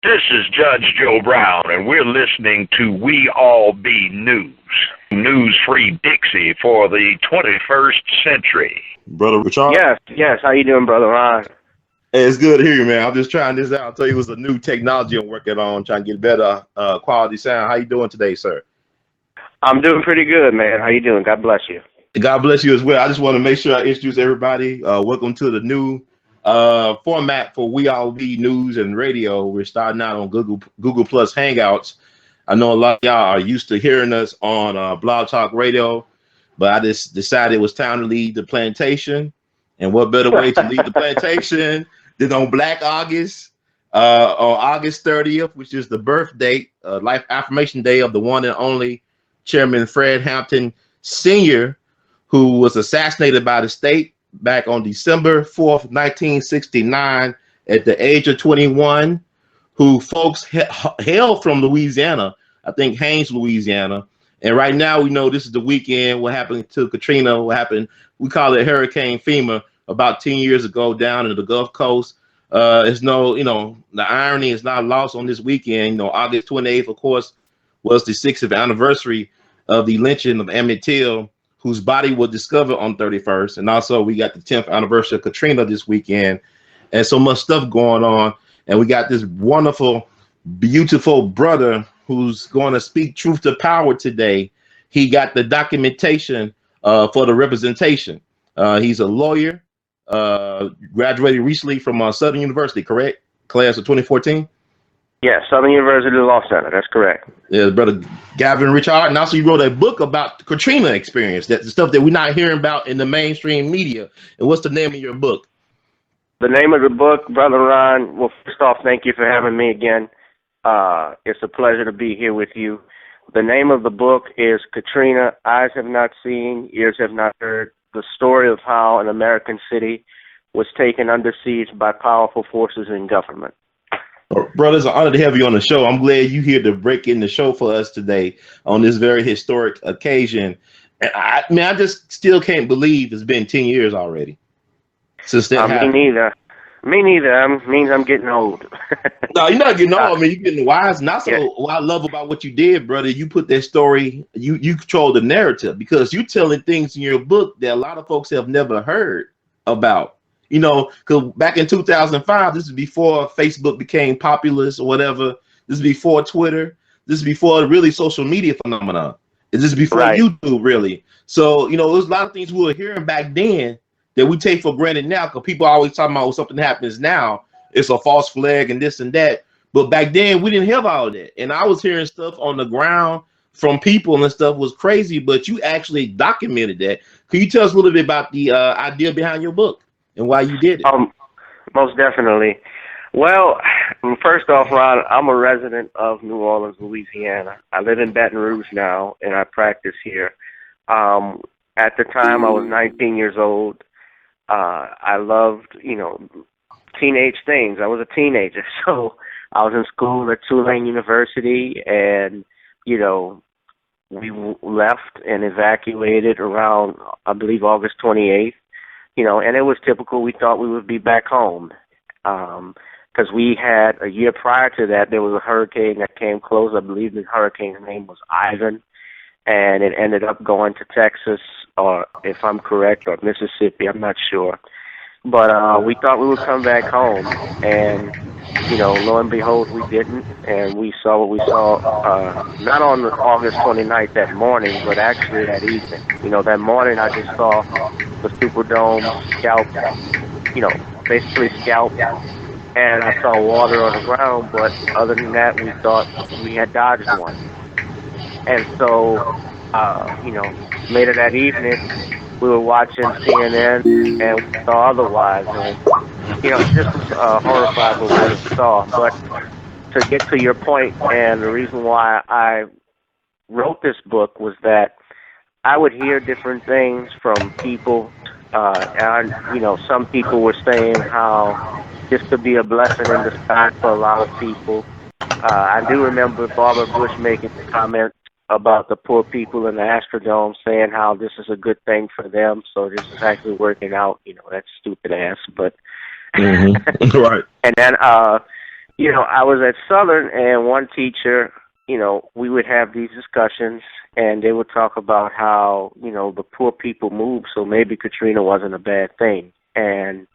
This is Judge Joe Brown, and we're listening to We All Be News. News-free Dixie for the 21st century. Brother Richard? Yes. How you doing, Brother Ron? Hey, it's good to hear you, man. I'm just trying this out. I'll tell you, it was a new technology I'm working on, trying to get better quality sound. How you doing today, sir? I'm doing pretty good, man. How you doing? God bless you. God bless you as well. I just want to make sure I introduce everybody. Welcome to the new format for We All Be News and Radio. We're starting out on Google Plus Hangouts. I know a lot of y'all are used to hearing us on Blog Talk Radio, but I just decided it was time to leave the plantation. And what better way to leave the plantation than on Black August, on August 30th, which is the birth date, life affirmation day of the one and only Chairman Fred Hampton Sr., who was assassinated by the state back on December 4th, 1969, at the age of 21, who folks hailed from Louisiana, I think Haynes, Louisiana. And right now we know this is the weekend. What happened to Katrina, what happened, we call it Hurricane FEMA, about 10 years ago down in the Gulf Coast. It's no, the irony is not lost on this weekend. August 28th, of course, was the 60th anniversary of the lynching of Emmett Till, whose body was discovered on 31st. And also we got the 10th anniversary of Katrina this weekend, and so much stuff going on. And we got this wonderful, beautiful brother who's going to speak truth to power today. He got the documentation for the representation. He's a lawyer, graduated recently from Southern University, correct? Class of 2014? Yes, Southern University Law Center. That's correct. Yeah, brother Gavin Richard. And also you wrote a book about the Katrina experience, that's the stuff that we're not hearing about in the mainstream media. And what's the name of your book? The name of the book, Brother Ron, well, first off, thank you for having me again. It's a pleasure to be here with you. The name of the book is Katrina, Eyes Have Not Seen, Ears Have Not Heard, the story of how an American city was taken under siege by powerful forces in government. Brother, it's an honor to have you on the show. I'm glad you're here to break in the show for us today on this very historic occasion. And I just still can't believe it's been 10 years already since that happened. Me neither. Me neither. Means I'm getting old. No, you're not getting old. I mean, you're getting wise. And also, what I love about what you did, brother, you put that story, you control the narrative, because you're telling things in your book that a lot of folks have never heard about. Because back in 2005, this is before Facebook became populous or whatever. This is before Twitter. This is before really social media phenomenon. This is before YouTube, really. So, there's a lot of things we were hearing back then that we take for granted now, because people are always talking about when something happens now, it's a false flag and this and that. But back then, we didn't have all of that. And I was hearing stuff on the ground from people and stuff was crazy, but you actually documented that. Can you tell us a little bit about the idea behind your book and why you did it? Most definitely. Well, first off, Ron, I'm a resident of New Orleans, Louisiana. I live in Baton Rouge now, and I practice here. At the time, I was 19 years old. I loved, teenage things. I was a teenager, so I was in school at Tulane University, and, we left and evacuated around, I believe, August 28th. And it was typical. We thought we would be back home because we had a year prior to that, there was a hurricane that came close. I believe the hurricane's name was Ivan, and it ended up going to Texas, or if I'm correct, or Mississippi. I'm not sure. But we thought we would come back home, and, lo and behold, we didn't, and we saw what we saw, not on August 29th that morning, but actually that evening. That morning I just saw the Superdome scalp, basically scalped, and I saw water on the ground, but other than that, we thought we had dodged one. And so, later that evening, we were watching CNN, and we saw otherwise, and, just was horrified with what we saw. But to get to your point, and the reason why I wrote this book was that I would hear different things from people, and, some people were saying how this could be a blessing in disguise for a lot of people. I do remember Barbara Bush making the comment about the poor people in the Astrodome, saying how this is a good thing for them, so this is actually working out. That's stupid ass, but right. And then I was at Southern, and one teacher, we would have these discussions, and they would talk about how, the poor people moved, so maybe Katrina wasn't a bad thing. And,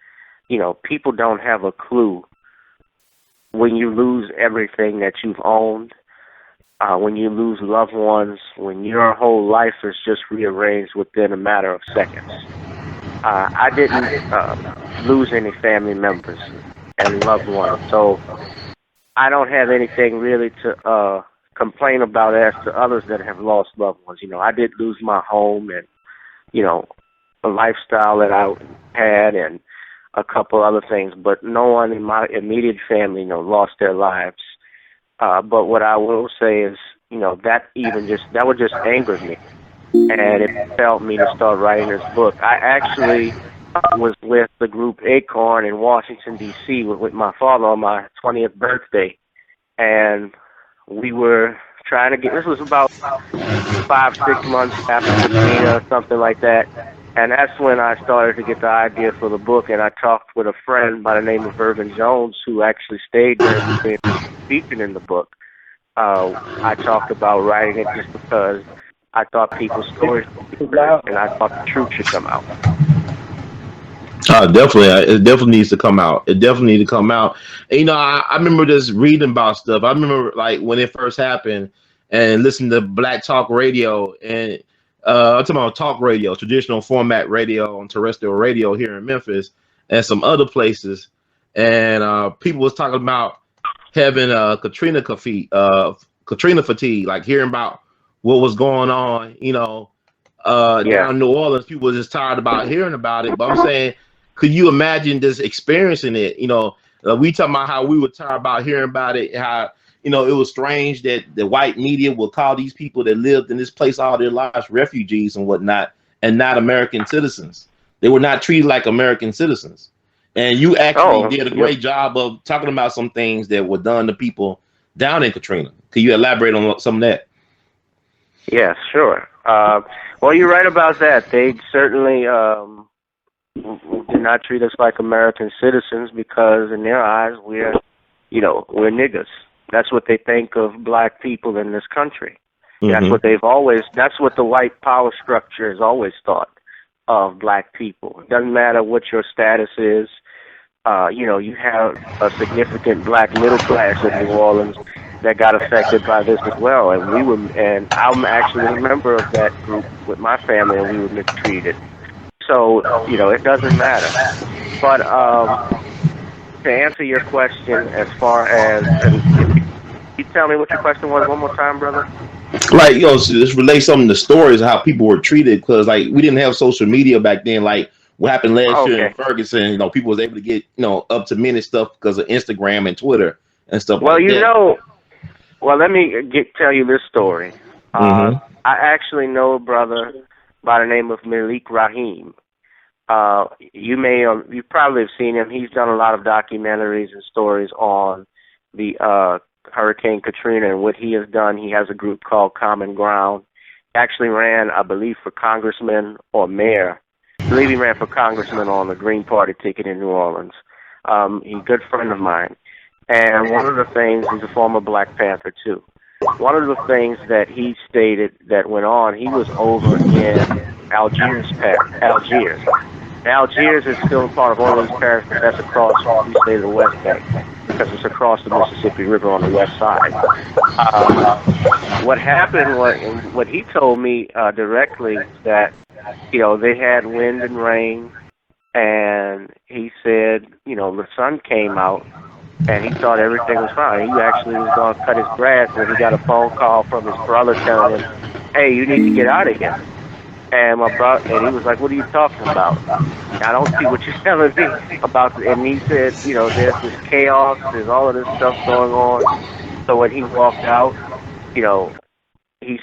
people don't have a clue when you lose everything that you've owned, when you lose loved ones, when your whole life is just rearranged within a matter of seconds. I didn't lose any family members and loved ones, so I don't have anything really to complain about as to others that have lost loved ones. I did lose my home and, a lifestyle that I had and a couple other things, but no one in my immediate family, lost their lives. But what I will say is, that would just anger me, and it felt me to start writing this book. I actually was with the group Acorn in Washington, D.C. with my father on my 20th birthday, and we were trying to this was about 5-6 months after Katrina or something like that, and that's when I started to get the idea for the book, and I talked with a friend by the name of Irvin Jones, who actually stayed there featured in the book. I talked about writing it just because I thought people's stories would be out, and I thought the truth should come out. Definitely. It definitely needs to come out. It definitely needs to come out. And, I remember just reading about stuff. I remember like when it first happened and listening to Black Talk Radio, and I'm talking about talk radio, traditional format radio on terrestrial radio here in Memphis and some other places. And people was talking about having Katrina fatigue, like hearing about what was going on, down in New Orleans. People were just tired about hearing about it. But I'm saying, could you imagine just experiencing it? We talking about how we were tired about hearing about it, how, it was strange that the white media would call these people that lived in this place all their lives refugees and whatnot, and not American citizens. They were not treated like American citizens. And you actually did a great job of talking about some things that were done to people down in Katrina. Could you elaborate on some of that? Yes, sure. Well, you're right about that. They certainly did not treat us like American citizens because in their eyes we're niggers. That's what they think of black people in this country. Mm-hmm. That's what the white power structure has always thought of black people. It doesn't matter what your status is. You have a significant black middle class in New Orleans that got affected by this as well. And I'm actually a member of that group with my family, and we were mistreated. So, it doesn't matter. But to answer your question, as far as, can you tell me what your question was one more time, brother? Like, just relate some of the stories of how people were treated, because like we didn't have social media back then. Like what happened last year in Ferguson, people was able to get up to minute stuff because of Instagram and Twitter and stuff. Well, like that. Well, let me tell you this story. I actually know a brother by the name of Malik Rahim. You probably have seen him. He's done a lot of documentaries and stories on the Hurricane Katrina and what he has done. He has a group called Common Ground. He actually ran, I believe, for congressman or mayor. I believe he ran for congressman on the Green Party ticket in New Orleans. He's a good friend of mine. And one of the things, he's a former Black Panther too. One of the things that he stated that went on, he was over in Algiers. Algiers is still part of all these parishes that's across, we say, the West Bank, because it's across the Mississippi River on the west side. What happened was, what he told me directly, that, they had wind and rain, and he said, the sun came out, and he thought everything was fine. He actually was going to cut his grass when he got a phone call from his brother telling him, hey, you need to get out of here. And my brother, and he was like, what are you talking about? I don't see what you're telling me about. And he said, there's this chaos, there's all of this stuff going on. So when he walked out, he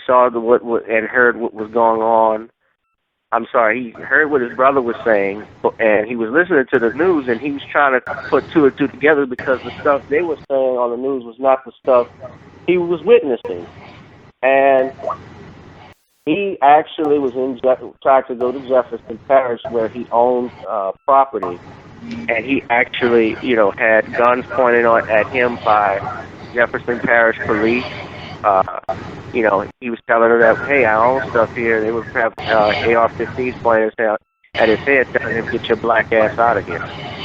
saw and heard what was going on. I'm sorry, he heard what his brother was saying, and he was listening to the news, and he was trying to put two and two together because the stuff they were saying on the news was not the stuff he was witnessing. And he actually was tried to go to Jefferson Parish, where he owned property, and he actually, had guns pointed at him by Jefferson Parish police. He was telling her that, hey, I own stuff here. They would have AR-15s pointed at his head, telling him, get your black ass out of here.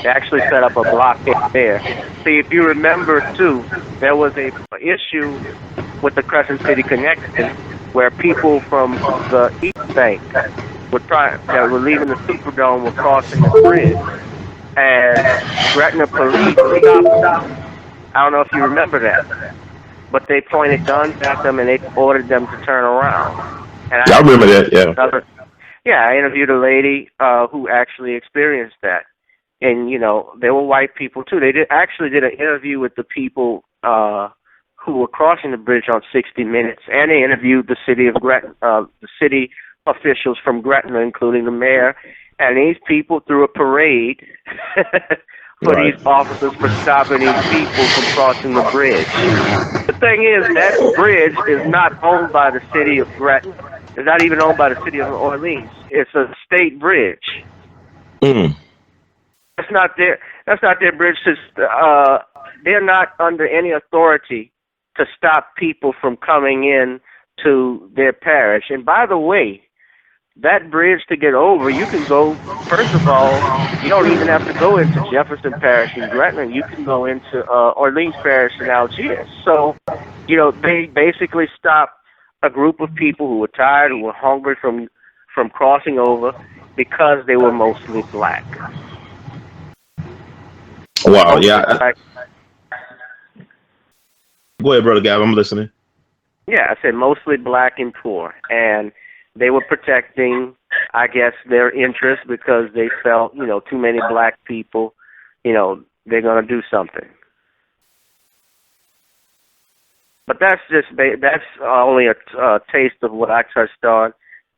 They actually set up a blockade there. See, if you remember, too, there was a issue with the Crescent City Connection where people from the East Bank that were leaving the Superdome were crossing the bridge. And Gretna police stopped them. I don't know if you remember that. But they pointed guns at them and they ordered them to turn around. And I remember that, yeah. I interviewed a lady who actually experienced that. And, they were white people, too. They actually did an interview with the people who were crossing the bridge on 60 Minutes, and they interviewed the city of Gretna, the city officials from Gretna, including the mayor. And these people threw a parade for these officers for stopping these people from crossing the bridge. The thing is, that bridge is not owned by the city of Gretna. It's not even owned by the city of Orleans. It's a state bridge. That's not their bridge. They're not under any authority to stop people from coming in to their parish. And by the way, that bridge to get over, you can go, first of all, you don't even have to go into Jefferson Parish in Gretna. You can go into Orleans Parish in Algiers. So, they basically stopped a group of people who were tired, who were hungry from crossing over because they were mostly black. Wow, yeah. Go ahead, Brother Gab, I'm listening. Yeah, I said mostly black and poor. And they were protecting, I guess, their interests because they felt, too many black people, they're going to do something. But that's only a taste of what I touched on.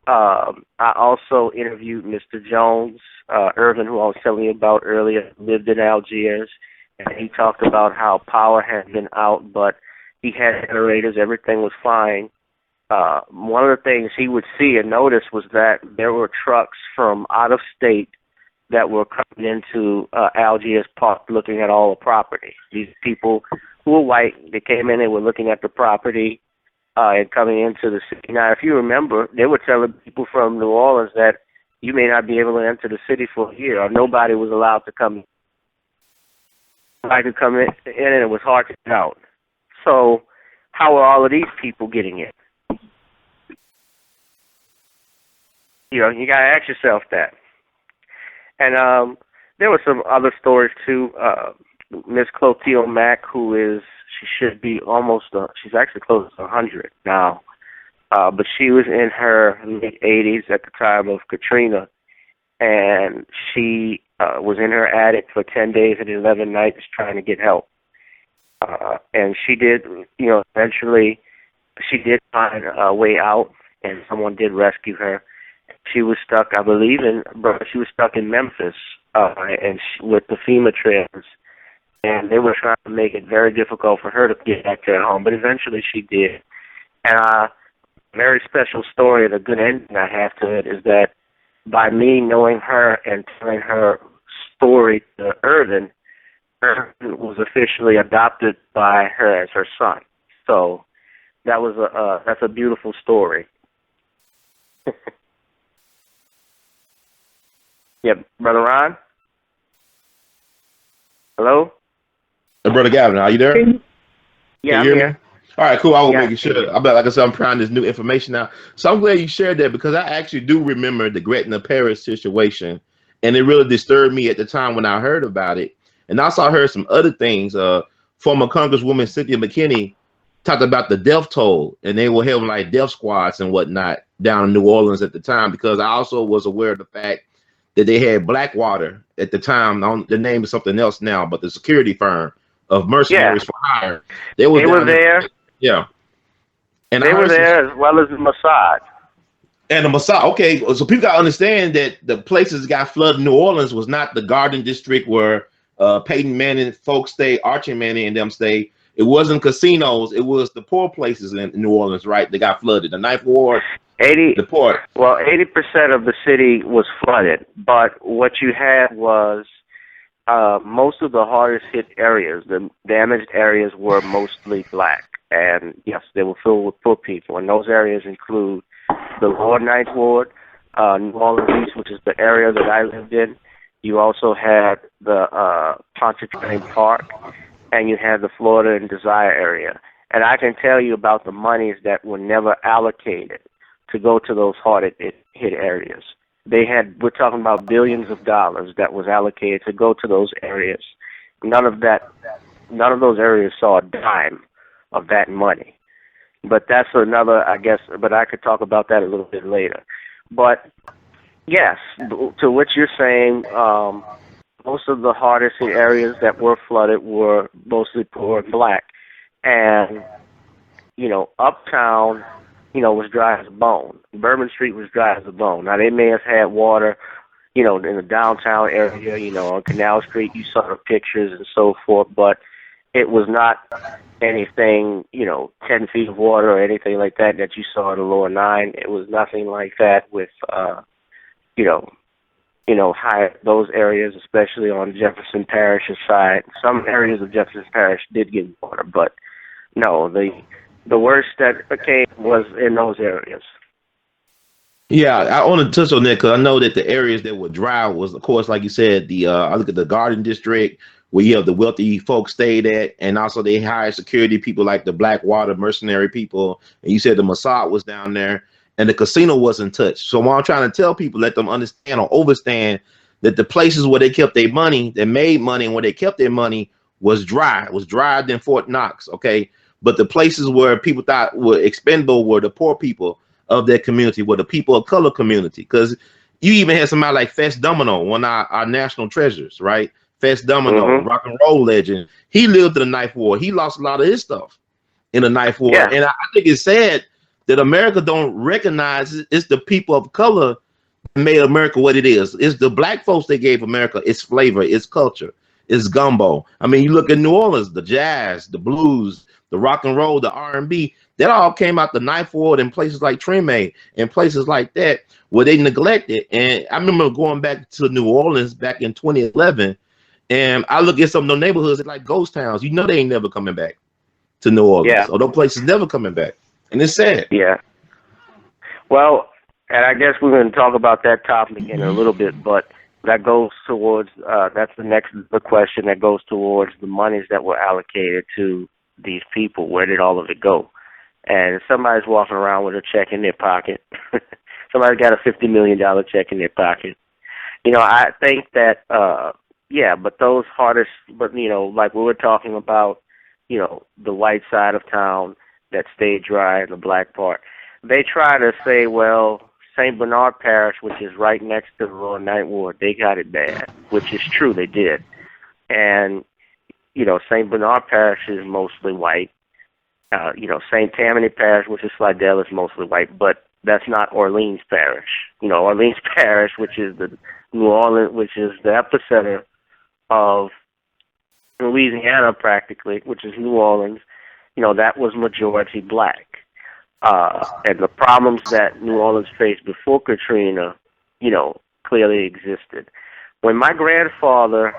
I also interviewed Mr. Jones, Irvin, who I was telling you about earlier, lived in Algiers, and he talked about how power had been out, but he had generators, everything was fine. One of the things he would see and notice was that there were trucks from out of state that were coming into Algiers Park looking at all the property. These people who were white, they came in, they were looking at the property and coming into the city. Now, if you remember, they were telling people from New Orleans that you may not be able to enter the city for a year, or nobody was allowed to come in. Nobody could come in, and it was hard to get out. So how are all of these people getting in? You got to ask yourself that. And there were some other stories, too. Miss Clotilde Mack, she should be she's actually close to 100 now. But she was in her late 80s at the time of Katrina. And she was in her attic for 10 days and 11 nights trying to get help. And she did, eventually she did find a way out, and someone did rescue her. She was stuck, I believe, she was stuck in Memphis with the FEMA trailers, and they were trying to make it very difficult for her to get back to her home, but eventually she did. And a very special story, the good ending I have to it, is that by me knowing her and telling her story to Irvin was officially adopted by her as her son. So that's a beautiful story. Yeah, Brother Ron? Hello? Brother Gavin, are you there? Yeah, I'm here. All right, cool. I was making sure. Like I said, I'm trying this new information out. So I'm glad you shared that because I actually do remember the Gretna Parish situation, and it really disturbed me at the time when I heard about it. And also I heard some other things. Former Congresswoman Cynthia McKinney talked about the death toll, and they were having like death squads and whatnot down in New Orleans at the time, because I also was aware of the fact that they had Blackwater at the time. The name is something else now, but the security firm of mercenaries for hire. They were there. Yeah. And they were there as well as the Mossad. And the Mossad. Okay, so people got to understand that the places that got flooded in New Orleans was not the Garden District where Peyton Manning folks stay, Archie Manning and them stay. It wasn't casinos. It was the poor places in New Orleans, right? They got flooded. The Ninth Ward, the port. Well, 80% of the city was flooded. But what you had was most of the hardest hit areas, the damaged areas, were mostly black. And yes, they were filled with poor people. And those areas include the Lower Ninth Ward, New Orleans East, which is the area that I lived in. You also had the Pontchartrain Park, and you had the Florida and Desire area. And I can tell you about the monies that were never allocated to go to those hard hit areas. We're talking about billions of dollars that was allocated to go to those areas. None of those areas saw a dime of that money. But that's another, I guess, but I could talk about that a little bit later. But yes, to what you're saying, most of the hardest hit areas that were flooded were mostly poor and black. And, uptown, was dry as a bone. Bourbon Street was dry as a bone. Now, they may have had water, in the downtown area, on Canal Street, you saw the pictures and so forth, but it was not anything, 10 feet of water or anything like that you saw in the lower nine. It was nothing like that with, those areas, especially on Jefferson Parish's side. Some areas of Jefferson Parish did get water, but no, the worst that came was in those areas. Yeah, I want to touch on that because I know that the areas that were dry was, of course, like you said, I look at the Garden District where you have the wealthy folks stayed at, and also they hired security people like the Blackwater mercenary people, and you said the Mossad was down there, and the casino wasn't touched. So what I'm trying to tell people, let them understand or understand that the places where they kept their money, they made money, and where they kept their money was dry. It was drier than Fort Knox, okay? But the places where people thought were expendable were the poor people of that community, were the people of color community. Because you even had somebody like Fess Domino, one of our national treasures, right? Fess Domino, rock and roll legend. He lived in the Knife War. He lost a lot of his stuff in the Knife War. Yeah. And I think it's sad that America don't recognize it's the people of color that made America what it is. It's the black folks that gave America its flavor, its culture, its gumbo. I mean, you look at New Orleans, the jazz, the blues, the rock and roll, the R&B, that all came out the Knife Ward and places like Treme and places like that where they neglected. And I remember going back to New Orleans back in 2011, and I look at some of those neighborhoods like ghost towns. They ain't never coming back to New Orleans, or those places never coming back. And it's sad. Yeah. Well, and I guess we're going to talk about that topic in a little bit, but that goes towards, that's the question that goes towards the monies that were allocated to these people. Where did all of it go? And somebody's walking around with a check in their pocket. Somebody's got a $50 million check in their pocket. I think that, but those hardest, like we were talking about, the white side of town that stayed dry in the black part. They try to say, well, St. Bernard Parish, which is right next to the Lower Ninth Ward, they got it bad, which is true, they did. And, St. Bernard Parish is mostly white. St. Tammany Parish, which is Slidell, is mostly white, but that's not Orleans Parish. Orleans Parish, which is the New Orleans, which is the epicenter of Louisiana practically, which is New Orleans, that was majority black. And the problems that New Orleans faced before Katrina, clearly existed. When my grandfather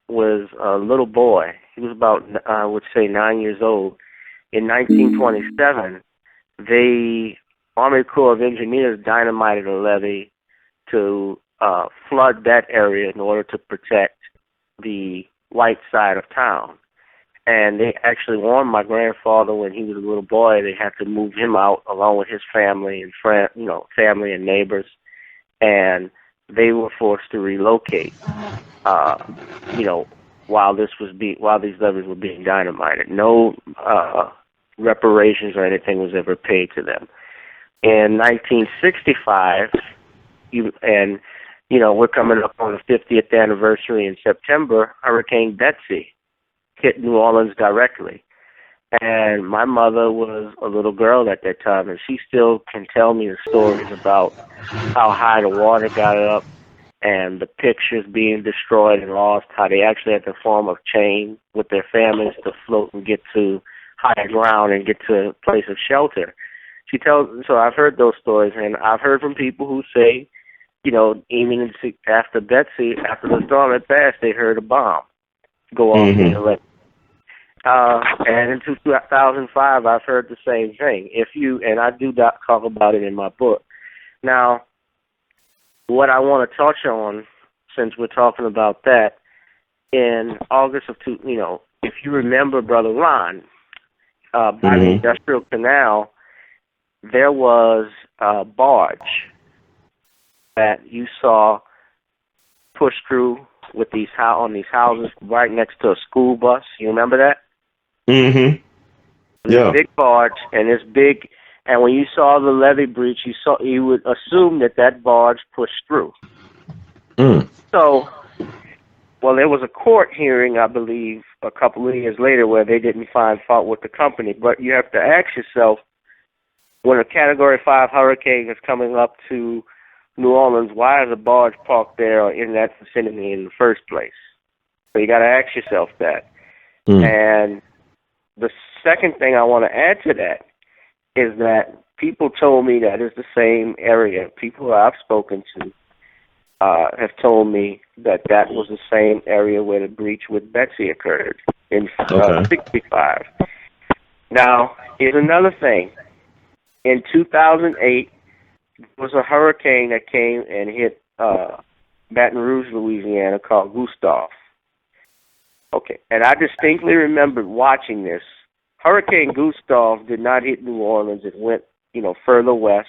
was a little boy, he was about, I would say, 9 years old, in 1927, the Army Corps of Engineers dynamited a levee to flood that area in order to protect the white side of town. And they actually warned my grandfather when he was a little boy they had to move him out along with his family and family and neighbors, and they were forced to relocate. While these levees were being dynamited, no reparations or anything was ever paid to them. In 1965, we're coming up on the 50th anniversary in September, Hurricane Betsy hit New Orleans directly. And my mother was a little girl at that time, and she still can tell me the stories about how high the water got up and the pictures being destroyed and lost, how they actually had to form a chain with their families to float and get to higher ground and get to a place of shelter. So I've heard those stories, and I've heard from people who say, even after Betsy, after the storm had passed, they heard a bomb go off in the lake. And in 2005, I've heard the same thing. And I do talk about it in my book. Now, what I want to touch on, since we're talking about that, in August of if you remember, Brother Ron, by the Industrial Canal, there was a barge that you saw push through with on these houses right next to a school bus. You remember that? Mm-hmm. Yeah. Big barge and when you saw the levee breach, you would assume that barge pushed through. So, there was a court hearing, I believe, a couple of years later where they didn't find fault with the company. But you have to ask yourself, when a Category 5 hurricane is coming up to New Orleans, why is a barge parked there or in that vicinity in the first place? So you got to ask yourself that. And the second thing I want to add to that is that people told me that is the same area. People I've spoken to have told me that was the same area where the breach with Betsy occurred in 65. Now, here's another thing. In 2008, there was a hurricane that came and hit Baton Rouge, Louisiana, called Gustav. Okay, and I distinctly remember watching this. Hurricane Gustav did not hit New Orleans. It went, further west,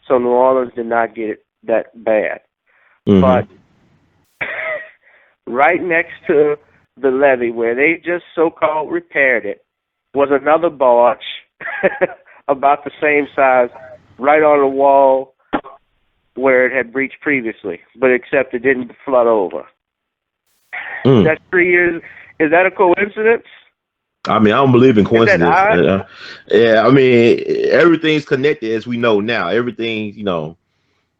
so New Orleans did not get it that bad. But right next to the levee, where they just so-called repaired it, was another barge about the same size, right on the wall where it had breached previously, but except it didn't flood over. That's 3 years. Is that a coincidence? I mean, I don't believe in coincidence. Yeah, I mean, everything's connected, as we know now. Everything,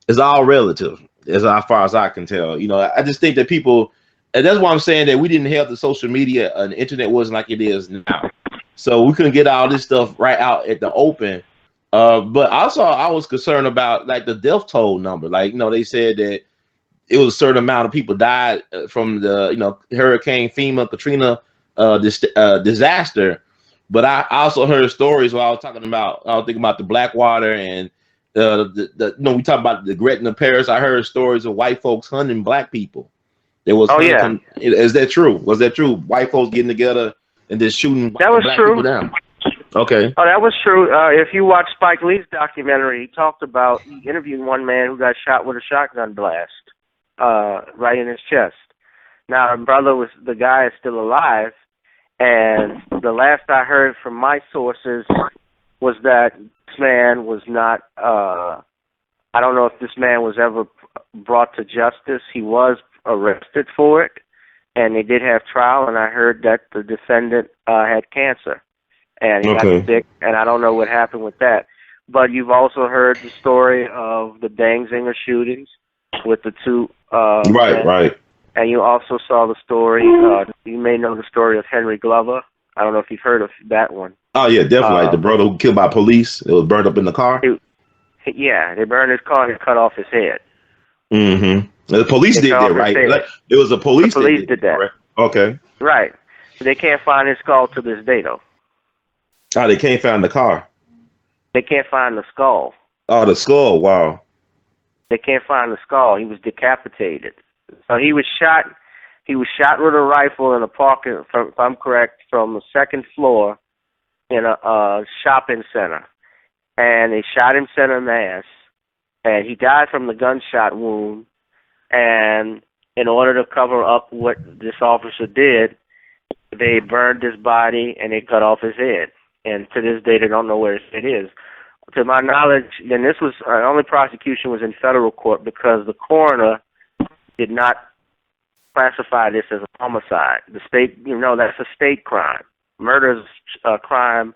is all relative, as far as I can tell. I just think that people, and that's why I'm saying that we didn't have the social media and the internet wasn't like it is now. So we couldn't get all this stuff right out at the open. But also, I was concerned about like the death toll number. Like, they said that it was a certain amount of people died from the, Hurricane FEMA, Katrina disaster. But I also heard stories while I was thinking about the Blackwater and we talk about the Gretna Parish. I heard stories of white folks hunting black people. There was is that true? Was that true? White folks getting together and just shooting black people down. Okay. Oh, that was true. If you watch Spike Lee's documentary, he interviewed one man who got shot with a shotgun blast right in his chest. Now, the guy is still alive, and the last I heard from my sources was that this man was not, I don't know if this man was ever brought to justice. He was arrested for it, and they did have trial, and I heard that the defendant had cancer, and he got sick, and I don't know what happened with that. But you've also heard the story of the Dangzinger shootings with the two right. And you also saw the story, you may know the story of Henry Glover. I don't know if you've heard of that one. Oh, yeah, definitely. The brother who killed by police. It was burned up in the car. They burned his car and cut off his head. The police did that, right? It was a police. The police did that. Right? Okay. Right. They can't find his skull to this day, though. Oh, they can't find the car. They can't find the skull. Oh, the skull. Wow. They can't find the skull. He was decapitated. So he was shot. He was shot with a rifle in a parking, if I'm correct, from the second floor in a shopping center, and they shot him center mass, and he died from the gunshot wound. And in order to cover up what this officer did, they burned his body and they cut off his head. And to this day, they don't know where his head is. To my knowledge, then this was only prosecution was in federal court because the coroner did not classify this as a homicide. The state, that's a state crime. Murder is a crime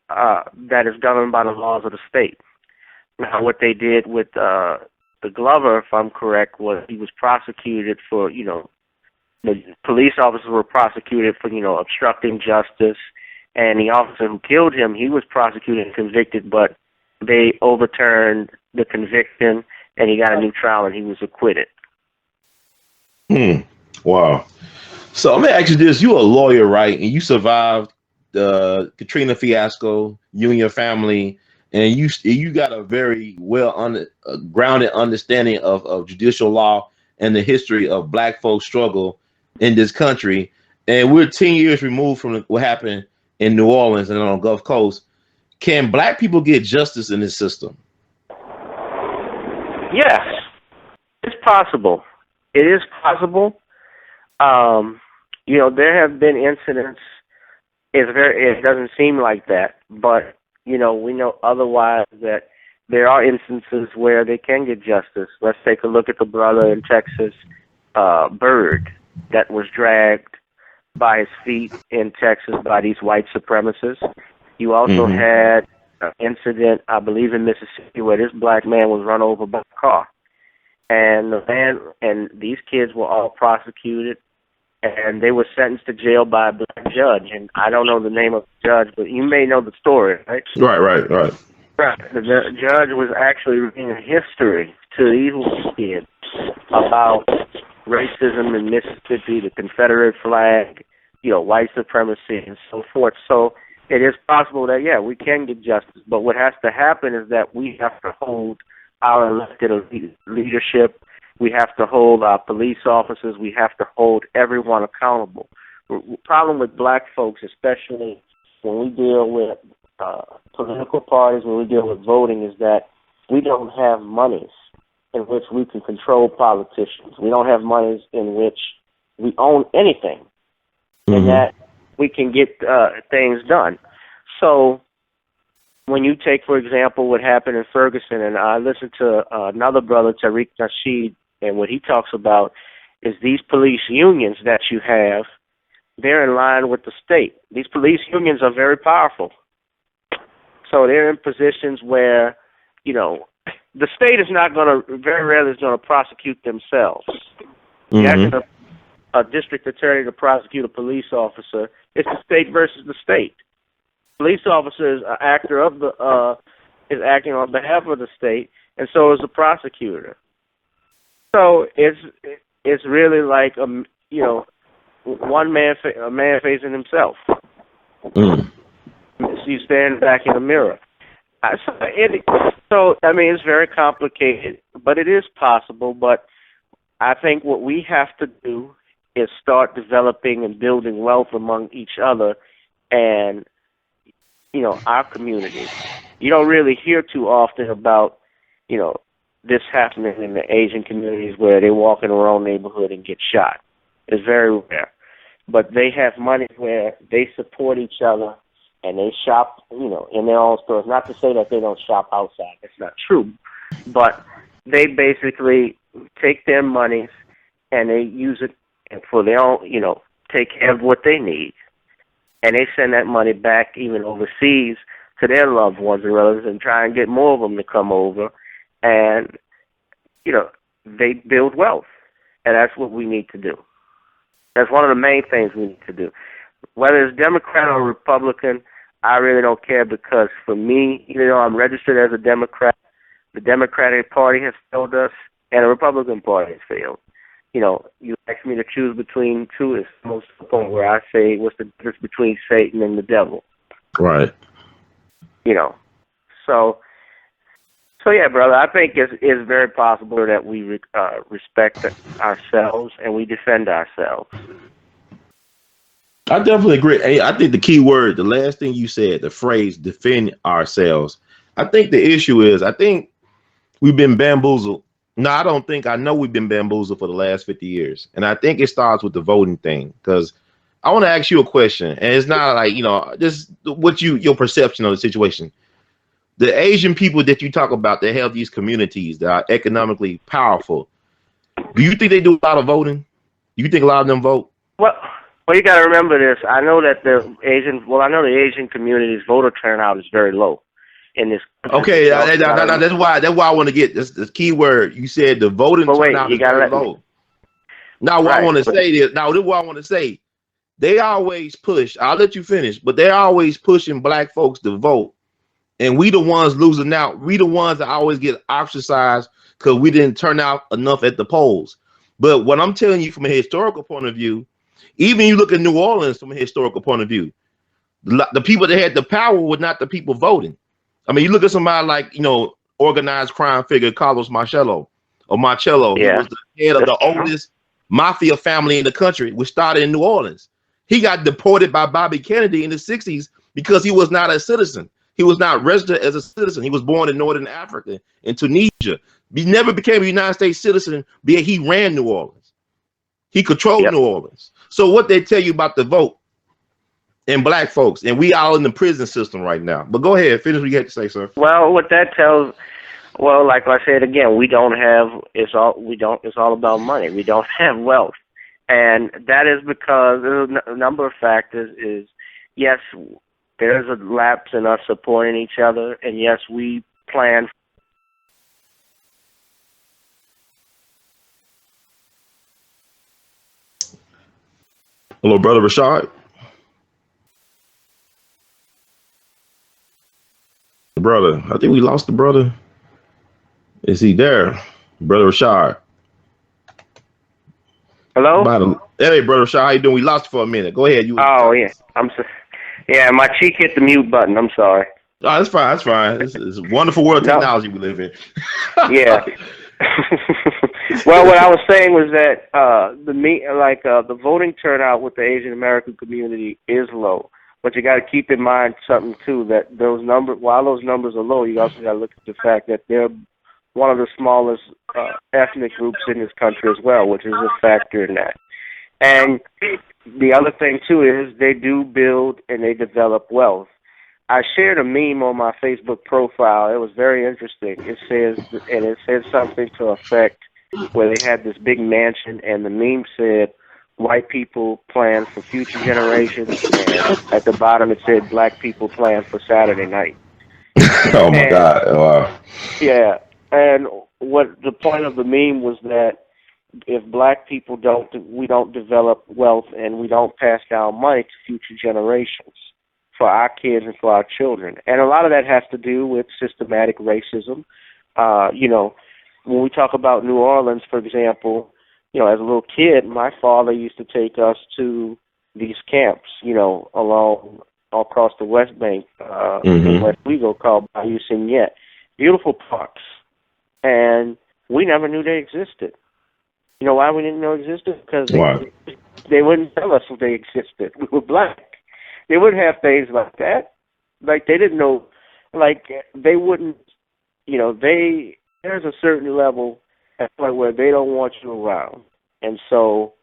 that is governed by the laws of the state. Now, what they did with the Glover, if I'm correct, was he was prosecuted for, the police officers were prosecuted for, obstructing justice, and the officer who killed him, he was prosecuted and convicted, but they overturned the conviction and he got a new trial and he was acquitted. Wow. So let me ask you this: you a lawyer, right? And you survived the Katrina fiasco, you and your family, and you got a very grounded understanding of judicial law and the history of Black folks' struggle in this country. And we're 10 years removed from what happened in New Orleans and on the Gulf Coast. Can Black people get justice in this system? Yes, it's possible. It is possible. There have been incidents. It doesn't seem like that, but we know otherwise that there are instances where they can get justice. Let's take a look at the brother in Texas, Bird, that was dragged by his feet in Texas by these white supremacists. You also had an incident, I believe, in Mississippi where this black man was run over by a car. And these kids were all prosecuted, and they were sentenced to jail by a black judge. And I don't know the name of the judge, but you may know the story, right? Right. Right. The judge was actually reading history to these kids about racism in Mississippi, the Confederate flag, white supremacy, and so forth. So it is possible that, we can get justice. But what has to happen is that we have to hold our elected leadership. We have to hold our police officers. We have to hold everyone accountable. The problem with Black folks, especially when we deal with political parties, when we deal with voting, is that we don't have monies in which we can control politicians. We don't have monies in which we own anything, and that we can get things done. So when you take, for example, what happened in Ferguson, and I listened to another brother, Tariq Nasheed, and what he talks about is these police unions that you have, they're in line with the state. These police unions are very powerful. So they're in positions where, the state is not going to, very rarely is going to prosecute themselves. You ask a district attorney to prosecute a police officer, it's the state versus the state. Police officer is an actor of is acting on behalf of the state, and so is the prosecutor. So it's really like a man facing himself. So you stand back in the mirror. It's very complicated, but it is possible. But I think what we have to do is start developing and building wealth among each other and, our communities. You don't really hear too often about, this happening in the Asian communities where they walk in their own neighborhood and get shot. It's very rare. But they have money where they support each other and they shop, in their own stores. Not to say that they don't shop outside. That's not true. But they basically take their monies and they use it for their own, take care of what they need. And they send that money back even overseas to their loved ones and relatives and try and get more of them to come over. And, they build wealth. And that's what we need to do. That's one of the main things we need to do. Whether it's Democrat or Republican, I really don't care, because for me, even though I'm registered as a Democrat, the Democratic Party has failed us and the Republican Party has failed. You ask me to choose between two, it's most the point where I say, what's the difference between Satan and the devil? Right. So yeah, brother, I think it's very possible that we respect ourselves and we defend ourselves. I definitely agree. Hey, I think the key word, the last thing you said, the phrase defend ourselves. I think the issue is, I think we've been bamboozled. No, I know we've been bamboozled for the last 50 years. And I think it starts with the voting thing, because I want to ask you a question. And it's not like, just your perception of the situation. The Asian people that you talk about that have these communities that are economically powerful, do you think they do a lot of voting? Do you think a lot of them vote? Well, you got to remember this. I know that the Asian community's voter turnout is very low in this country. Okay, that's why I want to get this key word. You said the voting turnout is very low. Now, what I want to say is, this is what I want to say. They always push. I'll let you finish, but they're always pushing Black folks to vote. And we the ones losing out. We the ones that always get ostracized because we didn't turn out enough at the polls. But what I'm telling you from a historical point of view, even you look at New Orleans from a historical point of view, the people that had the power were not the people voting. I mean, you look at somebody like, organized crime figure Carlos Marcello or Marcello. He was the head of the oldest mafia family in the country, which started in New Orleans. He got deported by Bobby Kennedy in the 60s because he was not a citizen. He was not registered as a citizen. He was born in Northern Africa, in Tunisia. He never became a United States citizen, but he ran New Orleans. He controlled New Orleans. So what they tell you about the vote and black folks, and we all in the prison system right now. But go ahead, finish what you had to say, sir. Well, what that tells, like I said again, it's all about money. We don't have wealth. And that is because there's a number of factors. Yes, there's a lapse in us supporting each other, and yes, we plan. Hello, Brother Rashad. Brother, I think we lost the brother. Is he there? Brother Rashad. Hello? Hey, Brother Rashad, how you doing? We lost you for a minute. Go ahead. My cheek hit the mute button. I'm sorry. Oh, that's fine. That's fine. It's a wonderful world of technology we live in. Yeah. Well, what I was saying was that the voting turnout with the Asian American community is low. But you got to keep in mind something too, that while those numbers are low, you also got to look at the fact that they're one of the smallest ethnic groups in this country as well, which is a factor in that. And the other thing too is they do build and they develop wealth. I shared a meme on my Facebook profile. It was very interesting. It said something to effect where they had this big mansion, and the meme said, "White people plan for future generations," and at the bottom it said, "Black people plan for Saturday night." Oh my God! Wow. Yeah, and what the point of the meme was that if Black people we don't develop wealth and we don't pass down money to future generations for our kids and for our children. And a lot of that has to do with systematic racism. When we talk about New Orleans, for example, as a little kid, my father used to take us to these camps, all across the West Bank, in West Wego, called Bayou Signette. Beautiful parks. And we never knew they existed. You know why we didn't know they existed? Because they wouldn't tell us they existed. We were Black. They wouldn't have things like that. Like, they didn't know, they wouldn't, there's a certain level at the point where they don't want you around. And so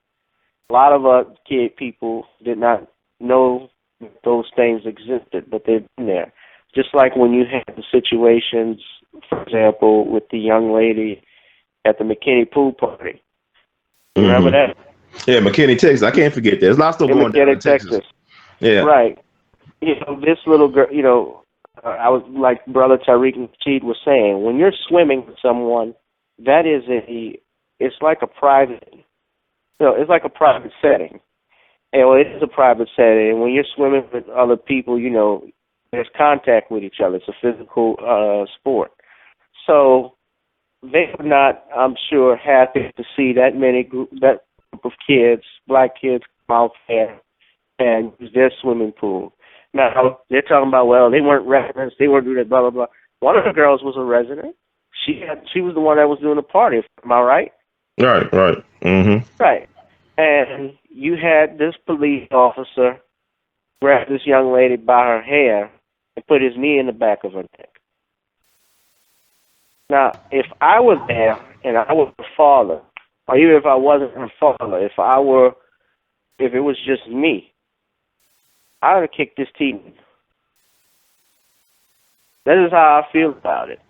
a lot of us people did not know those things existed, but they've been there. Just like when you had the situations, for example, with the young lady at the McKinney pool party. Remember that? Yeah, McKinney, Texas. I can't forget that. There's lots of going down in Texas. Yeah. Right. This little girl, I was like Brother Tariq Nasheed was saying, when you're swimming with someone, that is it's like a private, it's like a private setting. And it is a private setting. And when you're swimming with other people, there's contact with each other. It's a physical sport. So they were not, I'm sure, happy to see that group of kids, Black kids, come out there and use their swimming pool. Now, they're talking about, well, they weren't residents, they weren't doing it, blah, blah, blah. One of the girls was a resident. She was the one that was doing the party, am I right? Right. Right. And you had this police officer grab this young lady by her hair and put his knee in the back of her neck. Now, if I was there and I was her father, or even if I wasn't her father, if it was just me, I would have kicked this teeth. That is how I feel about it.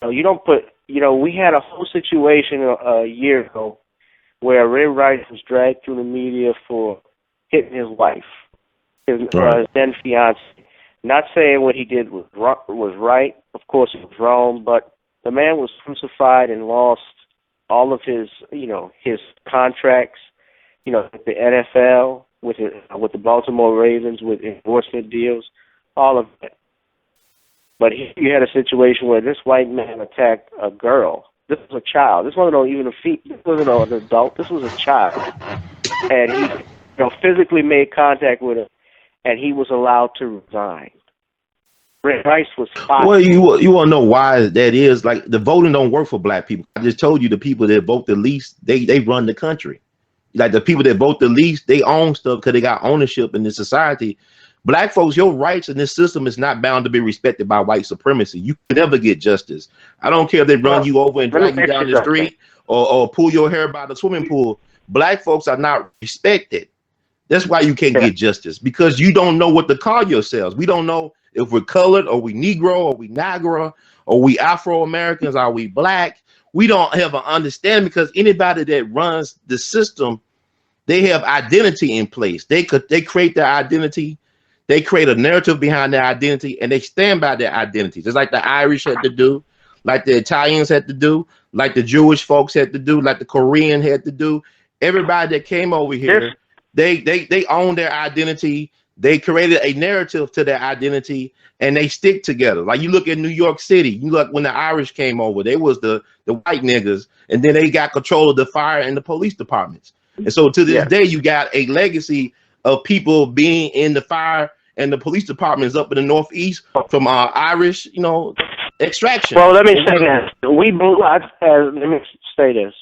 You don't put, we had a whole situation a year ago where Ray Rice was dragged through the media for hitting his wife, his then fiance. Not saying what he did was right. Of course, it was wrong, but the man was crucified and lost all of his, his contracts, with the NFL, with the Baltimore Ravens, with endorsement deals, all of it. But here you had a situation where this white man attacked a girl. This was a child. This wasn't even this wasn't an adult. This was a child, and he, physically made contact with her, and he was allowed to resign. Rice was fired. Well, you want to know why that is? Like, the voting don't work for black people. I just told you the people that vote the least, they run the country. Like, the people that vote the least, they own stuff because they got ownership in this society. Black folks, your rights in this system is not bound to be respected by white supremacy. You can never get justice. I don't care if they run you over and drag you down the street or pull your hair by the swimming pool. Black folks are not respected. That's why you can't get justice, because you don't know what to call yourselves. We don't know if we're colored or we Negro or we Niagara or we Afro-Americans or we black. We don't have an understanding, because anybody that runs the system, they have identity in place. They create their identity. They create a narrative behind their identity, and they stand by their identity. Just like the Irish had to do, like the Italians had to do, like the Jewish folks had to do, like the Korean had to do. Everybody that came over here, they own their identity. They created a narrative to their identity, and they stick together. Like, you look at New York City, you look when the Irish came over, they was the white niggas, and then they got control of the fire and the police departments. And so to this day, you got a legacy of people being in the fire and the police departments up in the Northeast from Irish, extraction. Well, let me say this. Let me say this.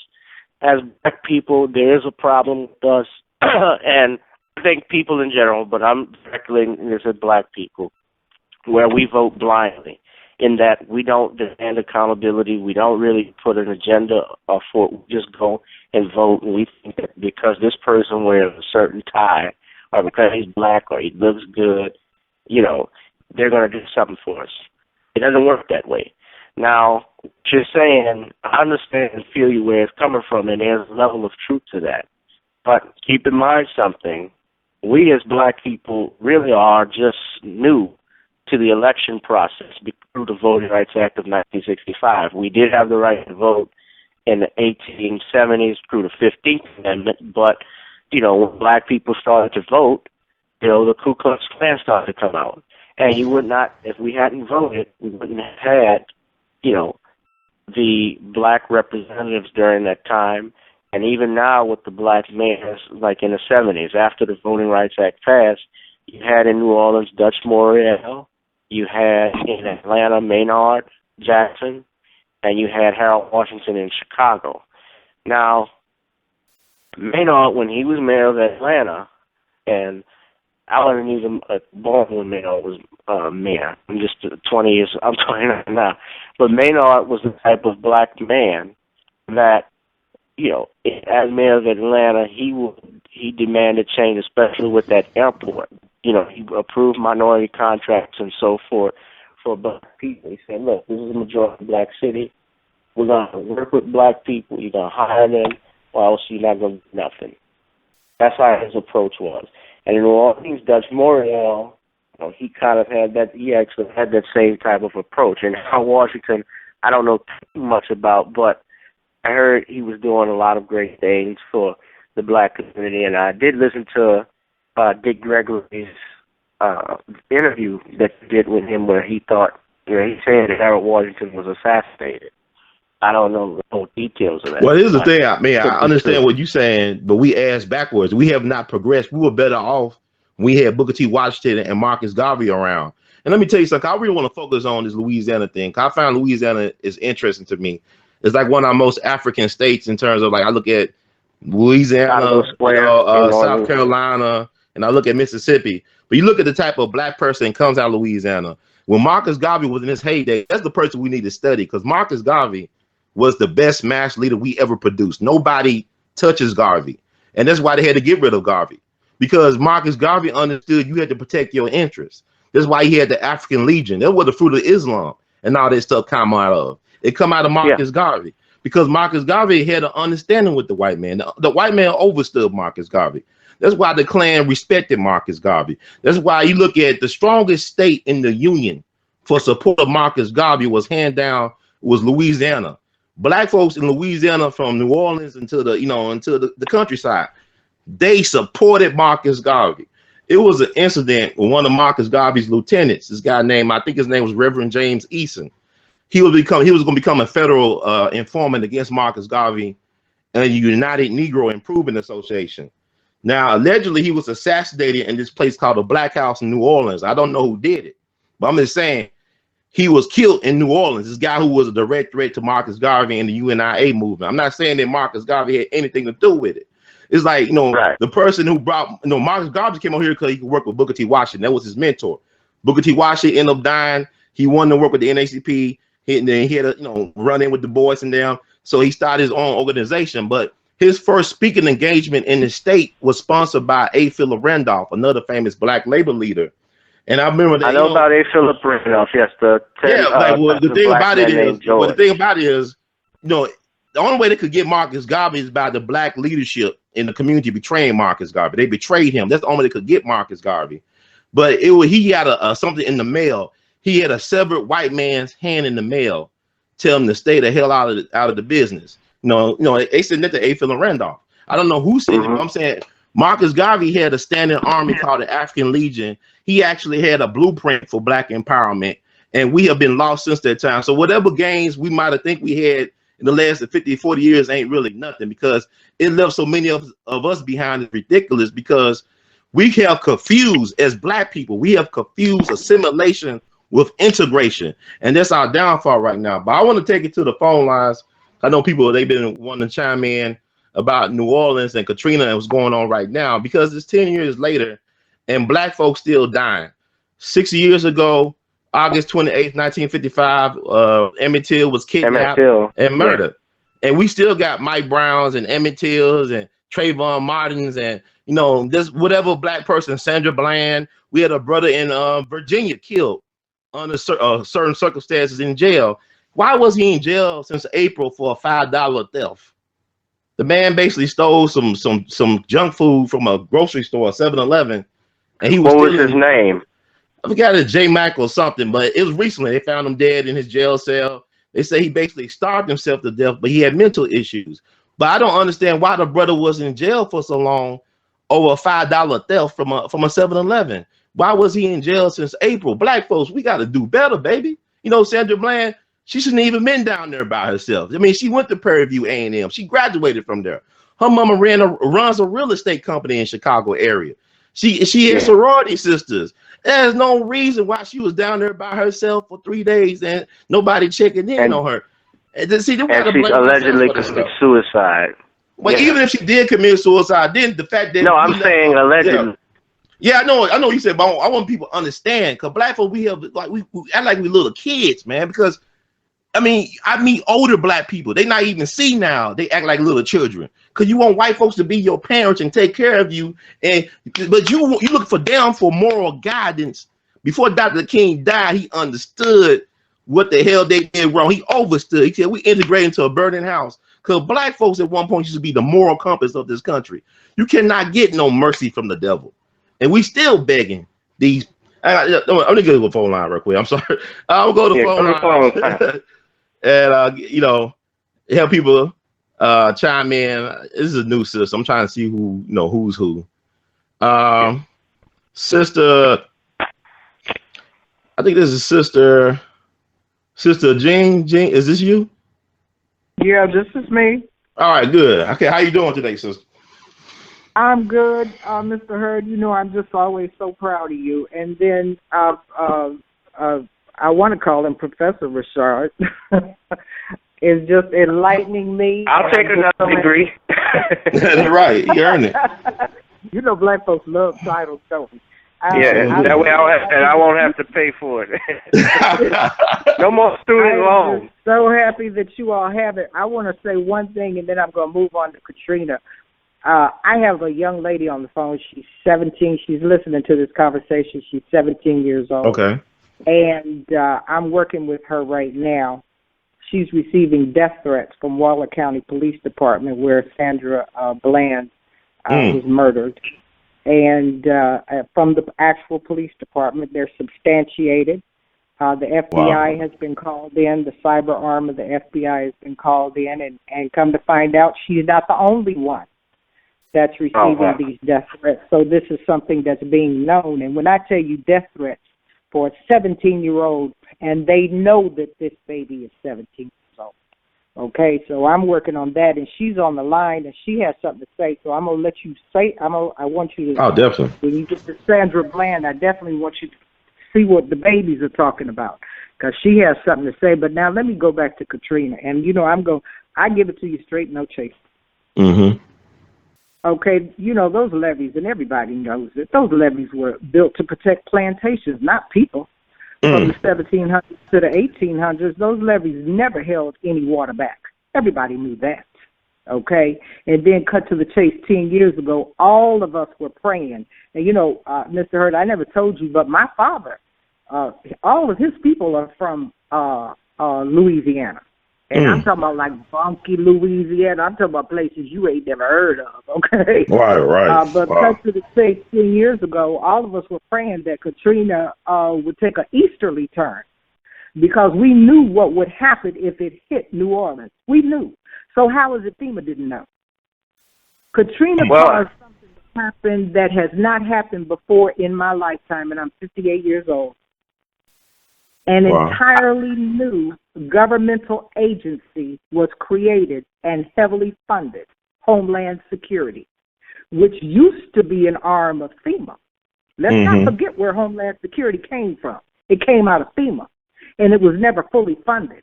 As black people, there is a problem with us, and I think people in general, but I'm directly this at black people, where we vote blindly, in that we don't demand accountability. We don't really put an agenda for it. We just go and vote, and we think that because this person wears a certain tie, or because he's black or he looks good, they're going to do something for us. It doesn't work that way. Now, what you're saying, I understand and feel you where it's coming from, and there's a level of truth to that. But keep in mind something. We as black people really are just new to the election process through the Voting Rights Act of 1965. We did have the right to vote in the 1870s through the 15th Amendment, but, when black people started to vote, the Ku Klux Klan started to come out. And you would not, if we hadn't voted, we wouldn't have had, the black representatives during that time. And even now with the black mayors, like in the 70s, after the Voting Rights Act passed, you had in New Orleans Dutch Morial, you had in Atlanta Maynard Jackson, and you had Harold Washington in Chicago. Now, Maynard, when he was mayor of Atlanta, and I wasn't even born when Maynard was mayor. I'm just 20 years, I'm 29 now. But Maynard was the type of black man that, as mayor of Atlanta, he demanded change, especially with that airport. He approved minority contracts and so forth for black people. He said, look, this is a majority black city. We're going to work with black people. You're going to hire them, or else you're not going to do nothing. That's how his approach was. And in New Orleans, Dutch Morial, he kind of had that, he actually had that same type of approach. And Harold Washington, I don't know too much about, but I heard he was doing a lot of great things for the black community. And I did listen to Dick Gregory's interview that he did with him, where he thought, he said that Harold Washington was assassinated. I don't know the whole details of that. Well, here's the thing. I understand what you're saying, but we asked backwards. We have not progressed. We were better off when we had Booker T. Washington and Marcus Garvey around. And let me tell you something. I really want to focus on this Louisiana thing. I found Louisiana is interesting to me. It's like one of our most African states in terms of, like, I look at Louisiana, South Carolina, and I look at Mississippi. But you look at the type of black person that comes out of Louisiana. When Marcus Garvey was in his heyday, that's the person we need to study, because Marcus Garvey was the best mass leader we ever produced. Nobody touches Garvey. And that's why they had to get rid of Garvey, because Marcus Garvey understood you had to protect your interests. That's why he had the African Legion. That was the fruit of Islam and all that stuff come out of. It come out of Marcus Garvey, because Marcus Garvey had an understanding with the white man. The white man overstood Marcus Garvey. That's why the Klan respected Marcus Garvey. That's why you look at the strongest state in the Union for support of Marcus Garvey was Louisiana. Black folks in Louisiana, from New Orleans into the countryside, they supported Marcus Garvey. It was an incident with one of Marcus Garvey's lieutenants. This guy named, I think his name was Reverend James Eason. He was going to become a federal informant against Marcus Garvey and the United Negro Improvement Association. Now, allegedly, he was assassinated in this place called the Black House in New Orleans. I don't know who did it, but I'm just saying he was killed in New Orleans. This guy who was a direct threat to Marcus Garvey and the UNIA movement. I'm not saying that Marcus Garvey had anything to do with it. It's like, the person who brought, Marcus Garvey came over here because he could work with Booker T. Washington. That was his mentor. Booker T. Washington ended up dying. He wanted to work with the NAACP. And then he had to, run in with the boys and them. So he started his own organization. But his first speaking engagement in the state was sponsored by A. Philip Randolph, another famous black labor leader. And I remember that. I know about A. Philip Randolph. Yes, the thing about it is, the only way they could get Marcus Garvey is by the black leadership in the community betraying Marcus Garvey. They betrayed him. That's the only way they could get Marcus Garvey. But he had something in the mail. He had a severed white man's hand in the mail, tell him to stay the hell out of the business. They said that to A. Philip Randolph. I don't know who said it, but I'm saying Marcus Garvey had a standing army called the African Legion. He actually had a blueprint for black empowerment, and we have been lost since that time. So whatever gains we might have think we had in the last 50, 40 years ain't really nothing, because it left so many of us behind. Is ridiculous, because we have confused, as black people, we have confused assimilation with integration, and that's our downfall right now. But I want to take it to the phone lines. I know people, they've been wanting to chime in about New Orleans and Katrina and what's going on right now, because it's 10 years later and black folks still dying. 6 years ago, August 28th, 1955, Emmett Till was kidnapped and murdered. Yeah. And we still got Mike Browns and Emmett Tills and Trayvon Martins and, this whatever black person, Sandra Bland. We had a brother in Virginia killed under certain circumstances in jail. Why was he in jail since April for a $5 theft? The man basically stole some junk food from a grocery store, 7-Eleven, and he was. What was his name? I forgot, it J Mac or something, but it was recently. They found him dead in his jail cell. They say he basically starved himself to death, but he had mental issues. But I don't understand why the brother was in jail for so long over a $5 theft from a 7-Eleven. Why was he in jail since April? Black folks, we got to do better, baby. Sandra Bland, she shouldn't even been down there by herself. I mean, she went to Prairie View A&M. She graduated from there. Her mama runs a real estate company in Chicago area. She had sorority sisters. There's no reason why she was down there by herself for 3 days and nobody checking in on her. And she's allegedly committed suicide. Well, even if she did commit suicide, then the fact that I'm saying allegedly. Yeah, I know you said, but I want people to understand, because black folk, we act like we little kids, man. Because I mean, I meet older black people. They not even see now. They act like little children. Because you want white folks to be your parents and take care of you, but you look for moral guidance. Before Dr. King died, he understood what the hell they did wrong. He overstood. He said we integrate into a burning house. Because black folks at one point used to be the moral compass of this country. You cannot get no mercy from the devil. And we still begging these. I'm gonna go to the phone line real quick. I'm sorry. I'll go to the phone line and help people chime in. This is a new system. I'm trying to see who's who. Sister, I think this is Sister Jean. Jean, is this you? Yeah, this is me. All right, good. Okay, how you doing today, sister? I'm good, Mr. Hurd. I'm just always so proud of you. And then I want to call him Professor Richard. Is just enlightening me. I'll take another degree. That's right. You earned it. Black folks love titles, don't we? That way I won't have to pay for it. No more student loans. So happy that you all have it. I want to say one thing, and then I'm going to move on to Katrina. I have a young lady on the phone. She's 17. She's listening to this conversation. She's 17 years old. Okay. And I'm working with her right now. She's receiving death threats from Waller County Police Department, where Sandra Bland was murdered. And from the actual police department, they're substantiated. The FBI has been called in. The cyber arm of the FBI has been called in. And come to find out, she's not the only one. that's receiving these death threats. So this is something that's being known. And when I tell you death threats for a 17-year-old, and they know that this baby is 17 years old. Okay, so I'm working on that, and she's on the line, and she has something to say. So I'm gonna let you say. I want you to. Oh, definitely. When you get to Sandra Bland, I definitely want you to see what the babies are talking about, because she has something to say. But now let me go back to Katrina, and I give it to you straight, no chase. Mm-hmm. Okay, those levees, and everybody knows it. Those levees were built to protect plantations, not people. From the 1700s to the 1800s, those levees never held any water back. Everybody knew that. Okay, and then cut to the chase. 10 years ago, all of us were praying. And Mr. Hurd, I never told you, but my father, all of his people are from Louisiana. And I'm talking about like funky Louisiana. I'm talking about places you ain't never heard of, okay? Right. But cut to the chase 10 years ago, all of us were praying that Katrina would take an easterly turn, because we knew what would happen if it hit New Orleans. We knew. So how is it FEMA didn't know? Katrina caused something to happen that has not happened before in my lifetime, and I'm 58 years old. An entirely new governmental agency was created and heavily funded, Homeland Security, which used to be an arm of FEMA. Let's not forget where Homeland Security came from. It came out of FEMA, and it was never fully funded.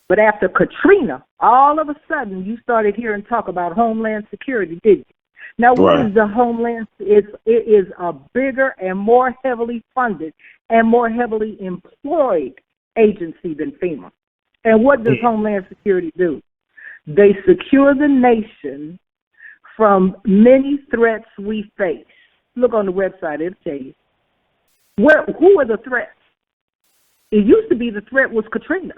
But after Katrina, all of a sudden, you started hearing talk about Homeland Security, didn't you? Now, what is the Homeland? It is a bigger and more heavily funded and more heavily employed agency than FEMA. And what does Homeland Security do? They secure the nation from many threats we face. Look on the website, it'll tell you. Who are the threats? It used to be the threat was Katrina.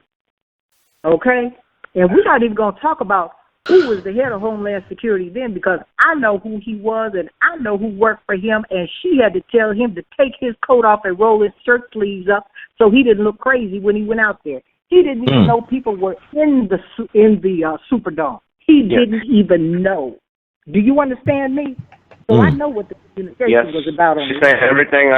Okay? And we're not even going to talk about who was the head of Homeland Security then, because I know who he was and I know who worked for him, and she had to tell him to take his coat off and roll his shirt sleeves up so he didn't look crazy when he went out there. He didn't even know people were in the Superdome. He didn't even know. Do you understand me? So I know what the communication was about. She's saying everything.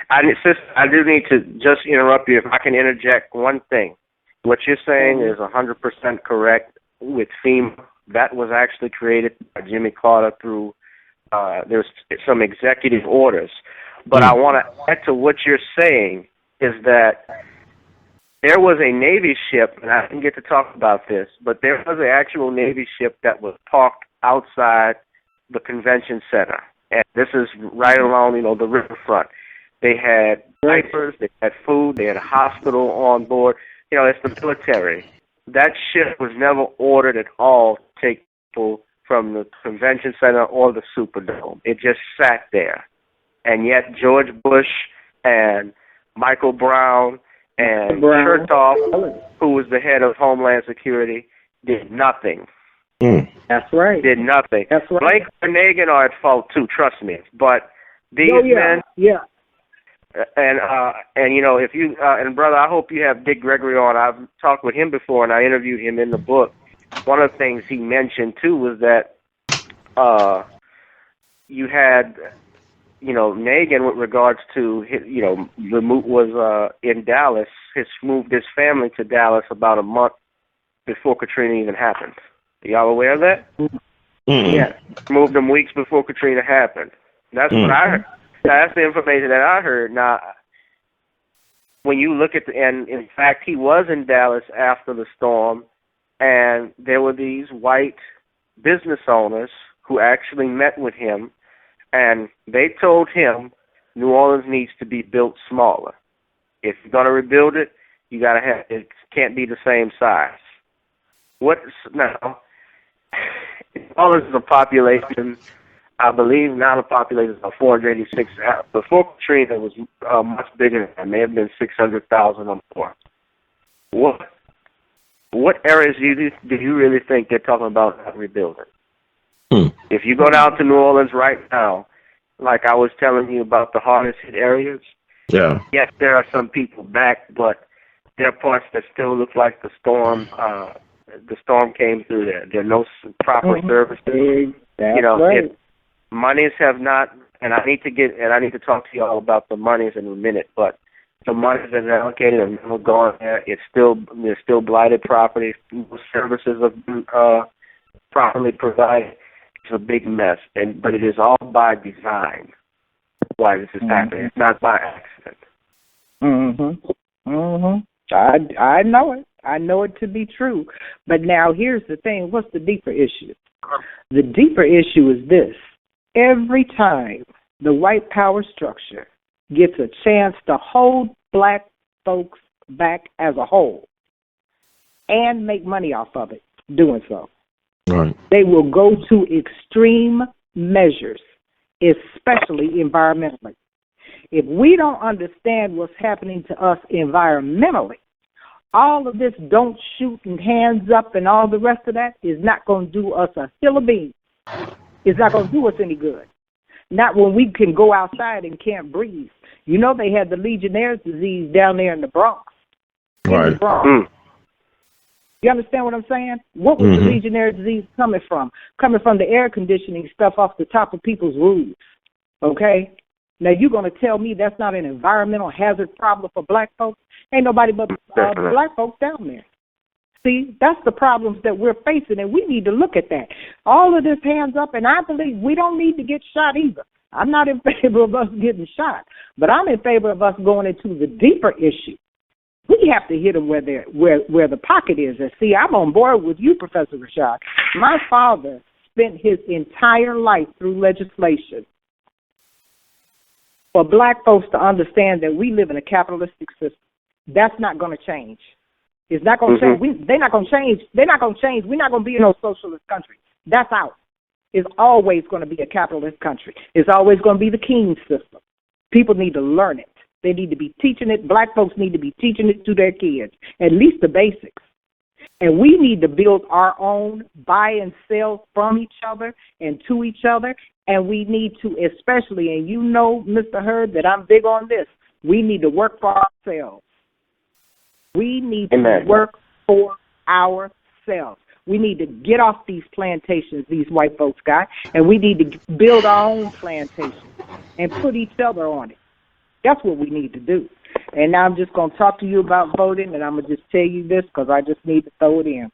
I do need to just interrupt you if I can interject one thing. What you're saying is 100% correct with FEMA. That was actually created by Jimmy Carter through there's some executive orders. But I want to add to what you're saying is that there was a Navy ship, and I didn't get to talk about this, but there was an actual Navy ship that was parked outside the convention center. And this is right along, the riverfront. They had diapers, they had food, they had a hospital on board. It's the military. That ship was never ordered at all to take people from the convention center or the Superdome. It just sat there. And yet George Bush and Michael Brown and Chertoff, who was the head of Homeland Security, did nothing. That's right. Did nothing. That's right. Blank and Nagin are at fault too, trust me. But these men... And if you and brother, I hope you have Dick Gregory on. I've talked with him before, and I interviewed him in the book. One of the things he mentioned too was that you had Nagin with regards to was in Dallas. Moved his family to Dallas about a month before Katrina even happened. Are y'all aware of that? Yeah, moved them weeks before Katrina happened. That's what I heard. That's the information that I heard. Now, when you look at and in fact, he was in Dallas after the storm, and there were these white business owners who actually met with him, and they told him New Orleans needs to be built smaller. If you're going to rebuild it, it can't be the same size. Now, New Orleans is a population. I believe now the population is about 486. Before Katrina, it was much bigger than that. It may have been 600,000 or more. What areas do you really think they're talking about rebuilding? If you go down to New Orleans right now, like I was telling you about the hardest hit areas, yes, there are some people back, but there are parts that still look like the storm came through there. There are no proper services. That's right. monies have not, and I need to talk to y'all about the monies in a minute, but the monies that are allocated have never gone there. There's still blighted properties. Services are properly provided. It's a big mess, but it is all by design. Why this is happening? It's not by accident. I know it. I know it to be true. But now here's the thing. What's the deeper issue? The deeper issue is this. Every time the white power structure gets a chance to hold black folks back as a whole and make money off of it, doing so, right, they will go to extreme measures, especially environmentally. If we don't understand what's happening to us environmentally, all of this don't shoot and hands up and all the rest of that is not going to do us a hill of beans. It's not going to do us any good. Not when we can go outside and can't breathe. You know they had the Legionnaire's disease down there in the Bronx. right. In the Bronx. You understand what I'm saying? What was the Legionnaire's disease coming from? Coming from the air conditioning stuff off the top of people's roofs. Okay? Now, you're going to tell me that's not an environmental hazard problem for black folks? Ain't nobody but black folks down there. See, that's the problems that we're facing, and we need to look at that. All of this hands up, and I believe we don't need to get shot either. I'm not in favor of us getting shot, but I'm in favor of us going into the deeper issue. We have to hit them where the pocket is. And see, I'm on board with you, Professor Rashad. My father spent his entire life through legislation for black folks to understand that we live in a capitalistic system. That's not going to change. It's not going to change. They're not going to change. They're not going to change. We're not going to be in no socialist country. That's out. It's always going to be a capitalist country. It's always going to be the King system. People need to learn it. They need to be teaching it. Black folks need to be teaching it to their kids, at least the basics. And we need to build our own, buy and sell from each other and to each other. And we need to especially, and you know, Mr. Hurd, that I'm big on this, we need to work for ourselves. We need to work for ourselves. We need to get off these plantations these white folks got, and we need to build our own plantations and put each other on it. That's what we need to do. And now I'm just going to talk to you about voting, and I'm going to just tell you this because I just need to throw it in.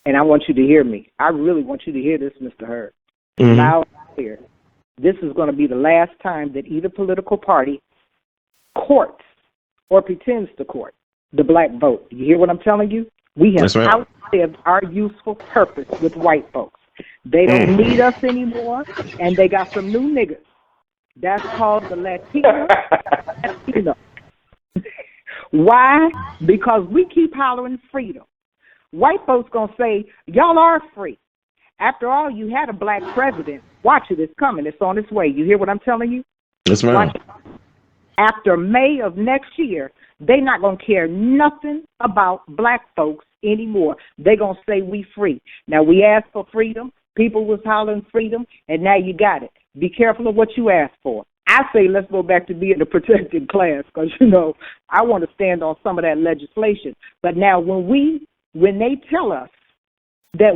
And I want you to hear me. I really want you to hear this, Mr. Hurd. Loud and clear. This is going to be the last time that either political party courts or pretends to court the black vote. You hear what I'm telling you? We have outlived our useful purpose with white folks. They don't need us anymore, and they got some new niggas. That's called the Latino. Why? Because we keep hollering freedom. White folks going to say, y'all are free. After all, you had a black president. Watch it. It's coming. It's on its way. You hear what I'm telling you? That's right. After May of next year, they're not going to care nothing about black folks anymore. They're going to say we free. Now, we asked for freedom. People was hollering freedom, and now you got it. Be careful of what you ask for. I say let's go back to being a protected class because, you know, I want to stand on some of that legislation. But now when they tell us that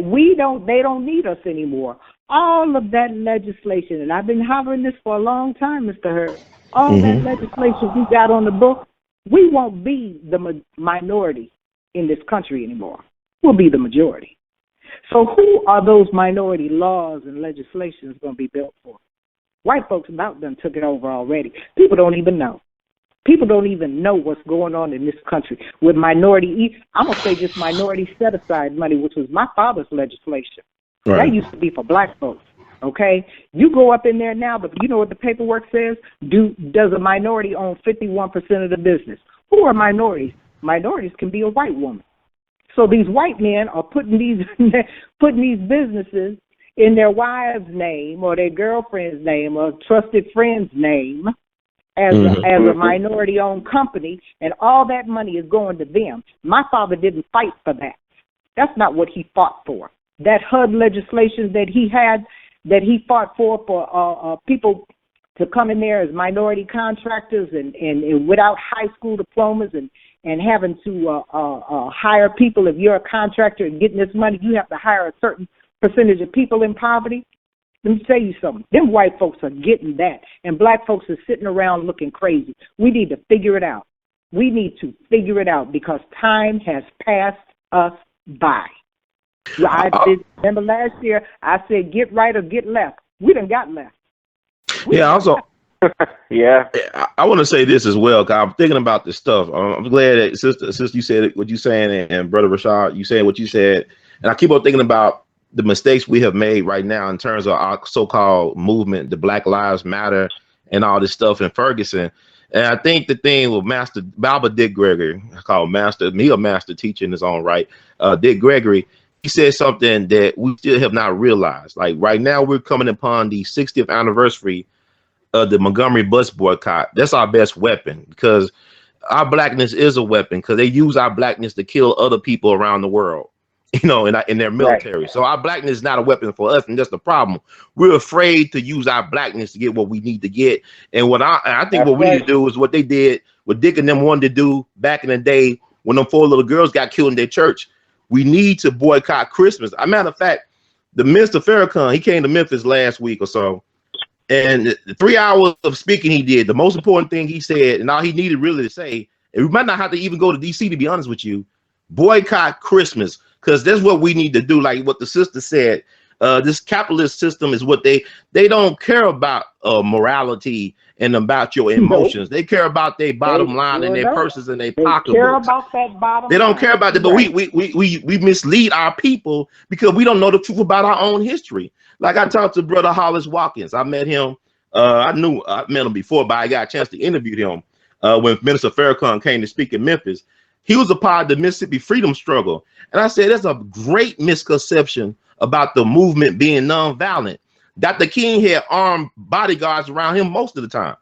they don't need us anymore, all of that legislation, and I've been hollering this for a long time, Mr. Hurd, all that legislation we got on the book, we won't be the minority in this country anymore. We'll be the majority. So who are those minority laws and legislations going to be built for? White folks about them took it over already. People don't even know. People don't even know what's going on in this country with minority. I'm going to say just minority set-aside money, which was my father's legislation. Right. That used to be for black folks, okay? You go up in there now, but you know what the paperwork says? Does a minority own 51% of the business? Who are minorities? Minorities can be a white woman. So these white men are putting these businesses in their wives' name or their girlfriend's name or trusted friend's name as a minority-owned company, and all that money is going to them. My father didn't fight for that. That's not what he fought for. That HUD legislation that he fought for people to come in there as minority contractors and without high school diplomas and having to hire people. If you're a contractor and getting this money, you have to hire a certain percentage of people in poverty. Let me tell you something. Them white folks are getting that, and black folks are sitting around looking crazy. We need to figure it out. We need to figure it out because time has passed us by. Remember last year, I said get right or get left. We done got left. Yeah. I want to say this as well, because I'm thinking about this stuff. I'm glad that sister you said what you saying, and brother Rashad, you said what you said, and I keep on thinking about the mistakes we have made right now in terms of our so-called movement, the Black Lives Matter, and all this stuff in Ferguson. And I think the thing with Master Baba Dick Gregory, I call him Master, me a master teacher in his own right, Dick Gregory, he said something that we still have not realized. Like right now, we're coming upon the 60th anniversary of the Montgomery bus boycott. That's our best weapon, because our blackness is a weapon, because they use our blackness to kill other people around the world, you know, in their military. Right. So our blackness is not a weapon for us, and that's the problem. We're afraid to use our blackness to get what we need to get. And what I think what we need to do is what they did, what Dick and them wanted to do back in the day when them 4 little girls got killed in their church. We need to boycott Christmas. As a matter of fact, the Minister Ferguson, he came to Memphis last week or so, and the 3 hours of speaking he did, the most important thing he said, and all he needed really to say, and we might not have to even go to DC, to be honest with you, boycott Christmas, because that's what we need to do. Like what the sister said, this capitalist system is what they don't care about morality and about your emotions. They care about their bottom line and their purses and their pocketbooks. They care about that bottom line. They don't care about that, but we mislead our people because we don't know the truth about our own history. Like I talked to Brother Hollis Watkins. I met him. I met him before, but I got a chance to interview him when Minister Farrakhan came to speak in Memphis. He was a part of the Mississippi freedom struggle. And I said, there's a great misconception about the movement being nonviolent. Dr. King had armed bodyguards around him most of the time.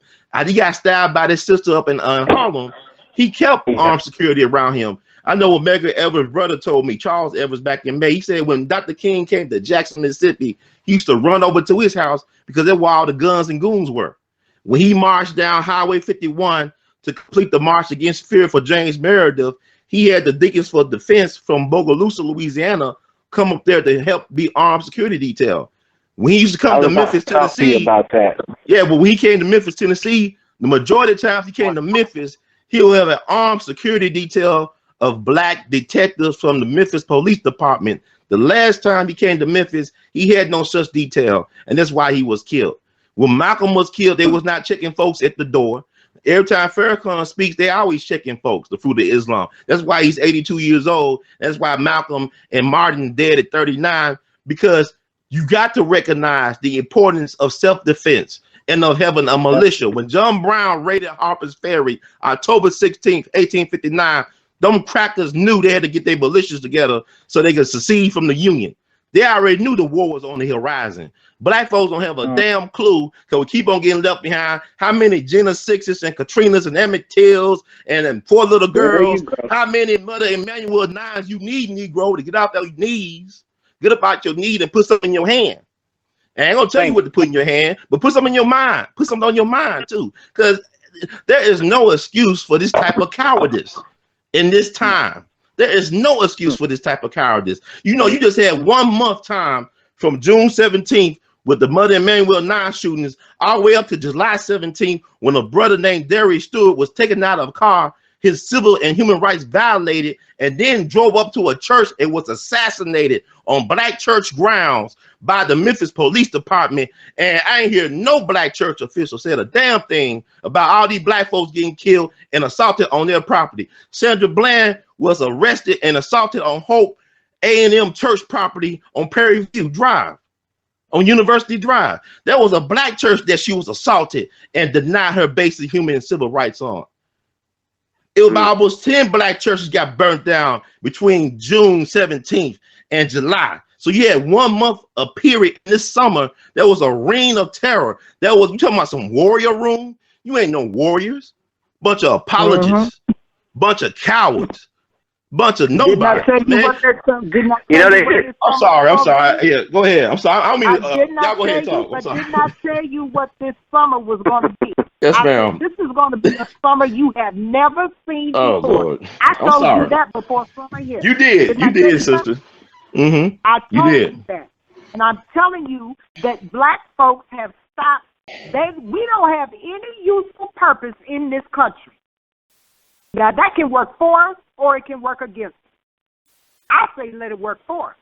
He got stabbed by his sister up in Harlem. He kept armed security around him. I know what Medgar Evers' brother told me, Charles Evers, back in May. He said when Dr. King came to Jackson, Mississippi, he used to run over to his house because that's where all the guns and goons were. When he marched down Highway 51 to complete the march against fear for James Meredith, he had the Deacons for Defense from Bogalusa, Louisiana, come up there to help be armed security detail. When he used to come to Memphis, Tennessee, about that. Yeah, but when he came to Memphis, Tennessee, the majority of the times he came to Memphis, he'll have an armed security detail of black detectives from the Memphis Police Department. The last time he came to Memphis, he had no such detail, and that's why he was killed. When Malcolm was killed, they was not checking folks at the door. Every time Farrakhan speaks, they always checking folks, the fruit of Islam. That's why he's 82 years old. That's why Malcolm and Martin dead at 39, because you got to recognize the importance of self-defense and of having a militia. When John Brown raided Harper's Ferry, October 16th, 1859, them crackers knew they had to get their militias together so they could secede from the Union. They already knew the war was on the horizon. Black folks don't have a damn clue because we keep on getting left behind. How many Jenna Sixes and Katrinas and Emmett Tills and 4 little girls? How many Mother Emanuel 9s you need, Negro, to get off those knees? Get up out your knees and put something in your hand. And I ain't gonna tell you what to put in your hand, but put something in your mind. Put something on your mind too, because there is no excuse for this type of cowardice in this time. There is no excuse for this type of cowardice. You know, you just had 1 month time from June 17th with the Mother Emanuel 9 shootings all the way up to July 17th when a brother named Derry Stewart was taken out of a car, his civil and human rights violated, and then drove up to a church and was assassinated on black church grounds by the Memphis Police Department. And I ain't hear no black church official said a damn thing about all these black folks getting killed and assaulted on their property. Sandra Bland was arrested and assaulted on Hope A&M church property on Prairie View Drive, on University Drive. There was a black church that she was assaulted and denied her basic human and civil rights on. It was almost 10 black churches got burnt down between June 17th and July. So you had 1 month, a period this summer. There was a reign of terror. There was, you talking about some warrior room? You ain't no warriors. Bunch of apologists, bunch of cowards, bunch of nobody. I'm sorry. Yeah, go ahead. I'm sorry. I don't mean y'all go ahead and talk. I did not tell you what this summer was going to be. Yes, ma'am. This is going to be a summer you have never seen before. Oh, Lord. I told you that before summer hit. You did, sister. I told you that. And I'm telling you that black folks have stopped. We don't have any useful purpose in this country. Now, that can work for us or it can work against us. I say let it work for us.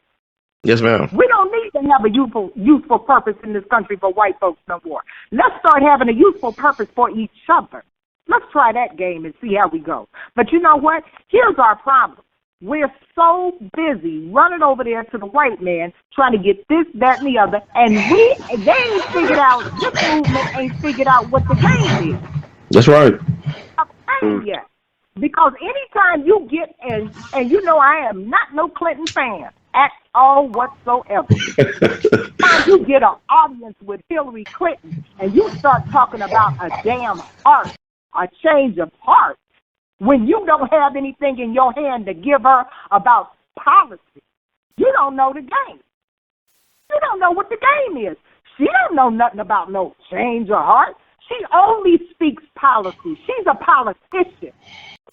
Yes, ma'am. We don't need to have a useful purpose in this country for white folks no more. Let's start having a useful purpose for each other. Let's try that game and see how we go. But you know what? Here's our problem. We're so busy running over there to the white man, trying to get this, that, and the other, and they ain't figured out, this movement ain't figured out what the game is. That's right. Yet. Because anytime you get, and you know I am not no Clinton fan at all whatsoever. Anytime you get an audience with Hillary Clinton and you start talking about a damn heart, a change of heart, when you don't have anything in your hand to give her about policy, you don't know the game. You don't know what the game is. She don't know nothing about no change of heart. She only speaks policy. She's a politician.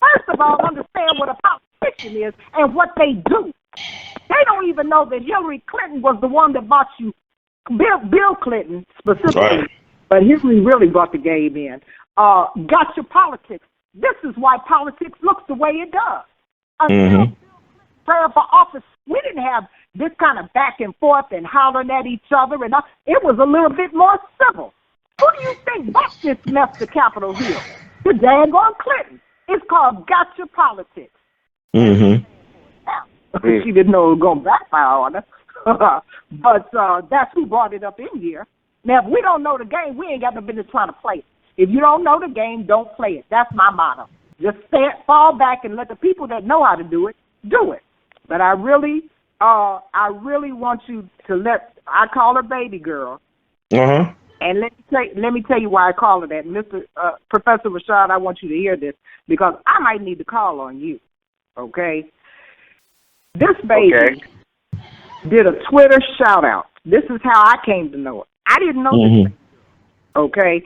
First of all, understand what a politician is and what they do. They don't even know that Hillary Clinton was the one that bought you, Bill Clinton specifically, right. But Hillary really brought the game in. Got your politics. This is why politics looks the way it does. Until prayer for office, we didn't have this kind of back and forth and hollering at each other, and it was a little bit more civil. Who do you think bought this mess to Capitol Hill? The daggone Clinton. It's called gotcha politics. Mm-hmm. She didn't know it was going to backfire on her. But that's who brought it up in here. Now, if we don't know the game, we ain't got no business trying to play it. If you don't know the game, don't play it. That's my motto. Just fall back and let the people that know how to do it. But I really want you to I call her baby girl. Uh-huh. And let me tell you why I call her that. Mr. Professor Rashad, I want you to hear this because I might need to call on you, okay? This baby did a Twitter shout-out. This is how I came to know it. I didn't know this thing, okay?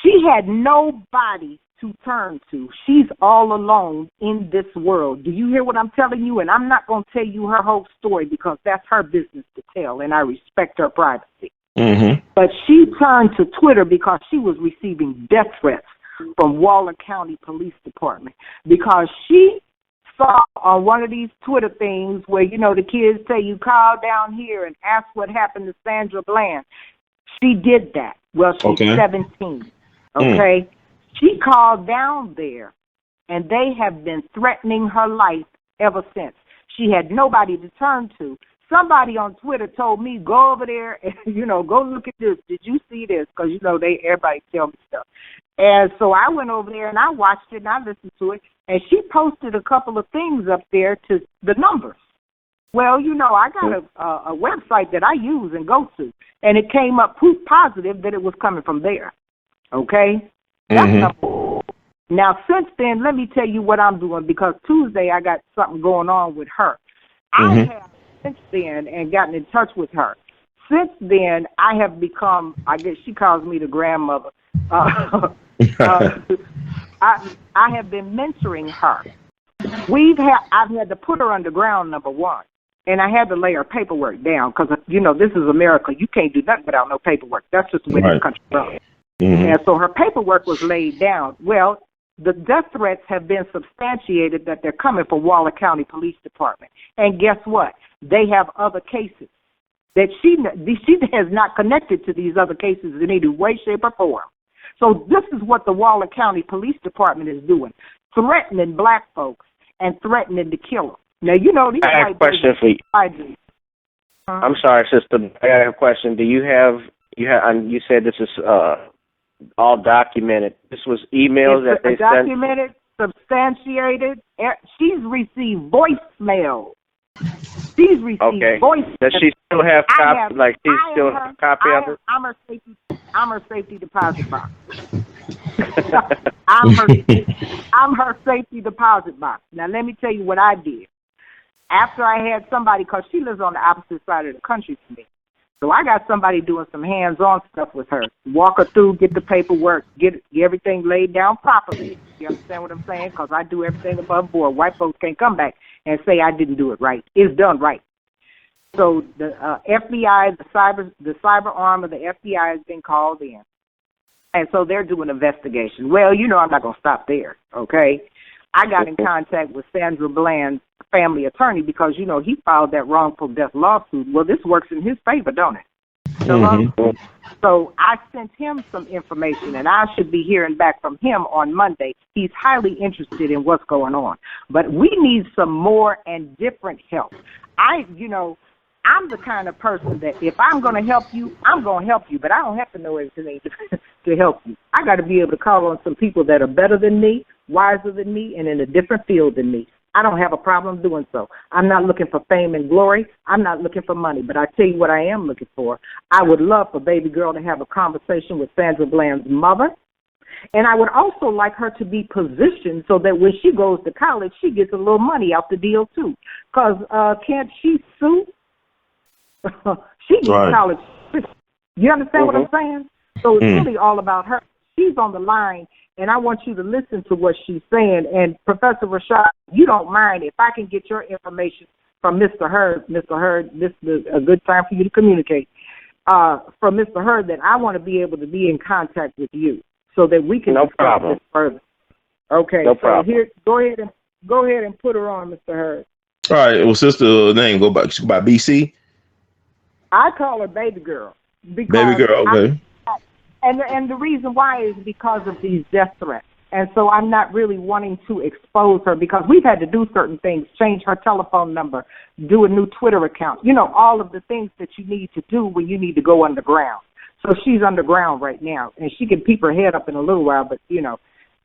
She had nobody to turn to. She's all alone in this world. Do you hear what I'm telling you? And I'm not going to tell you her whole story because that's her business to tell, and I respect her privacy. But she turned to Twitter because she was receiving death threats from Waller County Police Department because she saw on one of these Twitter things where, you know, the kids say you call down here and ask what happened to Sandra Bland. She did that. Well, she's 17, okay? She called down there, and they have been threatening her life ever since. She had nobody to turn to. Somebody on Twitter told me, go over there and, you know, go look at this. Did you see this? Because, you know, everybody tell me stuff. And so I went over there and I watched it and I listened to it. And she posted a couple of things up there to the numbers. Well, you know, I got a website that I use and go to. And it came up proof positive that it was coming from there. Okay? That's now, since then, let me tell you what I'm doing because Tuesday I got something going on with her. I have since then and gotten in touch with her. Since then, I have become, I guess she calls me the grandmother. I have been mentoring her. I've had to put her underground, number one, and I had to lay her paperwork down because, you know, this is America. You can't do nothing without no paperwork. That's just the way this country runs. And so her paperwork was laid down. Well, the death threats have been substantiated that they're coming from Waller County Police Department. And guess what? They have other cases that she has not connected to these other cases in any way, shape, or form. So this is what the Waller County Police Department is doing, threatening black folks and threatening to kill them. Now, you know, these I have a question for you. I do. I'm sorry, sister. I have a question. Do you have you said this is all documented. This was emails that they sent? Documented, substantiated. She's received voicemail. She's received voicemail. Does she still have copy? Like she still has a copy of it? I'm her safety deposit box. I'm her safety deposit box. Now let me tell you what I did. After I had somebody, because she lives on the opposite side of the country from me, so I got somebody doing some hands-on stuff with her. Walk her through, get the paperwork, get everything laid down properly. You understand what I'm saying? Because I do everything above board. White folks can't come back and say I didn't do it right. It's done right. So the FBI, the cyber arm of the FBI has been called in. And so they're doing an investigation. Well, you know I'm not going to stop there, okay? I got in contact with Sandra Bland's family attorney because, you know, he filed that wrongful death lawsuit. Well, this works in his favor, don't it? So I sent him some information, and I should be hearing back from him on Monday. He's highly interested in what's going on. But we need some more and different help. I'm the kind of person that if I'm going to help you, I'm going to help you, but I don't have to know everything to help you. I got to be able to call on some people that are better than me, wiser than me, and in a different field than me. I don't have a problem doing so. I'm not looking for fame and glory. I'm not looking for money, but I tell you what I am looking for. I would love for baby girl to have a conversation with Sandra Bland's mother, and I would also like her to be positioned so that when she goes to college, she gets a little money out the deal too. Because can't she sue? She gets college. You understand what I'm saying? So it's really all about her. She's on the line, and I want you to listen to what she's saying. And Professor Rashad, you don't mind if I can get your information from Mr. Hurd. Mr. Hurd, this is a good time for you to communicate. From Mr. Hurd, that I want to be able to be in contact with you so that we can discuss this further. Okay, no so problem. here, go ahead and put her on, Mr. Hurd. All right. Well, sister name go by BC. I call her baby girl. Because Baby girl, okay. And the reason why is because of these death threats. And so I'm not really wanting to expose her because we've had to do certain things, change her telephone number, do a new Twitter account, you know, all of the things that you need to do when you need to go underground. So she's underground right now, and she can peep her head up in a little while, but, you know,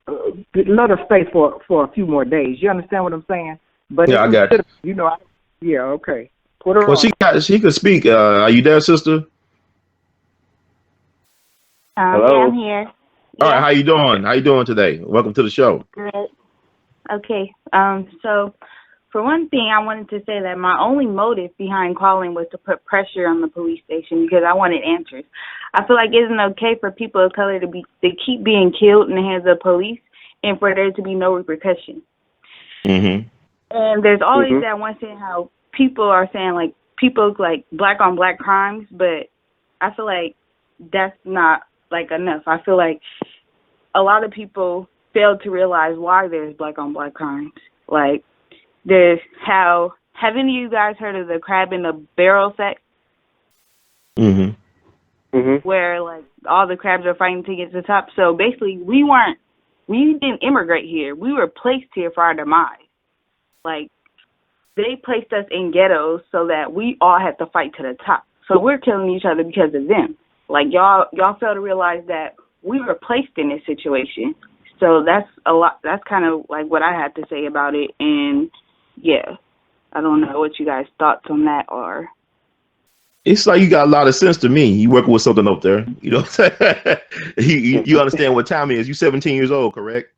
let her stay for a few more days. You understand what I'm saying? But yeah, I got you. You know, yeah, okay. Put her well, on. she could speak. Are you there, sister? Hello? Yeah, I'm here. All right, how you doing? How you doing today? Welcome to the show. Good. Okay. So for one thing, I wanted to say that my only motive behind calling was to put pressure on the police station because I wanted answers. I feel like it isn't okay for people of color to keep being killed in the hands of police and for there to be no repercussion. And there's always that one thing how people are saying like people like black on black crimes, but I feel like that's not like enough. I feel like a lot of people fail to realize why there's black on black crimes. Like there's how haven't any of you guys heard of the crab in the barrel effect? Where like all the crabs are fighting to get to the top. So basically we didn't immigrate here. We were placed here for our demise. Like they placed us in ghettos so that we all had to fight to the top. So we're killing each other because of them. Like y'all fail to realize that we were placed in this situation. So that's a lot. That's kind of like what I had to say about it. And yeah, I don't know what you guys' thoughts on that are. It's like you got a lot of sense to me. You working with something up there. You know what I'm saying? you understand what time it is. You're 17 years old, correct?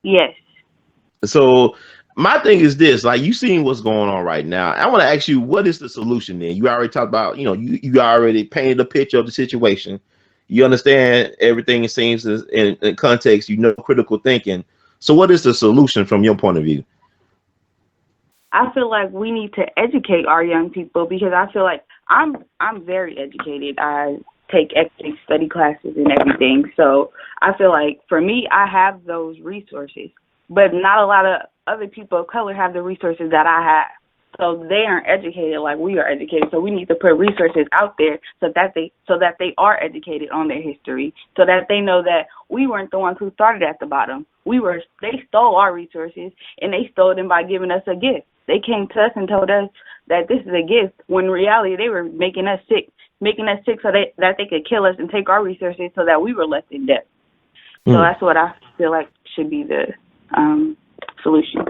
Yes. So my thing is this, like you seeing what's going on right now. I want to ask you, what is the solution then? You already talked about, you know, you already painted a picture of the situation. You understand everything it seems in context, you know, critical thinking. So what is the solution from your point of view? I feel like we need to educate our young people because I feel like I'm very educated. I take ethics study classes and everything. So I feel like for me, I have those resources, but not a lot of other people of color have the resources that I have. So they aren't educated like we are educated. So we need to put resources out there so that they are educated on their history, so that they know that we weren't the ones who started at the bottom. They stole our resources and they stole them by giving us a gift. They came to us and told us that this is a gift, when in reality they were making us sick so that they could kill us and take our resources so that we were left in debt. So that's what I feel like should be the solution.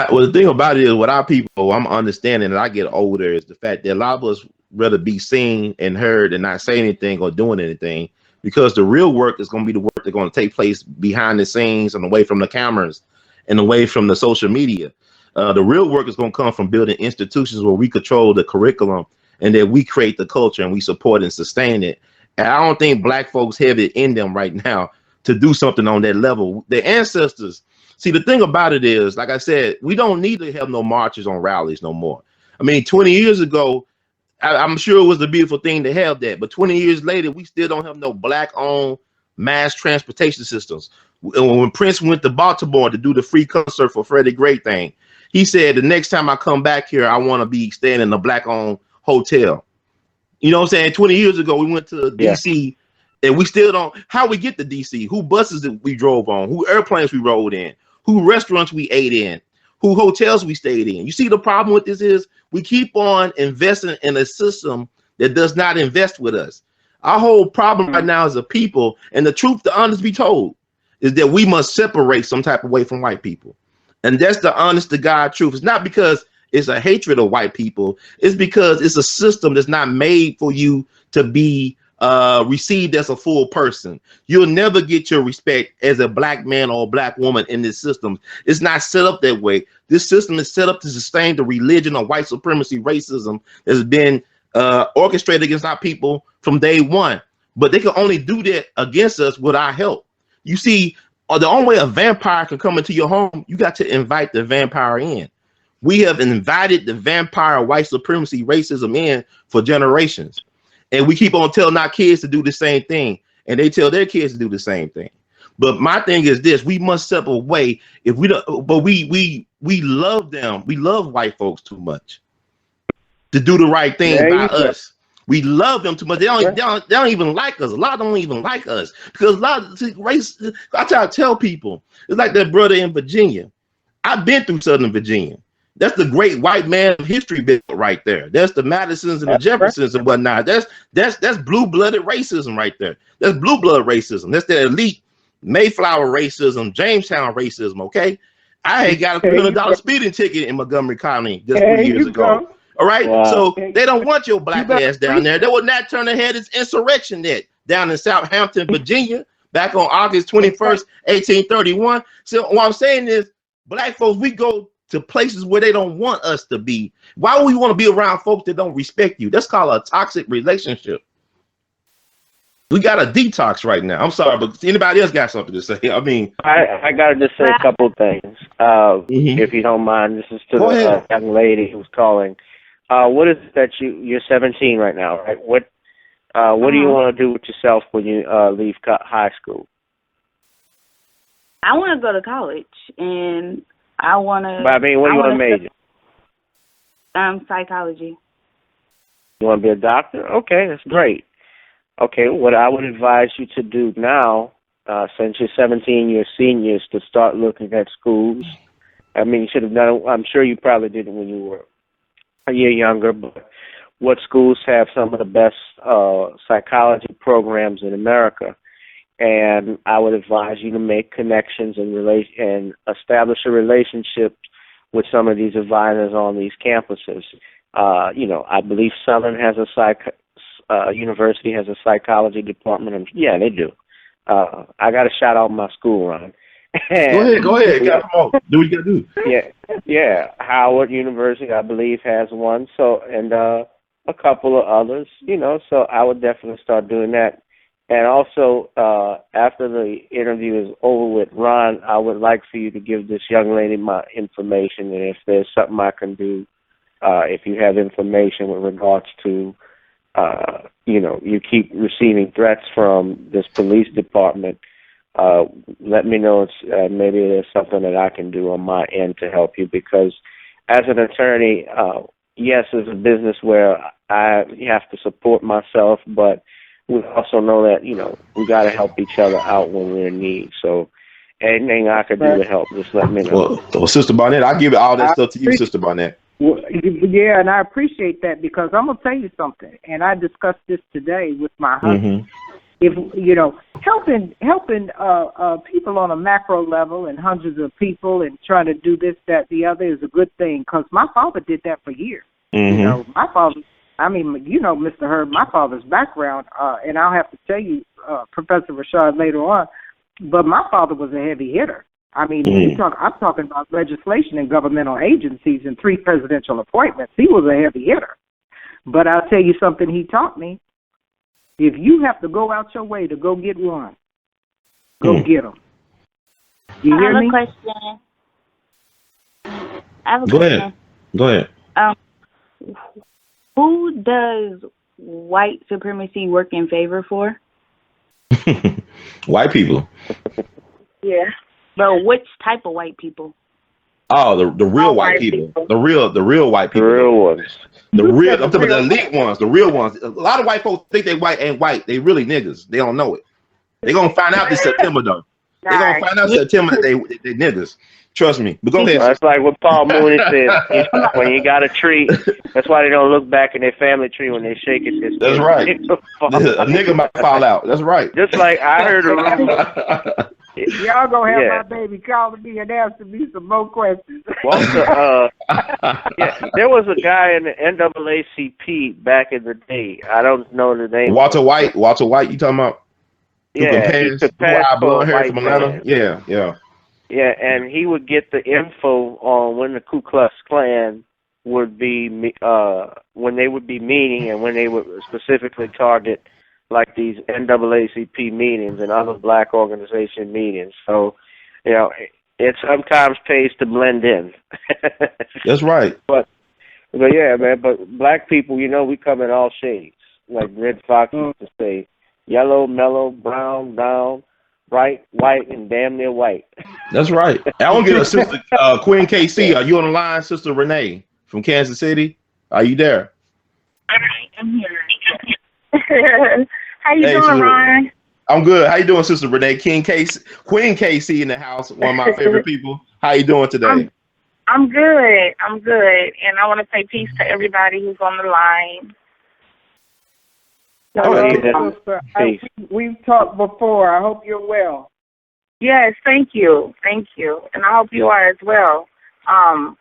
Well, the thing about it is, what our people, I'm understanding that I get older, is the fact that a lot of us rather be seen and heard and not say anything or doing anything, because the real work is going to be the work that's going to take place behind the scenes and away from the cameras and away from the social media. The real work is going to come from building institutions where we control the curriculum and that we create the culture and we support and sustain it. And I don't think black folks have it in them right now to do something on that level. Their ancestors. See, the thing about it is, like I said, we don't need to have no marches on rallies no more. I mean, 20 years ago, I'm sure it was a beautiful thing to have that, but 20 years later, we still don't have no black-owned mass transportation systems. When Prince went to Baltimore to do the free concert for Freddie Gray thing, he said, the next time I come back here, I want to be staying in a black-owned hotel. You know what I'm saying? 20 years ago, we went to D.C., and we still don't. How we get to D.C., who buses that we drove on, who airplanes we rode in, who restaurants we ate in, who hotels we stayed in. You see the problem with this is we keep on investing in a system that does not invest with us. Our whole problem right now as a people, and the truth, the honest be told, is that we must separate some type of way from white people. And that's the honest to God truth. It's not because it's a hatred of white people. It's because it's a system that's not made for you to be received as a full person. You'll never get your respect as a black man or a black woman in this system. It's not set up that way. This system is set up to sustain the religion of white supremacy racism that has been orchestrated against our people from day one. But they can only do that against us with our help. You see, the only way a vampire can come into your home, you got to invite the vampire in. We have invited the vampire white supremacy racism in for generations. And we keep on telling our kids to do the same thing, and they tell their kids to do the same thing. But my thing is this: we must step away. If we don't, but we love them. We love white folks too much to do the right thing by us. We love them too much. They don't even like us. A lot don't even like us because a lot of race. I try to tell people it's like that brother in Virginia. I've been through Southern Virginia. That's the great white man of history bit right there. That's the Madisons and the Jeffersons and whatnot. That's blue-blooded racism right there. That's blue-blood racism. That's the elite Mayflower racism, Jamestown racism, okay? I had got a $300 speeding ticket in Montgomery County just 3 years ago. All right? Wow. So they don't want your black ass down there. They will not turn their head. It's insurrection net down in Southampton, Virginia, back on August 21st, 1831. So what I'm saying is, black folks, we go to places where they don't want us to be. Why would we want to be around folks that don't respect you? That's called a toxic relationship. We got a detox right now. I'm sorry, but anybody else got something to say? I mean, I got to just say a couple of things, if you don't mind. This is to the young lady who's calling. What is it that you're 17 right now, right? What do you want to do with yourself when you leave high school? I want to go to college, and I want to. But I mean, what do you want to major? Psychology. You want to be a doctor? Okay, that's great. Okay, what I would advise you to do now, since you're 17, you're seniors, to start looking at schools. I mean, you should have done it. I'm sure you probably did it when you were a year younger, but what schools have some of the best psychology programs in America? And I would advise you to make connections and establish a relationship with some of these advisors on these campuses. I believe Southern has university has a psychology department. Yeah, they do. I got to shout out my school, Ron. Go ahead. Come on. Do what you got to do. Yeah. Howard University, I believe, has one. So, and a couple of others. So I would definitely start doing that. And also, after the interview is over with, Ron, I would like for you to give this young lady my information, and if there's something I can do, if you have information with regards to, you keep receiving threats from this police department, let me know. Maybe there's something that I can do on my end to help you, because as an attorney, yes, it's a business where I have to support myself, but we also know that, we got to help each other out when we're in need. So anything I could do to help, just let me know. Well, Sister Barnett, I'll give all that stuff to you, Sister Barnett. Well, yeah, and I appreciate that, because I'm going to tell you something, and I discussed this today with my husband. If, helping people on a macro level and hundreds of people and trying to do this, that, the other is a good thing, because my father did that for years. My father, Mr. Herb, my father's background, and I'll have to tell you, Professor Rashad, later on, but my father was a heavy hitter. I mean, I'm talking about legislation and governmental agencies and 3 presidential appointments. He was a heavy hitter. But I'll tell you something he taught me. If you have to go out your way to go get one, go get them. You hear me? I have a question. Go ahead. who does white supremacy work in favor for? White people. Yeah. But which type of white people? Oh, the real white people. The real white people. The real ones. I'm talking about the elite ones, the real ones. A lot of white folks think they white ain't white. They really niggas. They don't know it. They gonna find out this September though. They gonna find out September that they niggas. Trust me. But go ahead. That's like what Paul Mooney said. When you got a tree, that's why they don't look back in their family tree when they shake it. That's right. A nigga might fall out. That's right. Just like I heard a rumor. Y'all gonna have my baby calling me and asking me some more questions. There was a guy in the NAACP back in the day. I don't know the name. Walter White, you talking about? Yeah, he could pass for a white man. Yeah. Yeah, and he would get the info on when the Ku Klux Klan would be, when they would be meeting and when they would specifically target like these NAACP meetings and other black organization meetings. So, it sometimes pays to blend in. That's right. But yeah, man, but black people, we come in all shades. Like Red Fox used to say, yellow, mellow, brown, bright, white, and damn near white. That's right. I want to get a sister, Queen KC. Are you on the line, Sister Renee from Kansas City? Are you there? I'm here. How you doing, Ryan? I'm good. How you doing, Sister Renee? Queen KC in the house, one of my favorite people. How you doing today? I'm good. And I want to say peace to everybody who's on the line. We've talked before. I hope you're well. Yes, thank you. And I hope you are as well. I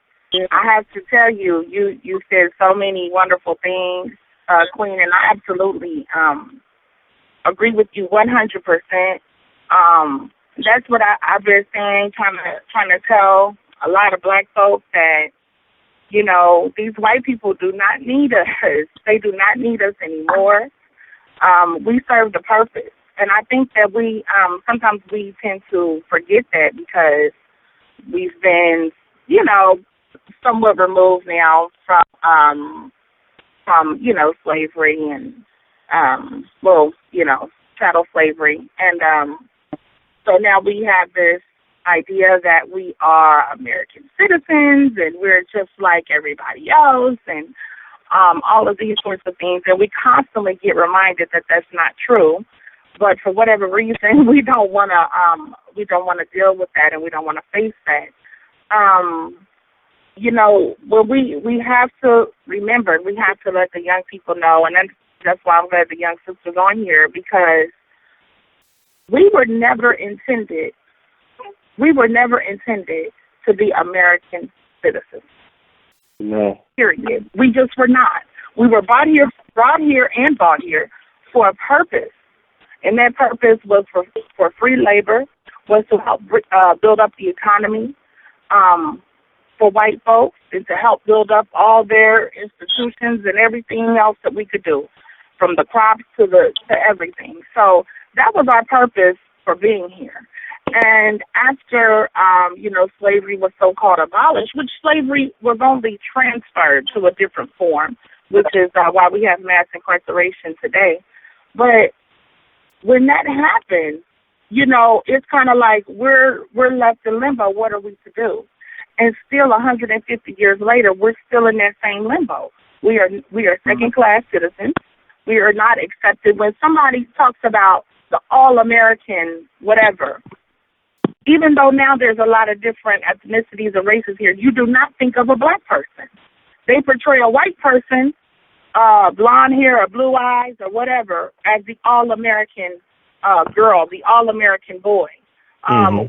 have to tell you, you said so many wonderful things, Queen, and I absolutely agree with you 100%. That's what I've been saying, trying to tell a lot of black folks that, these white people do not need us. They do not need us anymore. We serve the purpose. And I think that we sometimes we tend to forget that because we've been, somewhat removed now from slavery and chattel slavery. And so now we have this idea that we are American citizens and we're just like everybody else and all of these sorts of things, and we constantly get reminded that that's not true. But for whatever reason, we don't want to deal with that, and we don't want to face that. We have to remember, we have to let the young people know, and that's why I'm glad the young sisters on here, because we were never intended to be American citizens. No. Period. We just were not. We were brought here for a purpose. And that purpose was for free labor, was to help build up the economy for white folks and to help build up all their institutions and everything else that we could do, from the crops to everything. So that was our purpose for being here. And after, slavery was so-called abolished, which slavery was only transferred to a different form, which is why we have mass incarceration today. But when that happened, it's kind of like we're left in limbo. What are we to do? And still 150 years later, we're still in that same limbo. We are second-class citizens. We are not accepted. When somebody talks about the all-American whatever, even though now there's a lot of different ethnicities or races here, you do not think of a black person. They portray a white person, blonde hair or blue eyes or whatever, as the all-American girl, the all-American boy.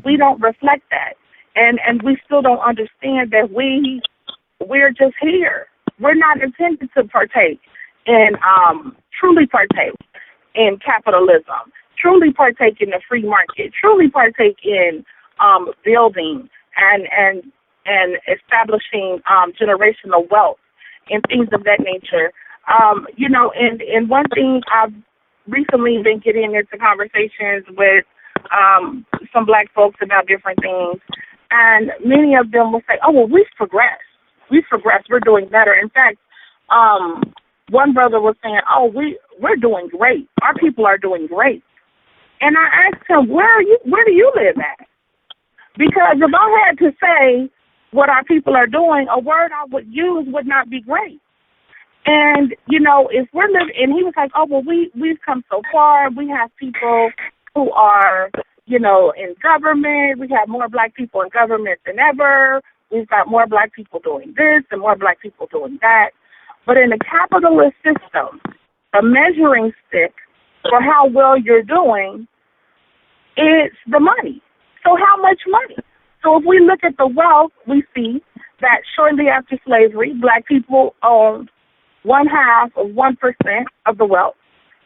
We don't reflect that. And we still don't understand that we're just here. We're not intended to truly partake in capitalism, truly partake in the free market, truly partake in building and establishing generational wealth and things of that nature. And one thing I've recently been getting into conversations with some black folks about different things, and many of them will say, oh, well, we've progressed. We're doing better. In fact, one brother was saying, "Oh, we're doing great. Our people are doing great." And I asked him, "Where do you live at?" Because if I had to say what our people are doing, a word I would use would not be great. And, you know, if we're living, and he was like, "Oh, well, we've come so far. We have people who are, you know, in government. We have more black people in government than ever. We've got more black people doing this and more black people doing that." But in a capitalist system, the measuring stick for how well you're doing is the money. So how much money? So if we look at the wealth, we see that shortly after slavery, black people owned 1/2 of 1% of the wealth.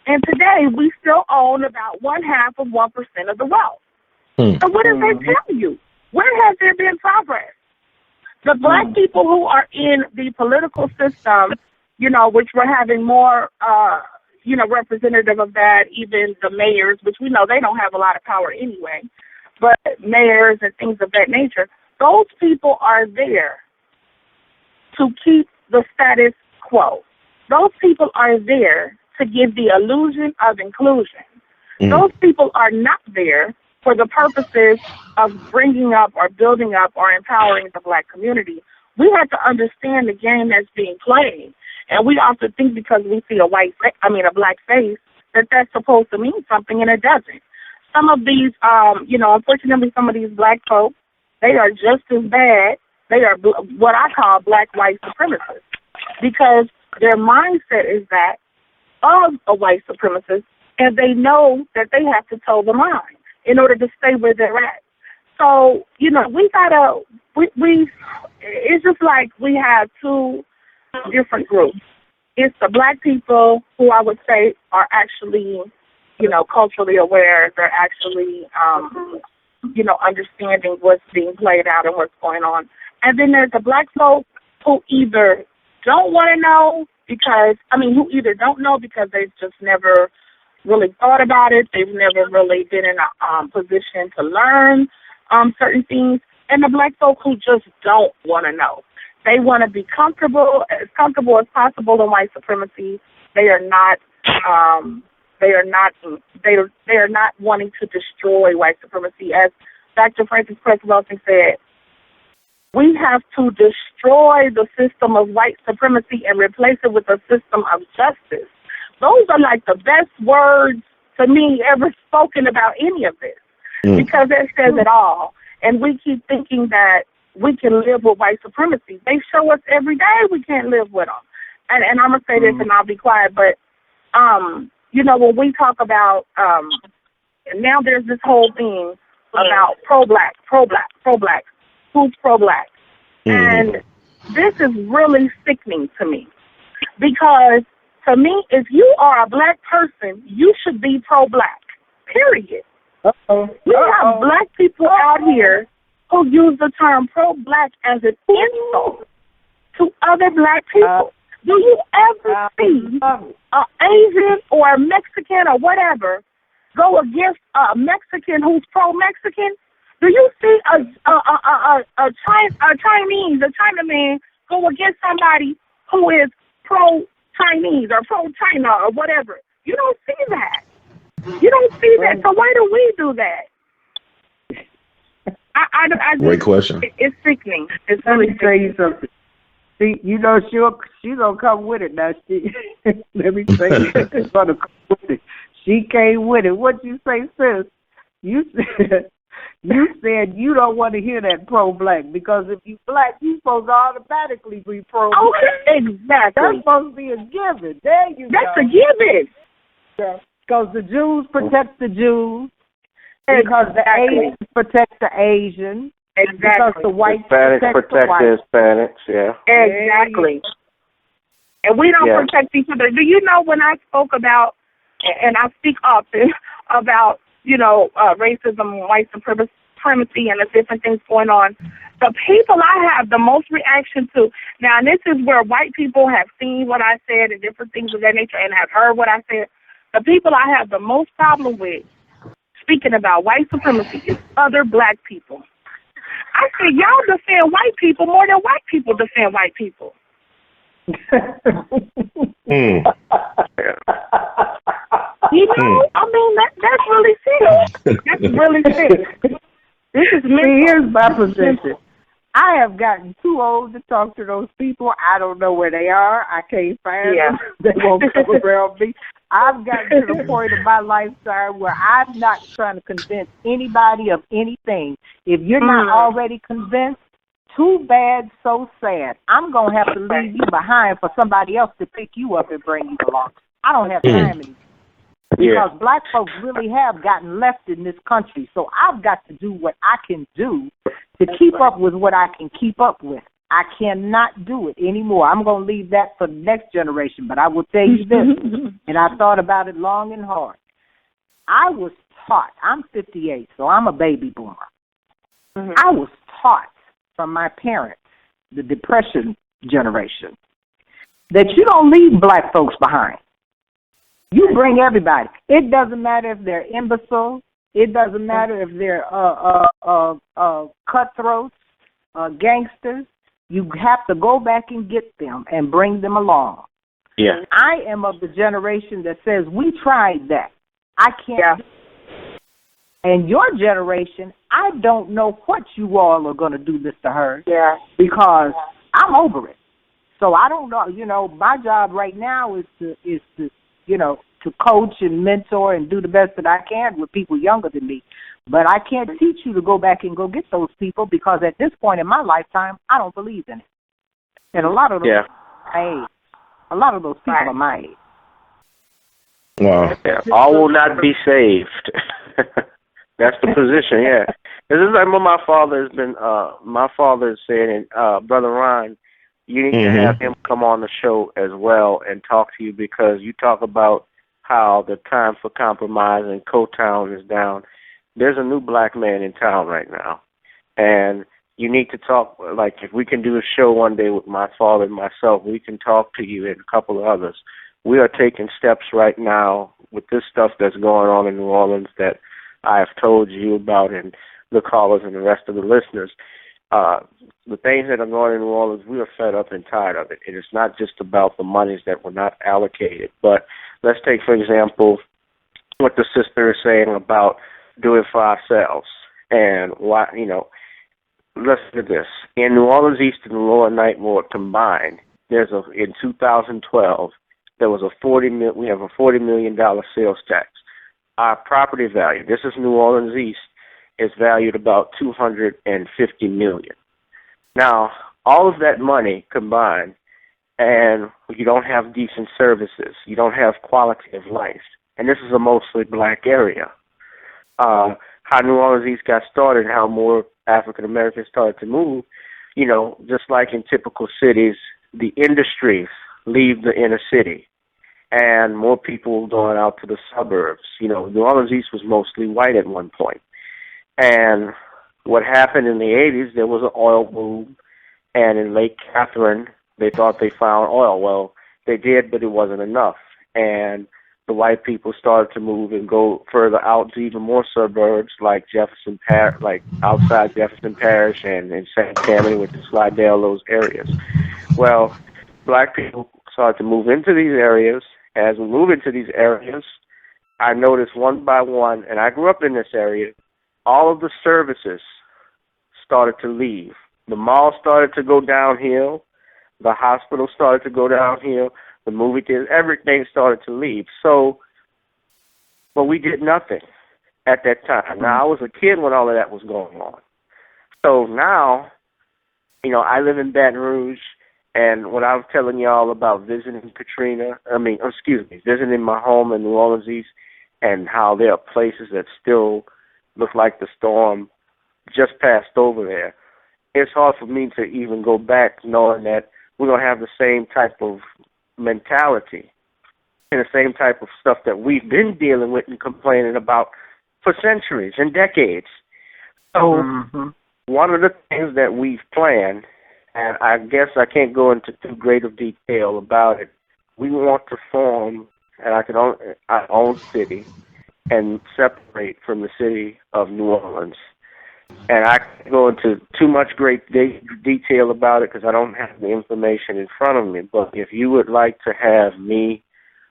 And today we still own about 1/2 of 1% of the wealth. So what does that tell you? Where has there been progress? The black people who are in the political system, you know, which we're having more, you know, representative of that, even the mayors, which we know they don't have a lot of power anyway, but mayors and things of that nature, those people are there to keep the status quo. Those people are there to give the illusion of inclusion. Those people are not there for the purposes of bringing up or building up or empowering the black community. We have to understand the game that's being played. And we often think because we see a black face, that that's supposed to mean something, and it doesn't. Some of these, you know, unfortunately, some of these black folks, they are just as bad. They are what I call black white supremacists, because their mindset is that of a white supremacist, and they know that they have to toe the line in order to stay where they're at. So, you know, it's just like we have two different groups. It's the black people who I would say are actually, you know, culturally aware. They're actually, you know, understanding what's being played out and what's going on. And then there's the black folks who either don't want to know who either don't know because they've just never really thought about it. They've never really been in a position to learn certain things. And the black folk who just don't want to know. They want to be comfortable as possible in white supremacy. They are not wanting to destroy white supremacy. As Dr. Francis Cress Welsing said, we have to destroy the system of white supremacy and replace it with a system of justice. Those are like the best words to me ever spoken about any of this, because it says it all. And we keep thinking that we can live with white supremacy. They show us every day we can't live with them. And I'm going to say this and I'll be quiet, but, you know, when we talk about, now there's this whole thing about pro-black. Who's pro-black? And this is really sickening to me, because to me, if you are a black person, you should be pro-black, period. We have black people out here who use the term pro-black as an insult to other black people. Do you ever see an Asian or a Mexican or whatever go against a Mexican who's pro-Mexican? Do you see a Chinaman go against somebody who is pro-Chinese or pro-China or whatever? You don't see that. You don't see that. So why do we do that? I Great question. It's sickening. It's really Let me tell you something. See, you know she's gonna come with it now. Let me tell you, she's gonna come with it. She came with it. What you say, sis? You said you don't want to hear that pro-black, because if you black, you supposed to automatically be pro-black. Okay, exactly. That's supposed to be a given. There you go. That's a given. Because the Jews protect the Jews. Because the Asians protect the Asians. Exactly. Because the whites Hispanics protect the Hispanics, yeah. Exactly. And we don't protect each other. Do you know when I spoke about, and I speak often about, you know, racism, white supremacy, and the different things going on, the people I have the most reaction to, now, and this is where white people have seen what I said and different things of that nature and have heard what I said, the people I have the most problem with speaking about white supremacy is other black people. I said, y'all defend white people more than white people defend white people. Mm. You know, I mean, that's really sick. That's really sick. This is me. Here's my position. I have gotten too old to talk to those people. I don't know where they are. I can't find them. They won't come around me. I've gotten to the point of my lifestyle where I'm not trying to convince anybody of anything. If you're not already convinced, too bad, so sad. I'm going to have to leave you behind for somebody else to pick you up and bring you along. I don't have time anymore. Because black folks really have gotten left in this country. So I've got to do what I can do to keep up with what I can keep up with. I cannot do it anymore. I'm going to leave that for the next generation. But I will tell you this, and I thought about it long and hard. I was taught, I'm 58, so I'm a baby boomer. I was taught from my parents, the Depression generation, that you don't leave black folks behind. You bring everybody. It doesn't matter if they're imbeciles. It doesn't matter if they're cutthroats, gangsters. You have to go back and get them and bring them along. Yeah. I am of the generation that says we tried that. I can't. And your generation, I don't know what you all are going to do this to her. Yeah. Because I'm over it. So I don't know. You know, my job right now is to you know, to coach and mentor and do the best that I can with people younger than me. But I can't teach you to go back and go get those people because at this point in my lifetime, I don't believe in it. And a lot of those people are my age. Wow. Yeah. All will not be saved. That's the position, yeah. This is like what my father has been, my father is saying, Brother Ron, you need to have him come on the show as well and talk to you because you talk about how the time for compromise in Co-Town is down. There's a new black man in town right now. And you need to talk, like if we can do a show one day with my father and myself, we can talk to you and a couple of others. We are taking steps right now with this stuff that's going on in New Orleans that I have told you about and the callers and the rest of the listeners. The things that are going on in New Orleans, we are fed up and tired of it. And it's not just about the monies that were not allocated. But let's take, for example, what the sister is saying about doing for ourselves. And why, you know, listen to this. In New Orleans East and the Lower Ninth Ward combined, in 2012, there was we have a $40 million sales tax. Our property value, this is New Orleans East, is valued about $250 million. Now, all of that money combined, and you don't have decent services, you don't have quality of life, and this is a mostly black area. How New Orleans East got started, how more African Americans started to move, you know, just like in typical cities, the industries leave the inner city, and more people going out to the suburbs. You know, New Orleans East was mostly white at one point. And what happened in the 80s, there was an oil boom, and in Lake Catherine, they thought they found oil. Well, they did, but it wasn't enough. And the white people started to move and go further out to even more suburbs, like Jefferson Parish, like outside Jefferson Parish and in St. Tammany, which is Slidell, those areas. Well, black people started to move into these areas. As we move into these areas, I noticed one by one, and I grew up in this area, all of the services started to leave. The mall started to go downhill. The hospital started to go downhill. The movie theater, everything started to leave. So, but we did nothing at that time. Now, I was a kid when all of that was going on. So now, you know, I live in Baton Rouge, and when I was telling y'all about visiting Katrina, visiting my home in New Orleans East, and how there are places that still look like the storm just passed over there, it's hard for me to even go back knowing that we're going to have the same type of mentality and the same type of stuff that we've been dealing with and complaining about for centuries and decades. So one of the things that we've planned, and I guess I can't go into too great of detail about it, we want to form our own city and separate from the city of New Orleans. And I can't go into too much great detail about it because I don't have the information in front of me. But if you would like to have me,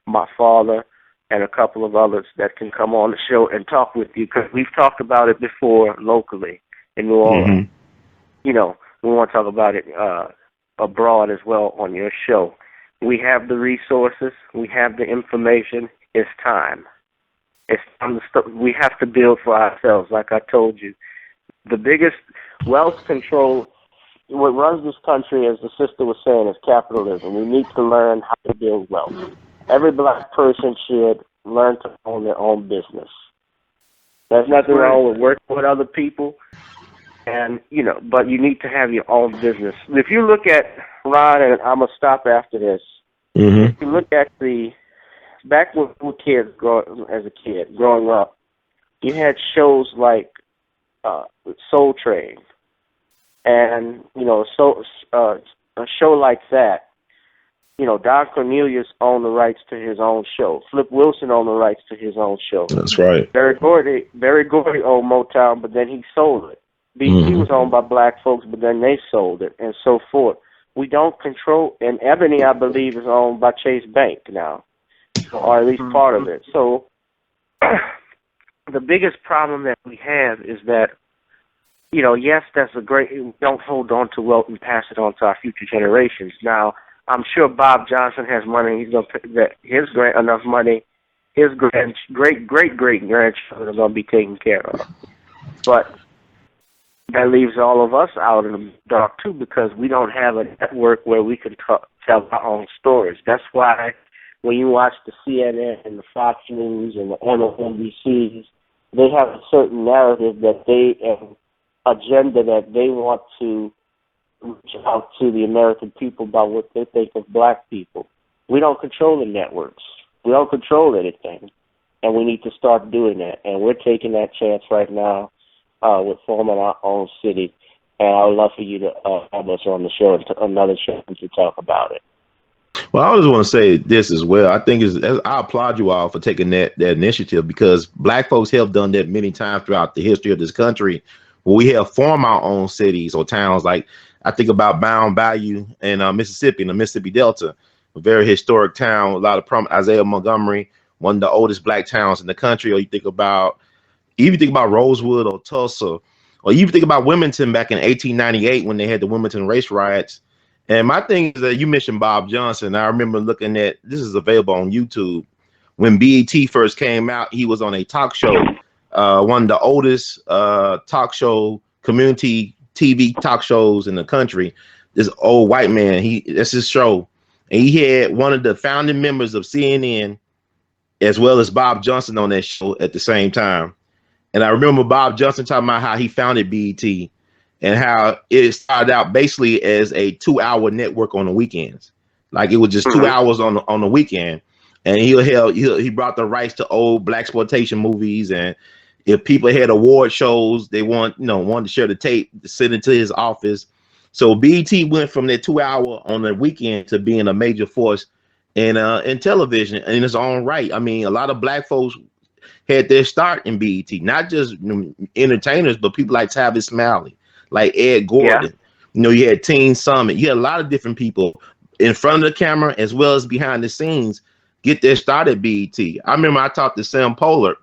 my father, and a couple of others that can come on the show and talk with you, because we've talked about it before locally in New Orleans. You know, we want to talk about it abroad as well on your show. We have the resources. We have the information. It's time. It's time to we have to build for ourselves, like I told you. The biggest wealth control, what runs this country, as the sister was saying, is capitalism. We need to learn how to build wealth. Every black person should learn to own their own business. There's nothing wrong with working with other people, and you know, but you need to have your own business. If you look at Ron, and I'm gonna stop after this. If you look at back when we were kids, growing up, you had shows like Soul Train, and you know, a show like that. You know, Don Cornelius owned the rights to his own show. Flip Wilson owned the rights to his own show. That's right. Barry Gordy owned Motown, but then he sold it. BT was owned by black folks, but then they sold it, and so forth. We don't control, and Ebony, I believe, is owned by Chase Bank now, or at least part of it. So the biggest problem that we have is that, you know, yes, that's a great, don't hold on to wealth and pass it on to our future generations. Now, I'm sure Bob Johnson has money. He's going to put enough money. His great-great-great-grandchildren are going to be taken care of. But that leaves all of us out in the dark, too, because we don't have a network where we can tell our own stories. That's why when you watch the CNN and the Fox News and the MSNBCs, they have a certain narrative that agenda that they want to reach out to the American people about what they think of black people. We don't control the networks. We don't control anything, and we need to start doing that. And we're taking that chance right now with forming our own city. And I would love for you to have us on the show, another show, to talk about it. Well, I just want to say this as well. I think I applaud you all for taking that initiative, because black folks have done that many times throughout the history of this country, where we have formed our own cities or towns. Like I think about Bound Bayou in Mississippi, in the Mississippi Delta, a very historic town. A lot of Isaiah Montgomery, one of the oldest black towns in the country. Or you think about Rosewood or Tulsa, or you even think about Wilmington back in 1898 when they had the Wilmington race riots. And my thing is that you mentioned Bob Johnson. I remember looking at, this is available on YouTube. When BET first came out, he was on a talk show, one of the oldest community TV talk shows in the country. This old white man, that's his show. And he had one of the founding members of CNN as well as Bob Johnson on that show at the same time. And I remember Bob Johnson talking about how he founded BET and how it started out basically as a 2-hour network on the weekends. Like it was just 2 hours on the weekend. And he brought the rights to old blaxploitation movies. And if people had award shows, they wanted to share the tape, send it to his office. So BET went from that 2 hour on the weekend to being a major force in television in its own right. I mean, a lot of black folks had their start in BET, not just entertainers, but people like Tavis Smiley, like Ed Gordon. Yeah. You had Teen Summit. You had a lot of different people in front of the camera as well as behind the scenes get their start at BET. I remember I talked to Sam Pollard,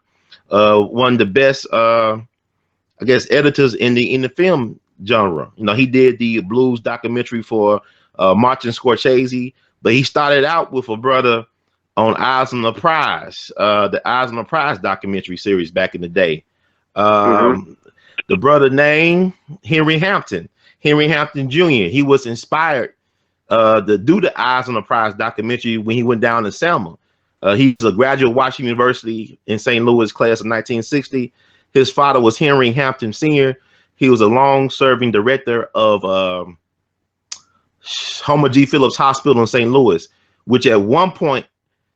one of the best, editors in the film genre. He did the blues documentary for Martin Scorsese, but he started out with a brother on Eyes on the Prize, the Eyes on the Prize documentary series back in the day. The brother named Henry Hampton Jr. He was inspired to do the Eyes on the Prize documentary when he went down to Selma. He was a graduate of Washington University in St. Louis class of 1960. His father was Henry Hampton Sr. He was a long-serving director of Homer G. Phillips Hospital in St. Louis, which at one point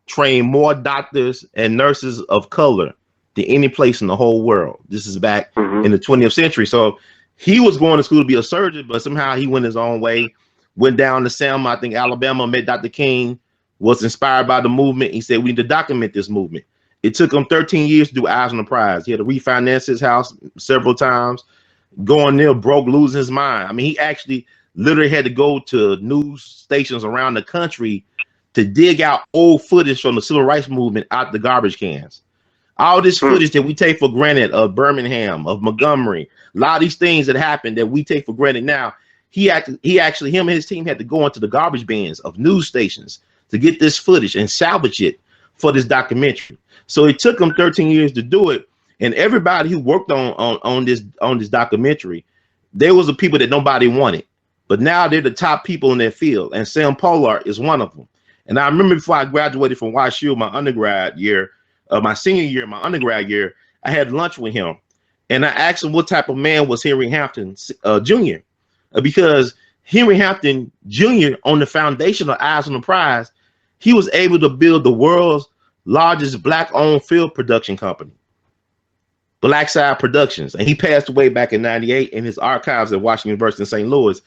trained more doctors and nurses of color than any place in the whole world. This is back in the 20th century. So he was going to school to be a surgeon, but somehow he went his own way, went down to Selma, I think Alabama, met Dr. King, was inspired by the movement. He said, we need to document this movement. It took him 13 years to do Eyes on the Prize. He had to refinance his house several times. going there broke, losing his mind. I mean, he actually literally had to go to news stations around the country to dig out old footage from the civil rights movement out the garbage cans. All this footage that we take for granted of Birmingham, of Montgomery, a lot of these things that happened that we take for granted now, him and his team had to go into the garbage bins of news stations to get this footage and salvage it for this documentary. So it took him 13 years to do it. And everybody who worked on this documentary, there was the people that nobody wanted, but now they're the top people in their field. And Sam Pollard is one of them. And I remember before I graduated from YSU, my undergrad year, my senior year, my undergrad year, I had lunch with him, and I asked him what type of man was Henry Hampton Jr. Because Henry Hampton Jr. on the foundation of Eyes on the Prize, he was able to build the world's largest black-owned film production company, Black Side Productions, and he passed away back in '98 in his archives at Washington University in St. Louis.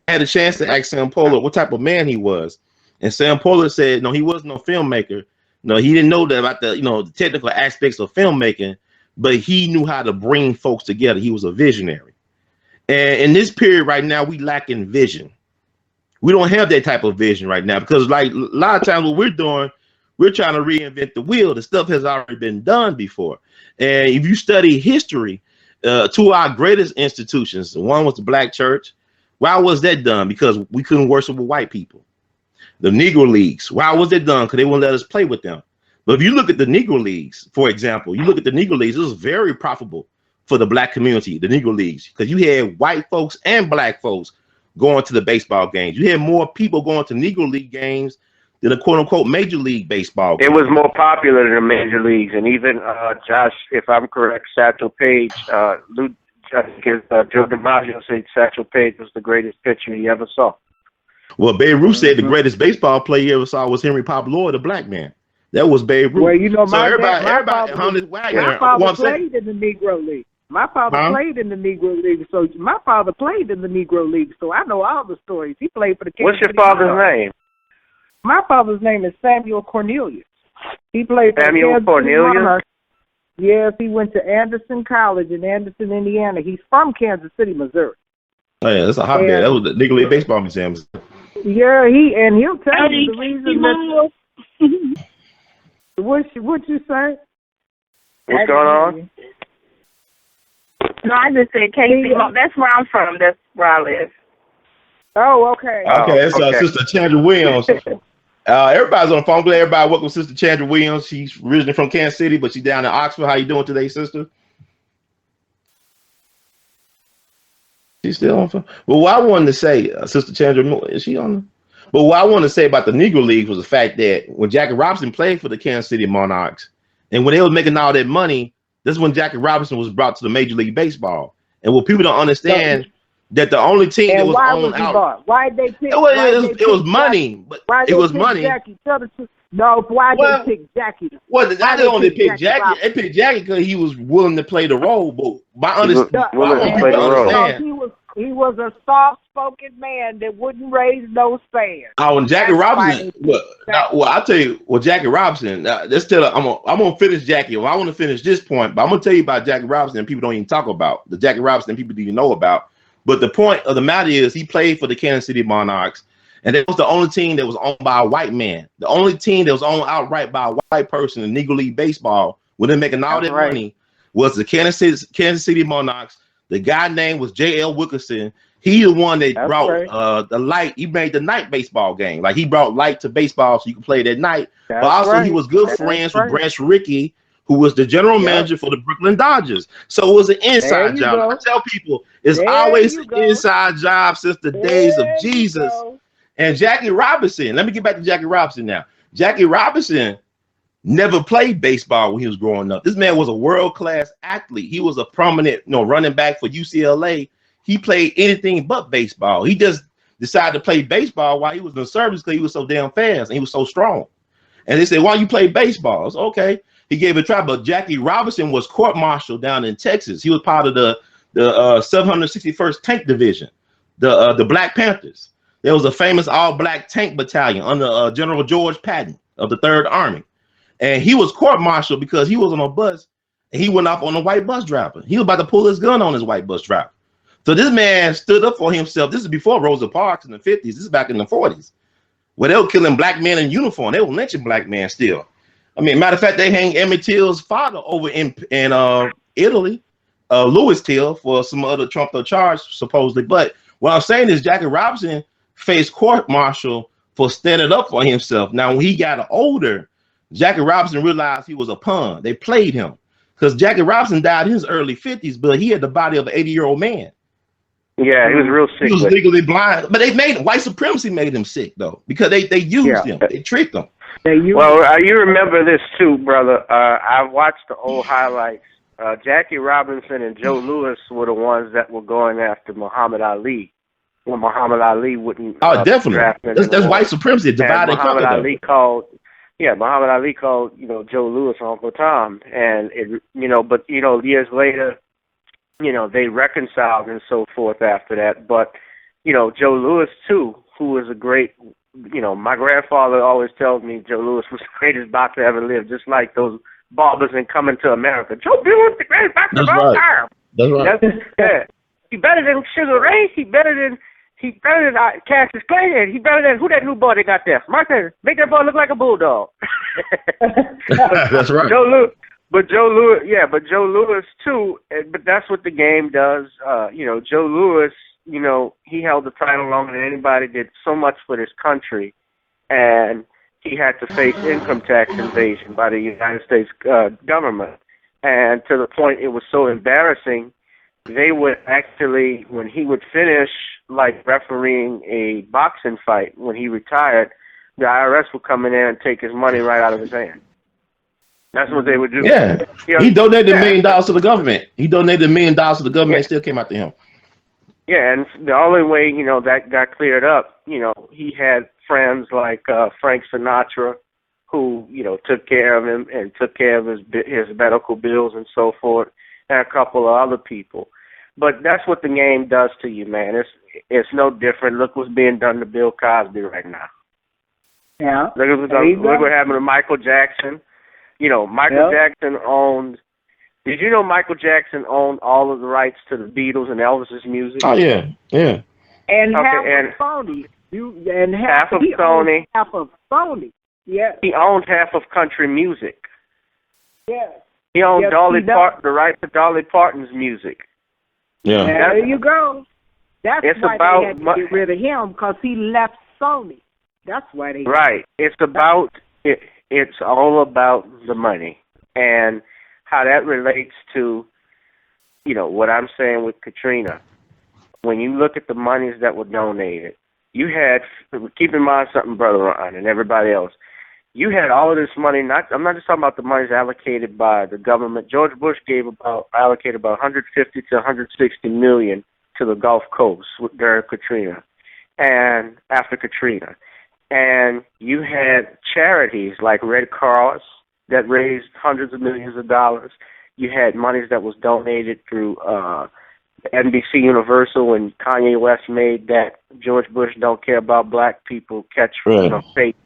I had a chance to ask Sam Pollard what type of man he was, and Sam Pollard said, no, he wasn't no filmmaker. No, he didn't know that about the technical aspects of filmmaking, but he knew how to bring folks together. He was a visionary. And in this period right now, we lack in vision. We don't have that type of vision right now because, like, a lot of times what we're doing, we're trying to reinvent the wheel. The stuff has already been done before. And if you study history, two of our greatest institutions, one was the Black Church. Why was that done? Because we couldn't worship with white people. The Negro Leagues. Why was that done? Because they wouldn't let us play with them. But if you look at the Negro Leagues, for example, it was very profitable for the black community, the Negro Leagues, because you had white folks and black folks going to the baseball games. You had more people going to Negro League games than a quote unquote Major League Baseball game. It was more popular than the Major Leagues, and even Josh, if I'm correct, Satchel Paige, Joe DiMaggio said Satchel Paige was the greatest pitcher he ever saw. Well, Babe Ruth said the greatest baseball player he ever saw was Henry Pop Lloyd, a black man. That was Babe Ruth. Well, you know, my everybody played in the Negro League. My father played in the Negro League, so my father played in the Negro League, so I know all the stories. He played for the Kansas What's your father's name? My father's name is Samuel Cornelius. He played for Samuel Cornelius? Yes, he went to Anderson College in Anderson, Indiana. He's from Kansas City, Missouri. Oh, yeah, that's a hotbed. That was the Negro League Baseball Museum. Yeah, he'll tell you the reason that. What you say? What's going on? No, I just said Casey. That's where I'm from. That's where I live. Oh, okay. Okay, it's Sister Chandra Williams. Everybody's on the phone. Glad everybody welcome Sister Chandra Williams. She's originally from Kansas City, but she's down in Oxford. How you doing today, sister? She's still on phone. Well, what I wanted to say, Sister Chandra, is she on? But what I want to say about the Negro Leagues was the fact that when Jackie Robinson played for the Kansas City Monarchs, and when they was making all that money, this is when Jackie Robinson was brought to the Major League Baseball. And what people don't understand that the only team that was on out. Why they pick? It was money, but it was money. Jackie? Tell the truth. No, why they pick Jackie? Well, they only picked Jackie. They picked Jackie because he was willing to play the role. But my understanding, he was a soft-spoken man that wouldn't raise no sand. Oh, and Jackie Robinson. Well, I'll tell you. Well, Jackie Robinson. Let's tell. I'm gonna finish Jackie. Well, I want to finish this point, but I'm gonna tell you about Jackie Robinson. And people don't even talk about the Jackie Robinson. People didn't know about. But the point of the matter is, he played for the Kansas City Monarchs, and that was the only team that was owned by a white man. The only team that was owned outright by a white person in Negro League Baseball, when they're making all that money, was the Kansas City Monarchs. The guy name was J.L. Wilkerson. He the one that brought the light. He made the night baseball game. Like, he brought light to baseball so you could play it at night. But also he was good friends with Branch Rickey, who was the general manager for the Brooklyn Dodgers. So it was an inside job. I tell people it's always an inside job since the days of Jesus. And Jackie Robinson, let me get back to Jackie Robinson now. Jackie Robinson never played baseball when he was growing up. This man was a world-class athlete. He was a prominent, running back for UCLA. He played anything but baseball. He just decided to play baseball while he was in service because he was so damn fast and he was so strong. And they said, why you play baseball? It's okay. He gave it a try, but Jackie Robinson was court-martialed down in Texas. He was part of the 761st Tank Division, the Black Panthers. There was a famous all-black tank battalion under General George Patton of the 3rd Army. And he was court-martialed because he was on a bus and he went off on a white bus driver. He was about to pull his gun on his white bus driver. So this man stood up for himself. This is before Rosa Parks in the 50s. This is back in the 40s, where they were killing black men in uniform. They were lynching black men still. I mean, matter of fact, they hanged Emmett Till's father over in Italy, Louis Till, for some other trumped up charge, supposedly. But what I'm saying is Jackie Robinson faced court-martial for standing up for himself. Now, when he got older, Jackie Robinson realized he was a pawn. They played him. Because Jackie Robinson died in his early 50s, but he had the body of an 80-year-old man. Yeah, he was real sick. He was legally blind. But they made white supremacy made him sick, though, because they used him. They tricked him. Well, you remember this too, brother. I watched the old highlights. Jackie Robinson and Joe Louis were the ones that were going after Muhammad Ali when Muhammad Ali wouldn't. Oh, definitely. That's white supremacy. Divide and conquer. Muhammad Ali called, Joe Louis Uncle Tom, and but years later, they reconciled and so forth after that. But Joe Louis too, who was a great. My grandfather always tells me Joe Louis was the greatest boxer ever lived, just like those barbers in Coming to America. Joe Louis, the greatest boxer of all time. That's right. He better than Sugar Ray. He better than Cassius Clay. And he better than who that new boy they got there? Martin, make that boy look like a bulldog. That's right. Joe Louis too. But that's what the game does. Joe Louis. He held the title longer than anybody, did so much for this country, and he had to face income tax invasion by the United States government. And to the point it was so embarrassing, they would actually, when he would finish, like refereeing a boxing fight, when he retired, the IRS would come in there and take his money right out of his hand. That's what they would do. Yeah. He donated $1 million to the government. It still came out to him. Yeah, and the only way, that got cleared up, he had friends like Frank Sinatra who, took care of him and took care of his medical bills and so forth, and a couple of other people. But that's what the game does to you, man. It's no different. Look what's being done to Bill Cosby right now. Yeah. Look what happened to Michael Jackson. Michael Jackson owned. Did you know Michael Jackson owned all of the rights to the Beatles and Elvis's music? Oh yeah. And half of Sony. Half of Sony. Half of Sony. Yeah. He owned half of country music. Yeah. He owned the rights to Dolly Parton's music. Yeah. There you go. That's why they had to get rid of him, because he left Sony. That's why they. Right. It's all about the money, and how that relates to, what I'm saying with Katrina. When you look at the monies that were donated, you had, keep in mind something, Brother Ron, and everybody else, you had all of this money, I'm not just talking about the monies allocated by the government. George Bush allocated about 150 to 160 million to the Gulf Coast during Katrina, and after Katrina. And you had charities like Red Cross that raised hundreds of millions of dollars. You had monies that was donated through NBC Universal when Kanye West made that George Bush don't care about black people fake.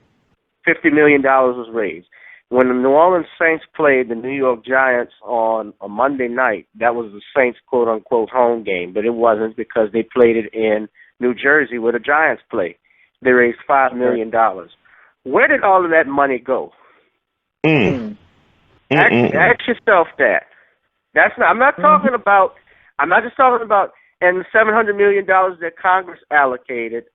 $50 million was raised. When the New Orleans Saints played the New York Giants on a Monday night, that was the Saints' quote-unquote home game, but it wasn't, because they played it in New Jersey where the Giants play. They raised $5 million. Where did all of that money go? Ask yourself that. I'm not just talking about and the $700 million that Congress allocated.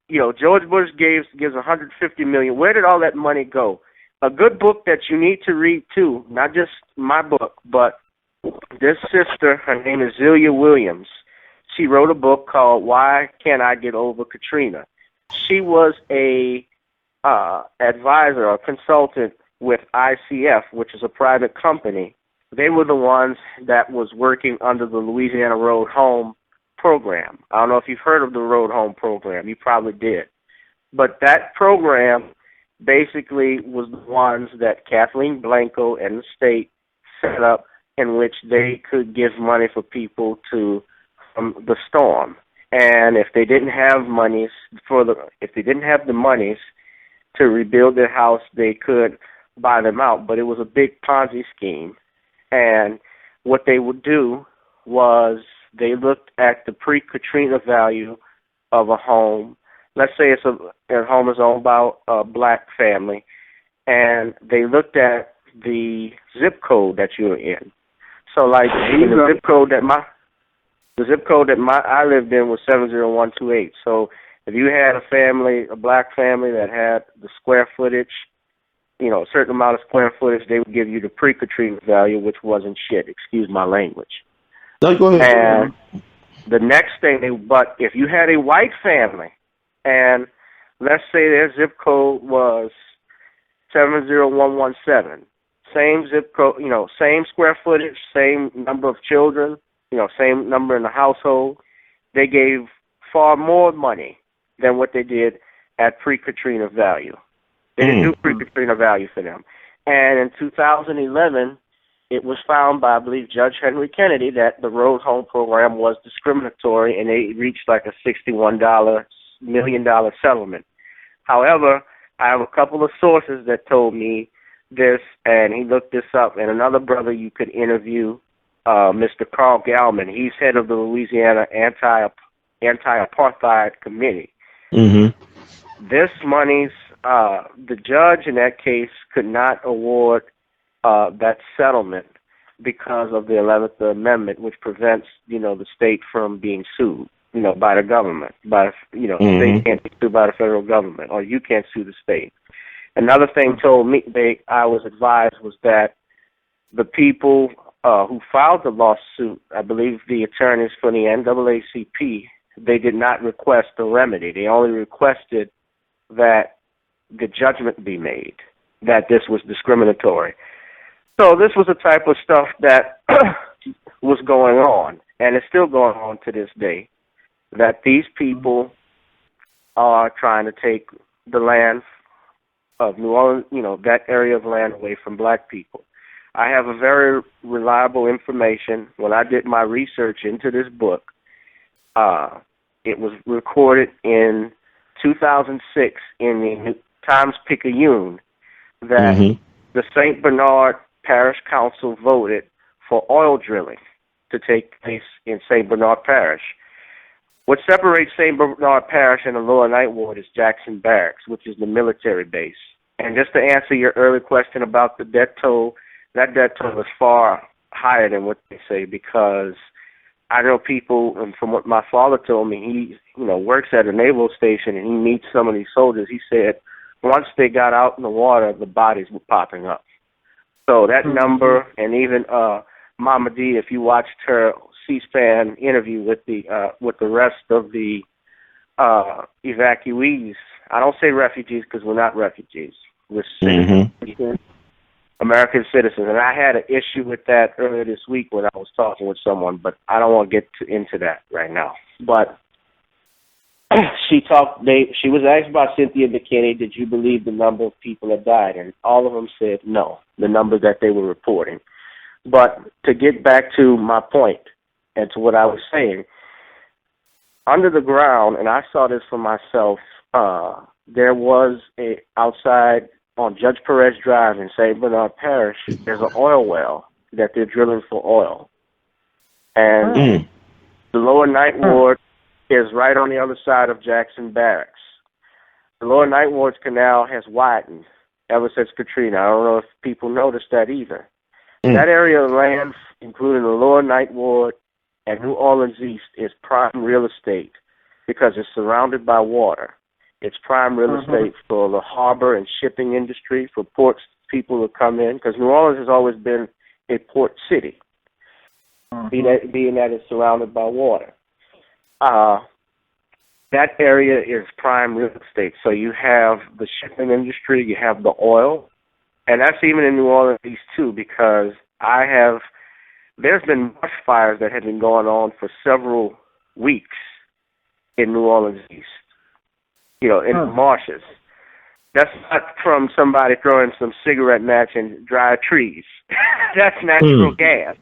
George Bush gives $150 million. Where did all that money go? A good book that you need to read too, not just my book, but this sister, her name is Zelia Williams. She wrote a book called Why Can't I Get Over Katrina? She was a advisor or consultant with ICF, which is a private company. They were the ones that was working under the Louisiana Road Home program. I don't know if you've heard of the Road Home program. You probably did. But that program basically was the ones that Kathleen Blanco and the state set up, in which they could give money for people from the storm. And if they didn't have the monies to rebuild their house, they could buy them out. But it was a big Ponzi scheme. And what they would do was they looked at the pre-Katrina value of a home. Let's say a home is owned by a black family, and they looked at the zip code that you're in. So, like, the zip code that I lived in was 70128. So, if you had a black family that had the square footage, a certain amount of square footage, they would give you the pre-Katrina value, which wasn't shit. Excuse my language. No, go ahead. And the next thing, but if you had a white family, and let's say their zip code was 70117, same zip code, same square footage, same number of children, same number in the household, they gave far more money than what they did at pre-Katrina value. They didn't do pre-Katrina value for them. And in 2011, it was found by, I believe, Judge Henry Kennedy that the Road Home program was discriminatory, and they reached like a $61 million settlement. However, I have a couple of sources that told me this, and he looked this up, and another brother you could interview, Mr. Carl Gallman. He's head of the Louisiana Anti-Apartheid Committee. Mm-hmm. This money's, the judge in that case could not award that settlement because of the 11th Amendment, which prevents, the state from being sued, by the government. The state can't be sued by the federal government, or you can't sue the state. Another thing told me, I was advised, was that the people who filed the lawsuit, I believe the attorneys for the NAACP, they did not request a remedy. They only requested that the judgment be made, that this was discriminatory. So this was the type of stuff that was going on, and it's still going on to this day, that these people are trying to take the land of New Orleans, that area of land away from black people. I have a very reliable information. When I did my research into this book, it was recorded in 2006 in the Times-Picayune that the St. Bernard Parish Council voted for oil drilling to take place in St. Bernard Parish. What separates St. Bernard Parish and the Lower Ninth Ward is Jackson Barracks, which is the military base. And just to answer your earlier question about the death toll, that death toll is far higher than what they say, because I know people, and from what my father told me, he works at a naval station and he meets some of these soldiers. He said once they got out in the water, the bodies were popping up. So that number, and even Mama D, if you watched her C-SPAN interview with the rest of the evacuees, I don't say refugees because we're not refugees. We're citizens, American citizens. And I had an issue with that earlier this week when I was talking with someone, but I don't want to get into that right now. But she was asked by Cynthia McKinney, did you believe the number of people that died? And all of them said no, the number that they were reporting. But to get back to my point and to what I was saying, under the ground, and I saw this for myself, there was outside on Judge Perez Drive in St. Bernard Parish, there's an oil well that they're drilling for oil. And the Lower Ninth Ward is right on the other side of Jackson Barracks. The Lower Ninth Ward's canal has widened ever since Katrina. I don't know if people noticed that either. That area of land, including the Lower Ninth Ward and New Orleans East, is prime real estate because it's surrounded by water. It's prime real estate for the harbor and shipping industry, for ports, people to come in, because New Orleans has always been a port city, being that it's surrounded by water. That area is prime real estate. So you have the shipping industry, you have the oil, and that's even in New Orleans East too, because there's been brush fires that have been going on for several weeks in New Orleans East, in the marshes. That's not from somebody throwing some cigarette match and dry trees. That's natural gas.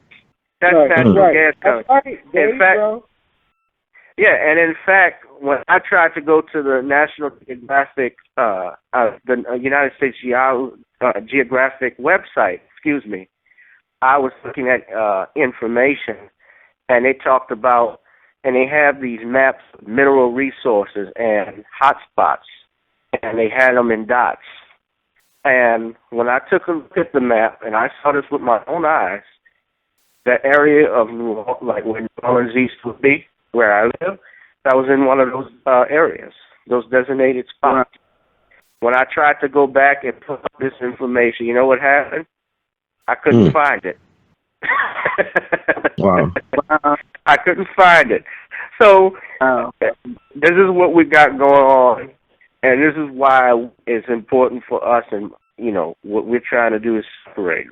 That's natural gas coming. In fact, and in fact, when I tried to go to the National Geographic, the United States Geographic website, I was looking at information, and they talked about, and they have these maps of mineral resources and hotspots, and they had them in dots. And when I took a look at the map, and I saw this with my own eyes, that area of New Orleans, like where New Orleans East would be, where I live, that was in one of those areas, those designated spots. When I tried to go back and put up this information, you know what happened? I couldn't find it. Wow. I couldn't find it. So this is what we got going on, and this is why it's important for us, and, you know, what we're trying to do is separate.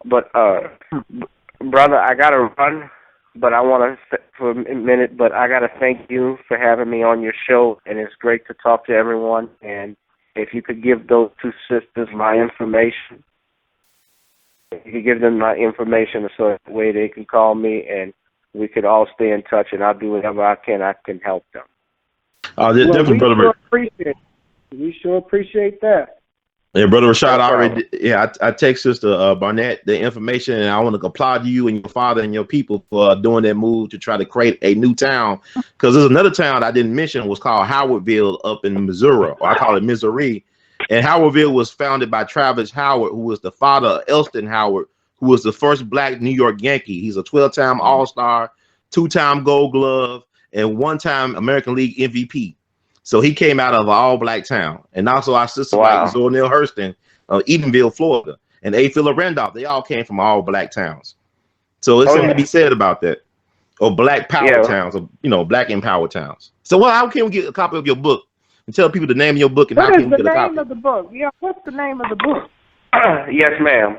But, brother, I got to run, but I want to, for a minute, but I got to thank you for having me on your show, and it's great to talk to everyone. And if you could give those two sisters my information, if you could give them my information so that way they can call me, and we could all stay in touch, and I'll do whatever I can help them. Definitely, brother. We sure appreciate that. Yeah, brother Rashad, I text Sister Barnett the information, and I want to applaud you and your father and your people for doing that move to try to create a new town. Because there's another town I didn't mention was called Howardville up in Missouri, or I call it Missouri. And Howardville was founded by Travis Howard, who was the father of Elston Howard, who was the first black New York Yankee. He's a 12-time All-Star, 2-time Gold Glove, and 1-time American League MVP. So he came out of an all-black town. And also our sister, like Zornell Hurston, Edenville, Florida, and A. Philip Randolph, they all came from all-black towns. So it's something to be said about that. Or black power towns, or, you know, black empowered towns. So how can we get a copy of your book? And tell people the name of your book and how can we get a copy? What is the name of the book? Yeah, what's the name of the book? Yes, ma'am.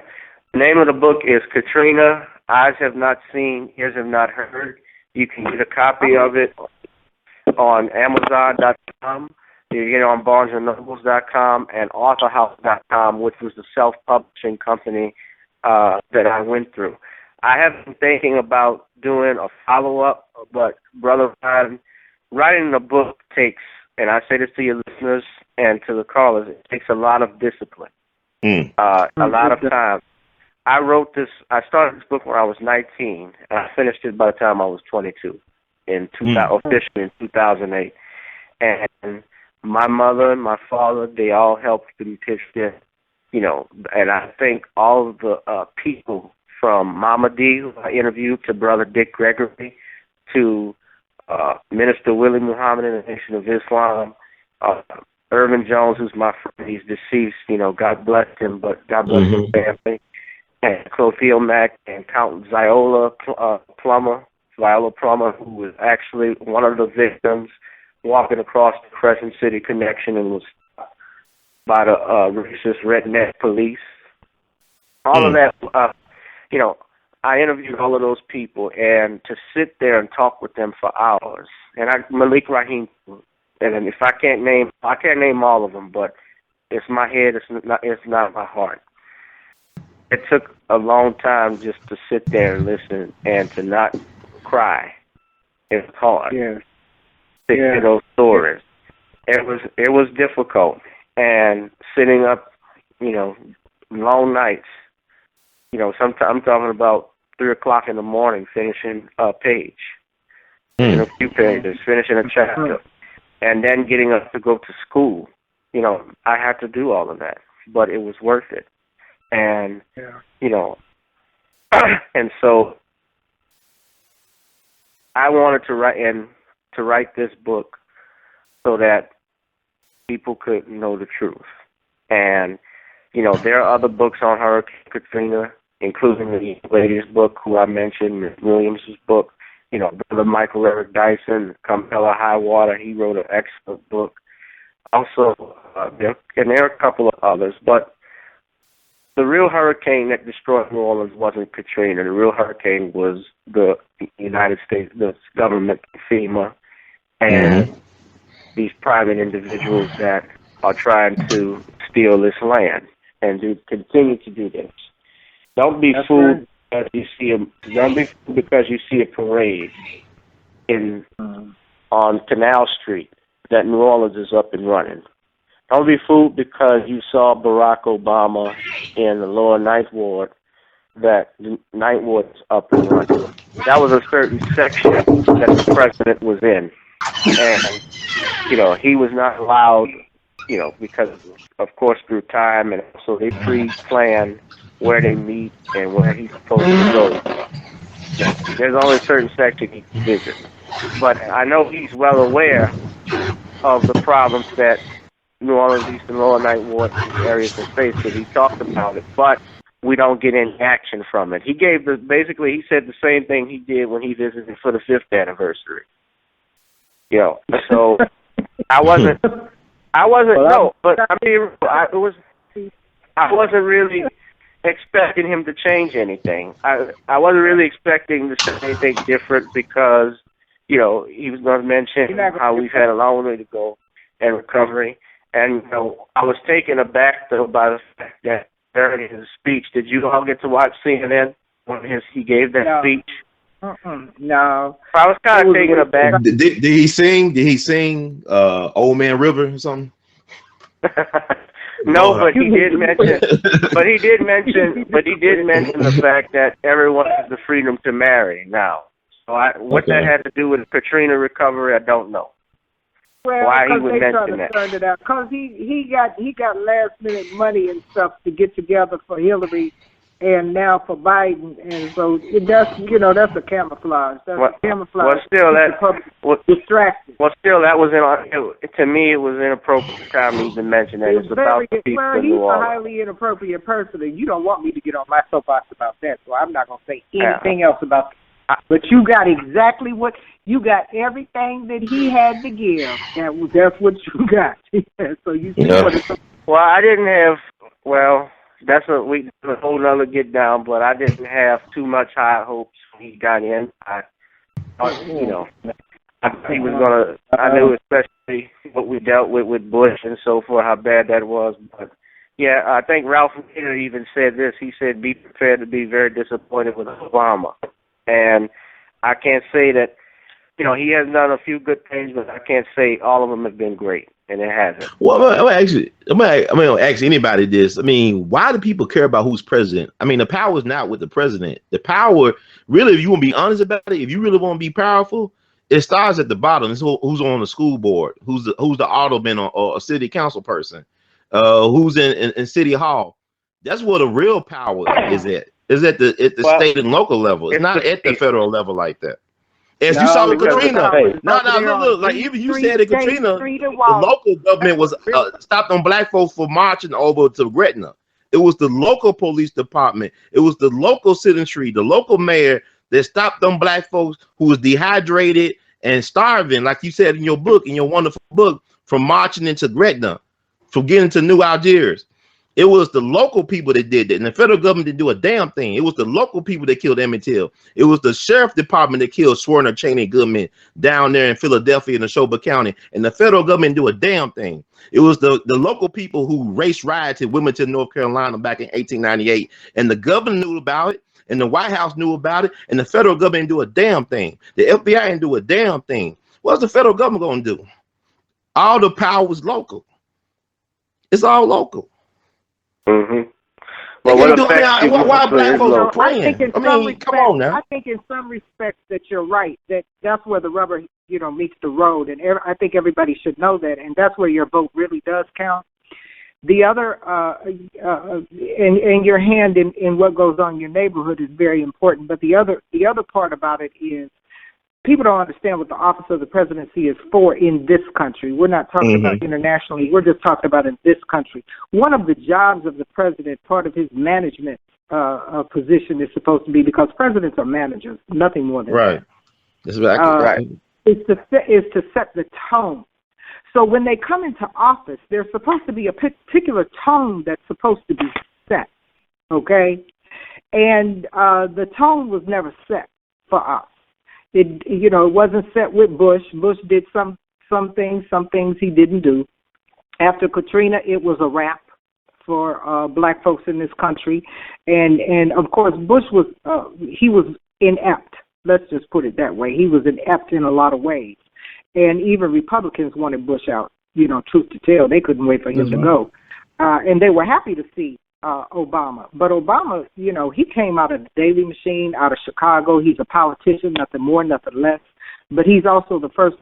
The name of the book is Katrina, Eyes Have Not Seen, Ears Have Not Heard. You can get a copy of it on Amazon.com. You get it on BarnesandNobles.com and AuthorHouse.com, which was the self-publishing company that I went through. I have been thinking about doing a follow-up, but Brother Ryan, writing a book takes, and I say this to your listeners and to the callers, it takes a lot of discipline, a lot of time. I started this book when I was 19, and I finished it by the time I was 22, officially in 2008. And my mother and my father, they all helped me pitch this, you know, and I thank all of the people from Mama D, who I interviewed, to Brother Dick Gregory, to Minister Willie Muhammad in the Nation of Islam, Irvin Jones, who's my friend, he's deceased, you know, God bless him, but God bless his family, and Clothiel Mack, and Count Viola Plummer, who was actually one of the victims walking across the Crescent City connection and was stopped by the racist redneck police. All of that, you know, I interviewed all of those people, and to sit there and talk with them for hours. And Malik Rahim, and if I can't name all of them, but it's my head, it's not my heart. It took a long time just to sit there and listen and to not cry. It's hard. To hear those stories. It was difficult, and sitting up, you know, long nights. You know, sometimes I'm talking about 3 o'clock in the morning, finishing a page, in a few pages, finishing a chapter, and then getting up to go to school. You know, I had to do all of that, but it was worth it. And, you know, and so I wanted to write this book so that people could know the truth. And, you know, there are other books on Hurricane Katrina, including the lady's book, who I mentioned, Ms. Williams' book. You know, Brother Michael Eric Dyson, Come Hell or High Water, he wrote an excellent book. Also, there are a couple of others, but the real hurricane that destroyed New Orleans wasn't Katrina. The real hurricane was the United States, the government, FEMA, and these private individuals that are trying to steal this land and continue to do this. Don't be fooled because you see a parade on Canal Street that New Orleans is up and running. Don't be fooled because you saw Barack Obama in the lower Ninth Ward that the Ninth Ward is up and running. That was a certain section that the president was in, and he was not allowed, because of course through time, and so they pre-plan where they meet and where he's supposed to go. There's only a certain section he can visit, but I know he's well aware of the problems that New Orleans East and Lower Ninth Ward areas have faced, because he talked about it, but we don't get any action from it. He basically he said the same thing he did when he visited for the 5th anniversary. So I wasn't really expecting him to change anything. I wasn't really expecting to say anything different, because he was going to mention how we've had a long way to go in recovery. And I was taken aback though by the fact that during his speech, did you all get to watch CNN when he gave that speech? No. I was kind of taken aback. Did he sing? Did he sing "Old Man River" or something? No, but he did mention. But he did mention the fact that everyone has the freedom to marry now. So what that had to do with Katrina recovery, I don't know. Well, why he would mention that? Because he got last minute money and stuff to get together for Hillary, and now for Biden, and so that's a camouflage. That's a camouflage. Well, still distracted. Well, still that was to me it was inappropriate time to even mention that. It's about the people in New Orleans. He's a highly inappropriate person, and you don't want me to get on my soapbox about that, so I'm not going to say anything else about that. But you got everything that he had to give. That's what you got. So you see what it's. Well, I didn't have. Well, that's a whole nother get down. But I didn't have too much high hopes when he got in. I he was gonna. I knew, especially what we dealt with Bush and so forth, how bad that was. But yeah, I think Ralph Nader even said this. He said, "Be prepared to be very disappointed with Obama." And I can't say that, he has done a few good things, but I can't say all of them have been great, and it hasn't. Well, I'm gonna ask anybody this. I mean, why do people care about who's president? I mean, the power is not with the president. The power, really, if you want to be honest about it, if you really want to be powerful, it starts at the bottom. It's who's on the school board, who's the alderman or a city council person, who's in city hall. That's where the real power is at. Is at the state and local level. It's not at the federal level like that. As you saw with Katrina, look, like even you said at Katrina, the local government was stopped on black folks for marching over to Gretna. It was the local police department. It was the local citizenry, the local mayor that stopped on black folks who was dehydrated and starving, like you said in your book, in your wonderful book, from marching into Gretna, from getting to New Algiers. It was the local people that did that, and the federal government didn't do a damn thing. It was the local people that killed Emmett Till. It was the sheriff department that killed Swerner, Cheney, and Goodman down there in Philadelphia in Neshoba County, and the federal government didn't do a damn thing. It was the local people who race rioted Wilmington, North Carolina back in 1898, and the governor knew about it, and the White House knew about it, and the federal government didn't do a damn thing. The FBI didn't do a damn thing. What's the federal government going to do? All the power was local. It's all local. Mm-hmm. Well, why black folks are praying? Come on now. I think in some respects that you're right. That's where the rubber, meets the road, and I think everybody should know that, and that's where your vote really does count. The other, and your hand in what goes on in your neighborhood is very important. But the other part about it is, people don't understand what the office of the presidency is for in this country. We're not talking about internationally. We're just talking about in this country. One of the jobs of the president, part of his management position is supposed to be, because presidents are managers, nothing more than that. That's exactly right. Is to set the tone. So when they come into office, there's supposed to be a particular tone that's supposed to be set, okay? And the tone was never set for us. It wasn't set with Bush. Bush did some things he didn't do. After Katrina, it was a wrap for black folks in this country, and of course Bush was he was inept. Let's just put it that way. He was inept in a lot of ways, and even Republicans wanted Bush out. Truth to tell, they couldn't wait for him to go, and they were happy to see Obama. But Obama, you know, he came out of the Daily Machine, out of Chicago. He's a politician, nothing more, nothing less. But he's also the first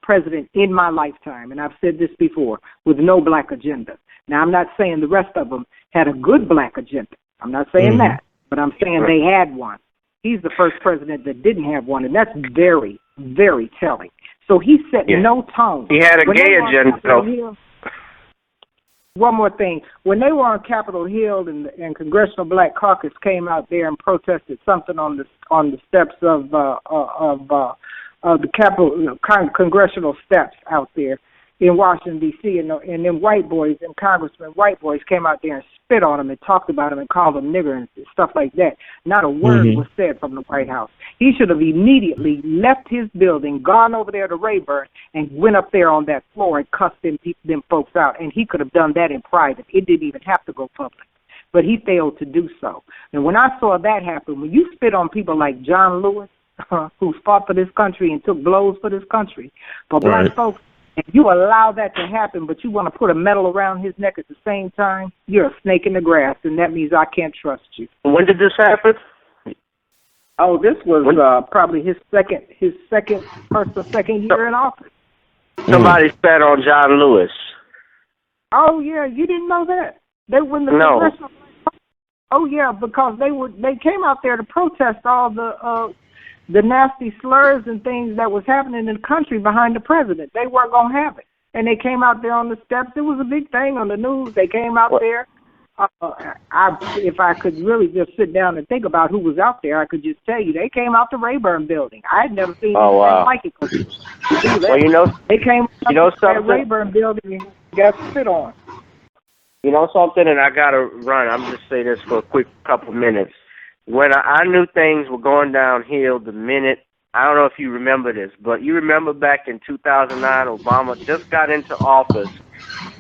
president in my lifetime, and I've said this before, with no black agenda. Now, I'm not saying the rest of them had a good black agenda. I'm not saying that, but I'm saying they had one. He's the first president that didn't have one, and that's very, very telling. So he set no tone. He had a gay agenda, though. One more thing. When they were on Capitol Hill and Congressional Black Caucus came out there and protested something on the steps of the Capitol, congressional steps out there in Washington, D.C., and then white boys and congressmen, white boys came out there and spit on him and talked about him and called him nigger and stuff like that. Not a word was said from the White House. He should have immediately left his building, gone over there to Rayburn, and went up there on that floor and cussed them folks out. And he could have done that in private. It didn't even have to go public. But he failed to do so. And when I saw that happen, when you spit on people like John Lewis, who fought for this country and took blows for this country, for black folks, and you allow that to happen, but you want to put a medal around his neck at the same time, you're a snake in the grass, and that means I can't trust you. When did this happen? Oh, this was probably his second first or second year in office. Somebody spat on John Lewis. Oh yeah, you didn't know that? They were in the congressional. Oh yeah, because they came out there to protest all the nasty slurs and things that was happening in the country behind the president. They weren't going to have it. And they came out there on the steps. It was a big thing on the news. They came out there. If I could really just sit down and think about who was out there, I could just tell you they came out the Rayburn building. I had never seen anything like it. Well, they came out something? the Rayburn building and got spit on. You know something, and I got to run. I'm just say this for a quick couple minutes. When I knew things were going downhill the minute, I don't know if you remember this, but you remember back in 2009, Obama just got into office,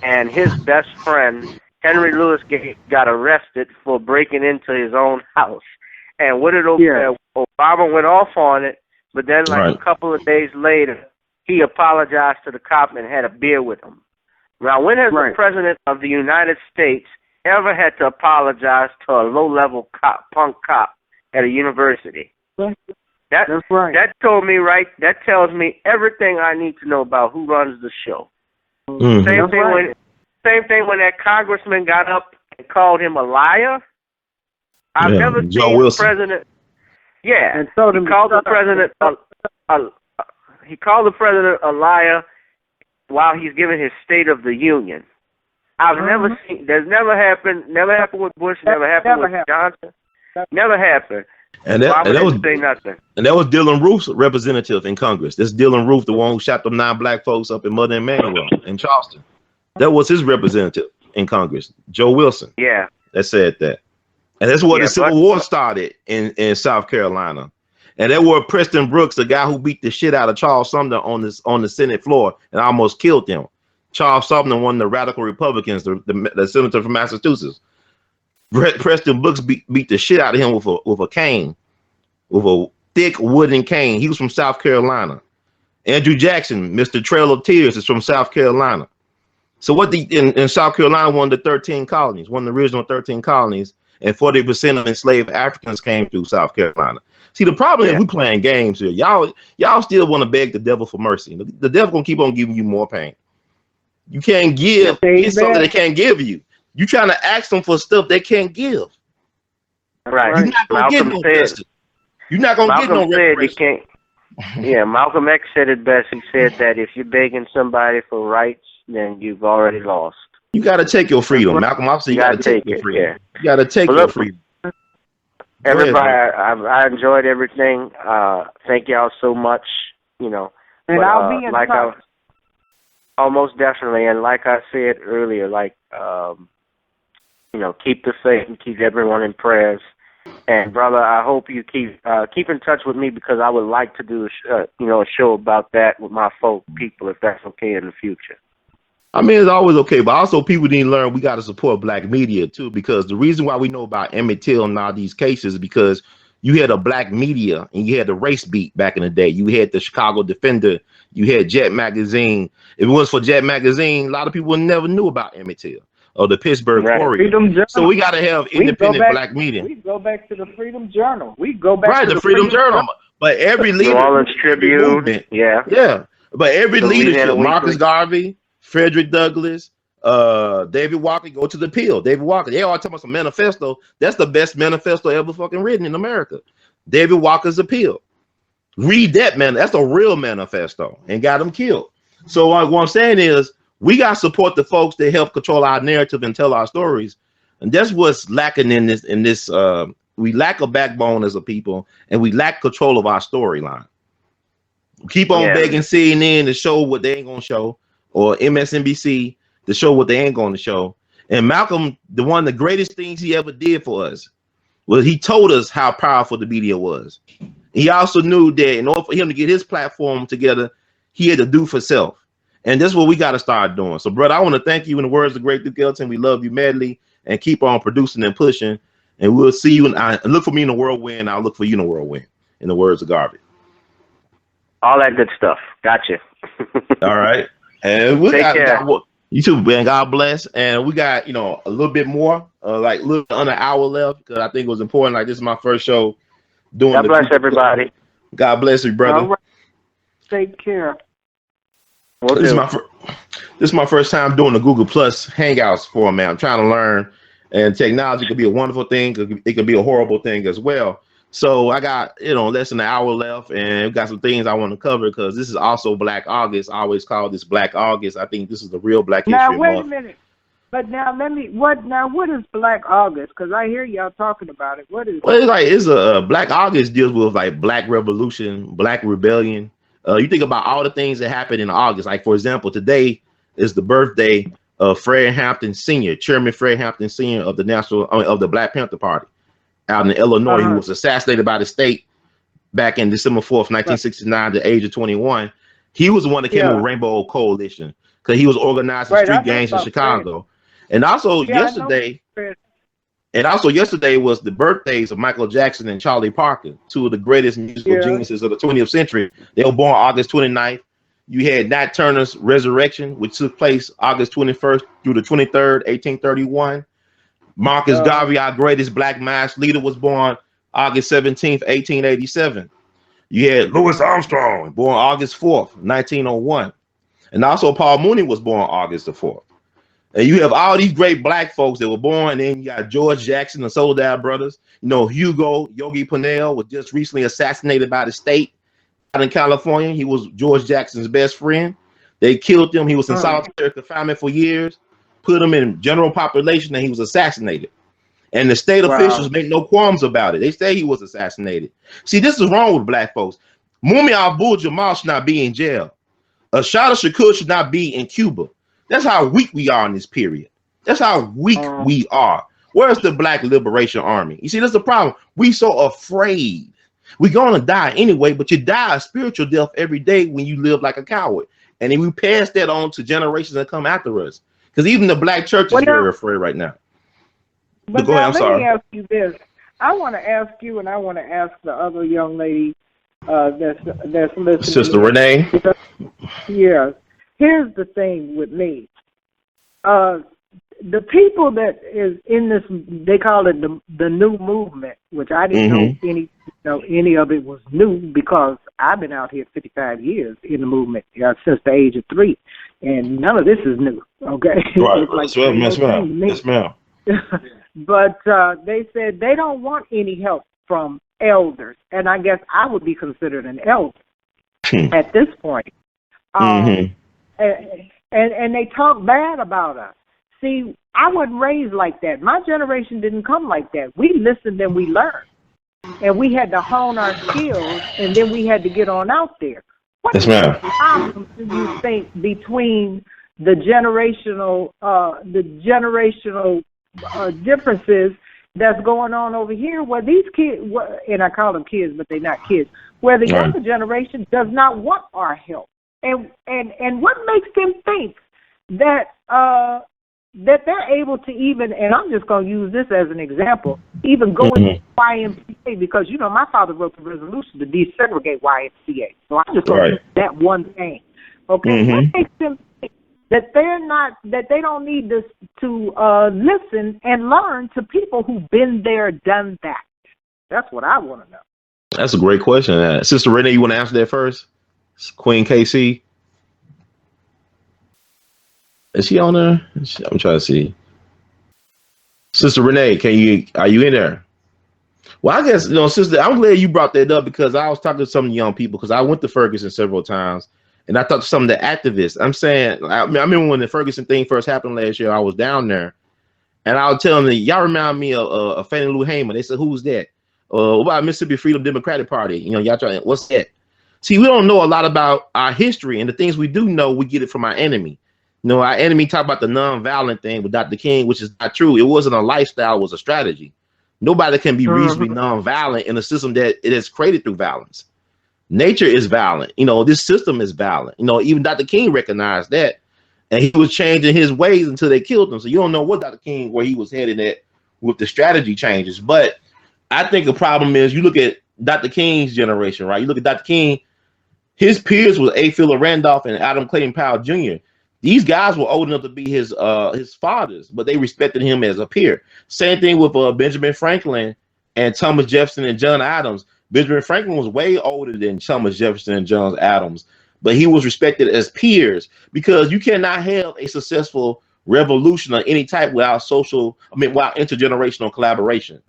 and his best friend, Henry Louis, got arrested for breaking into his own house. And what did Obama went off on it, but then a couple of days later, he apologized to the cop and had a beer with him. Now, when has the President of the United States ever had to apologize to a low-level punk cop at a university? That's right. That tells me everything I need to know about who runs the show. Same thing when that congressman got up and called him a liar. I've never seen the president. Yeah, and so he called the president he called the president a liar while he's giving his State of the Union. I've never seen. That's never happened. Never happened with Bush. Never happened with Johnson. Never happened. And that was say nothing. And that was Dylan Roof's representative in Congress. This Dylan Roof, the one who shot them 9 black folks up in Mother Emanuel in Charleston. That was his representative in Congress, Joe Wilson. Yeah, that said that, and that's where the Civil War started in South Carolina. And that was Preston Brooks, the guy who beat the shit out of Charles Sumner on the Senate floor and almost killed him. Charles Sumner, one of the radical Republicans, the senator from Massachusetts. Preston Brooks beat the shit out of him with a cane, with a thick wooden cane. He was from South Carolina. Andrew Jackson, Mr. Trail of Tears, is from South Carolina. So in South Carolina, one of the 13 colonies, one of the original 13 colonies, and 40% of enslaved Africans came through South Carolina. See, the problem is we playing games here. Y'all still want to beg the devil for mercy. The devil gonna keep on giving you more pain. You can't give something they can't give you. You trying to ask them for stuff they can't give. Right. You're not gonna get no justice. You're not gonna get no reparation. Yeah, Malcolm X said it best. He said that if you're begging somebody for rights, then you've already lost. You got to take your freedom. Malcolm X said you got to take your freedom. Yeah. You got to take your freedom. Everybody, I enjoyed everything. Thank y'all so much. And I'll be in touch. Almost definitely. And like I said earlier, keep the faith and keep everyone in prayers. And brother, I hope you keep in touch with me because I would like to do a show about that with my people, if that's okay in the future. I mean, it's always okay, but also people didn't learn we got to support black media too, because the reason why we know about Emmett Till and all these cases is because you had a black media and you had the race beat back in the day. You had the Chicago Defender, you had Jet Magazine. If it was for Jet Magazine, a lot of people never knew about Emmett Till. of the Pittsburgh Courier. So we got to have independent black media. We go back to the Freedom Journal. We go back to the Freedom Journal. But every leader, New Orleans Tribune, yeah. But every leadership, Marcus Garvey, Frederick Douglass, David Walker, go to the Appeal. David Walker, they all talking about some manifesto. That's the best manifesto ever fucking written in America. David Walker's Appeal. Read that, man. That's a real manifesto, and got them killed. So what I'm saying is, we got to support the folks that help control our narrative and tell our stories, and that's what's lacking in this. We lack a backbone as a people, and we lack control of our storyline. Keep on begging CNN to show what they ain't gonna show, or MSNBC to show what they ain't gonna show. And Malcolm, one of the greatest things he ever did for us was he told us how powerful the media was. He also knew that in order for him to get his platform together, he had to do for self. And that's what we got to start doing. So, brother, I want to thank you in the words of the great Duke Ellington. We love you madly, and keep on producing and pushing. And we'll see you. Look for me in the whirlwind. I'll look for you in the whirlwind, in the words of Garvey. All that good stuff. Gotcha. All right. And we Take care. You too, man. God bless. And we got, a little bit more, like a little under an hour left, because I think it was important. Like, this is my first show doing. God bless everybody. God bless you, brother. All right. Take care. This is my first time doing the Google Plus Hangouts format. I'm trying to learn, and technology could be a wonderful thing. It could be a horrible thing as well. So I got, less than an hour left, and we've got some things I want to cover, because this is also Black August. I always call this Black August. I think this is the real Black History Month. Now, wait a minute. But now what is Black August? Because I hear y'all talking about it. What is it? Well, it's a Black August deals with like Black Revolution, Black Rebellion. You think about all the things that happened in August. Like, for example, today is the birthday of Fred Hampton Sr., Chairman Fred Hampton Sr. of the Black Panther Party out in Illinois, who was assassinated by the state back in December 4th, 1969, at the age of 21. He was the one that came with Rainbow Coalition, because he was organizing street gangs in Chicago. And also yesterday was the birthdays of Michael Jackson and Charlie Parker, two of the greatest musical geniuses of the 20th century. They were born August 29th. You had Nat Turner's Resurrection, which took place August 21st through the 23rd, 1831. Marcus Garvey, our greatest black mass leader, was born August 17th, 1887. You had Louis Armstrong, born August 4th, 1901. And also Paul Mooney was born August the 4th. And you have all these great black folks that were born. And then you got George Jackson, the Soledad brothers. Hugo Yogi Purnell was just recently assassinated by the state out in California. He was George Jackson's best friend. They killed him. He was in solitary confinement for years, put him in general population, and he was assassinated. And the state officials make no qualms about it. They say he was assassinated. See, this is wrong with black folks. Mumia Abu-Jamal should not be in jail. Assata Shakur should not be in Cuba. That's how weak we are in this period. That's how weak we are. Where's the Black Liberation Army? You see, that's the problem. We so afraid. We're going to die anyway, but you die a spiritual death every day when you live like a coward. And then we pass that on to generations that come after us. Because even the black church is very afraid right now. But go ahead, I'm sorry. Let me ask you this. I want to ask you, and I want to ask the other young lady that's listening. Sister Renee? Yes. Here's the thing with me. The people that is in this, they call it the new movement, which I didn't know any of it was new, because I've been out here 55 years in the movement since the age of 3, and none of this is new. Okay, right? Yes, ma'am. But they said they don't want any help from elders, and I guess I would be considered an elder at this point. And they talk bad about us. See, I wasn't raised like that. My generation didn't come like that. We listened and we learned. And we had to hone our skills, and then we had to get on out there. What is the problem, do you think, between the generational differences that's going on over here, where these kids, and I call them kids, but they're not kids, where the younger generation does not want our help? And what makes them think that they're able to even, and I'm just going to use this as an example, even go into YMCA, because, my father wrote the resolution to desegregate YMCA. So I'm just going to use that one thing. Okay? What makes them think that they don't need to to listen and learn to people who've been there, done that. That's what I want to know. That's a great question. Sister Renee, you want to answer that first? Queen KC. Is she on there? I'm trying to see. Sister Renee, are you in there? Well, I guess, sister, I'm glad you brought that up because I was talking to some young people because I went to Ferguson several times and I talked to some of the activists. I'm saying, I remember when the Ferguson thing first happened last year, I was down there and I was telling them, y'all remind me of Fannie Lou Hamer. They said, who's that? What about Mississippi Freedom Democratic Party? Y'all trying, what's that? See, we don't know a lot about our history, and the things we do know, we get it from our enemy. Our enemy talked about the non-violent thing with Dr. King, which is not true. It wasn't a lifestyle, it was a strategy. Nobody can be reasonably non-violent in a system that it is created through violence. Nature is violent. This system is violent. Even Dr. King recognized that. And he was changing his ways until they killed him. So you don't know what Dr. King, where he was headed at with the strategy changes. But I think the problem is you look at Dr. King's generation, right? You look at Dr. King, his peers was A. Philip Randolph and Adam Clayton Powell Jr. These guys were old enough to be his fathers, but they respected him as a peer. Same thing with Benjamin Franklin and Thomas Jefferson and John Adams. Benjamin Franklin was way older than Thomas Jefferson and John Adams, but he was respected as peers because you cannot have a successful revolution of any type without without intergenerational collaboration.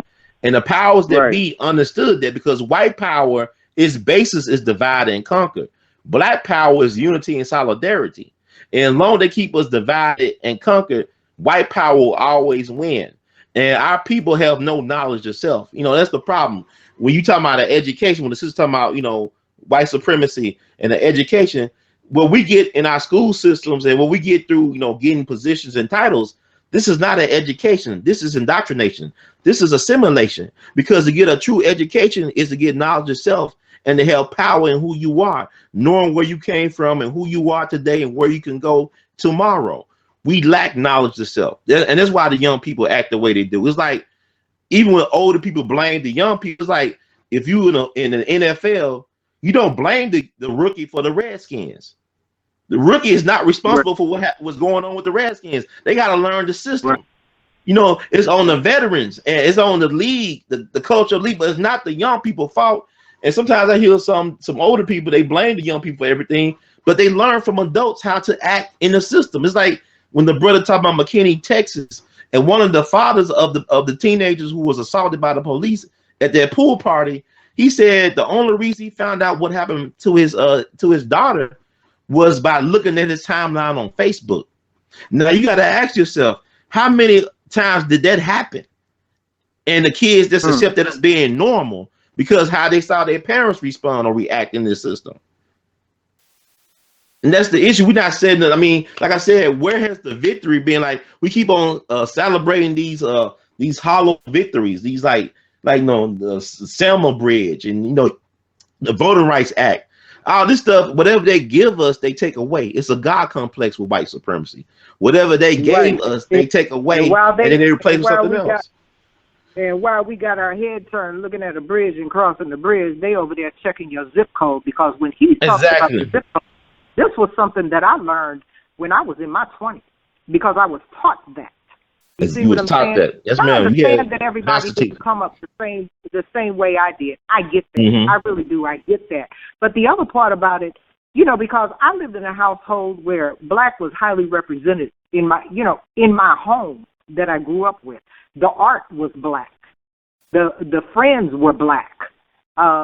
And the powers that be understood that because white power, its basis is divide and conquer. Black power is unity and solidarity. And as long as they keep us divided and conquered, white power will always win. And our people have no knowledge of self. That's the problem. When you talk about education, when the sister talking about, white supremacy and the education, what we get in our school systems and what we get through, getting positions and titles, this is not an education. This is indoctrination. This is assimilation. Because to get a true education is to get knowledge of self and to have power in who you are, knowing where you came from and who you are today and where you can go tomorrow. We lack knowledge of self. And that's why the young people act the way they do. It's like, even when older people blame the young people, it's like, if you in the NFL, you don't blame the rookie for the Redskins. The rookie is not responsible for what's going on with the Redskins. They got to learn the system. It's on the veterans and it's on the league, the culture league, but it's not the young people's fault. And sometimes I hear some older people, they blame the young people for everything, but they learn from adults how to act in the system. It's like when the brother talked about McKinney, Texas, and one of the fathers of the teenagers who was assaulted by the police at their pool party, he said the only reason he found out what happened to his daughter was by looking at his timeline on Facebook. Now you got to ask yourself, how many times did that happen? And the kids just accept that as being normal because how they saw their parents respond or react in this system. And that's the issue. We're not saying that. I mean, like I said, where has the victory been? Like we keep on celebrating these hollow victories, these like the Selma Bridge and the Voting Rights Act. All this stuff, whatever they give us, they take away. It's a God complex with white supremacy. Whatever they gave us, they take away, and then they replace with something else. And while we got our head turned looking at a bridge and crossing the bridge, they over there checking your zip code because when he talks about the zip code, this was something that I learned when I was in my 20s because I was taught that. You see what I'm saying? That. Yes, ma'am. I understand that everybody didn't come up the same way I did. I get that. Mm-hmm. I really do. I get that. But the other part about it, because I lived in a household where black was highly represented in my home that I grew up with. The art was black. The friends were black. I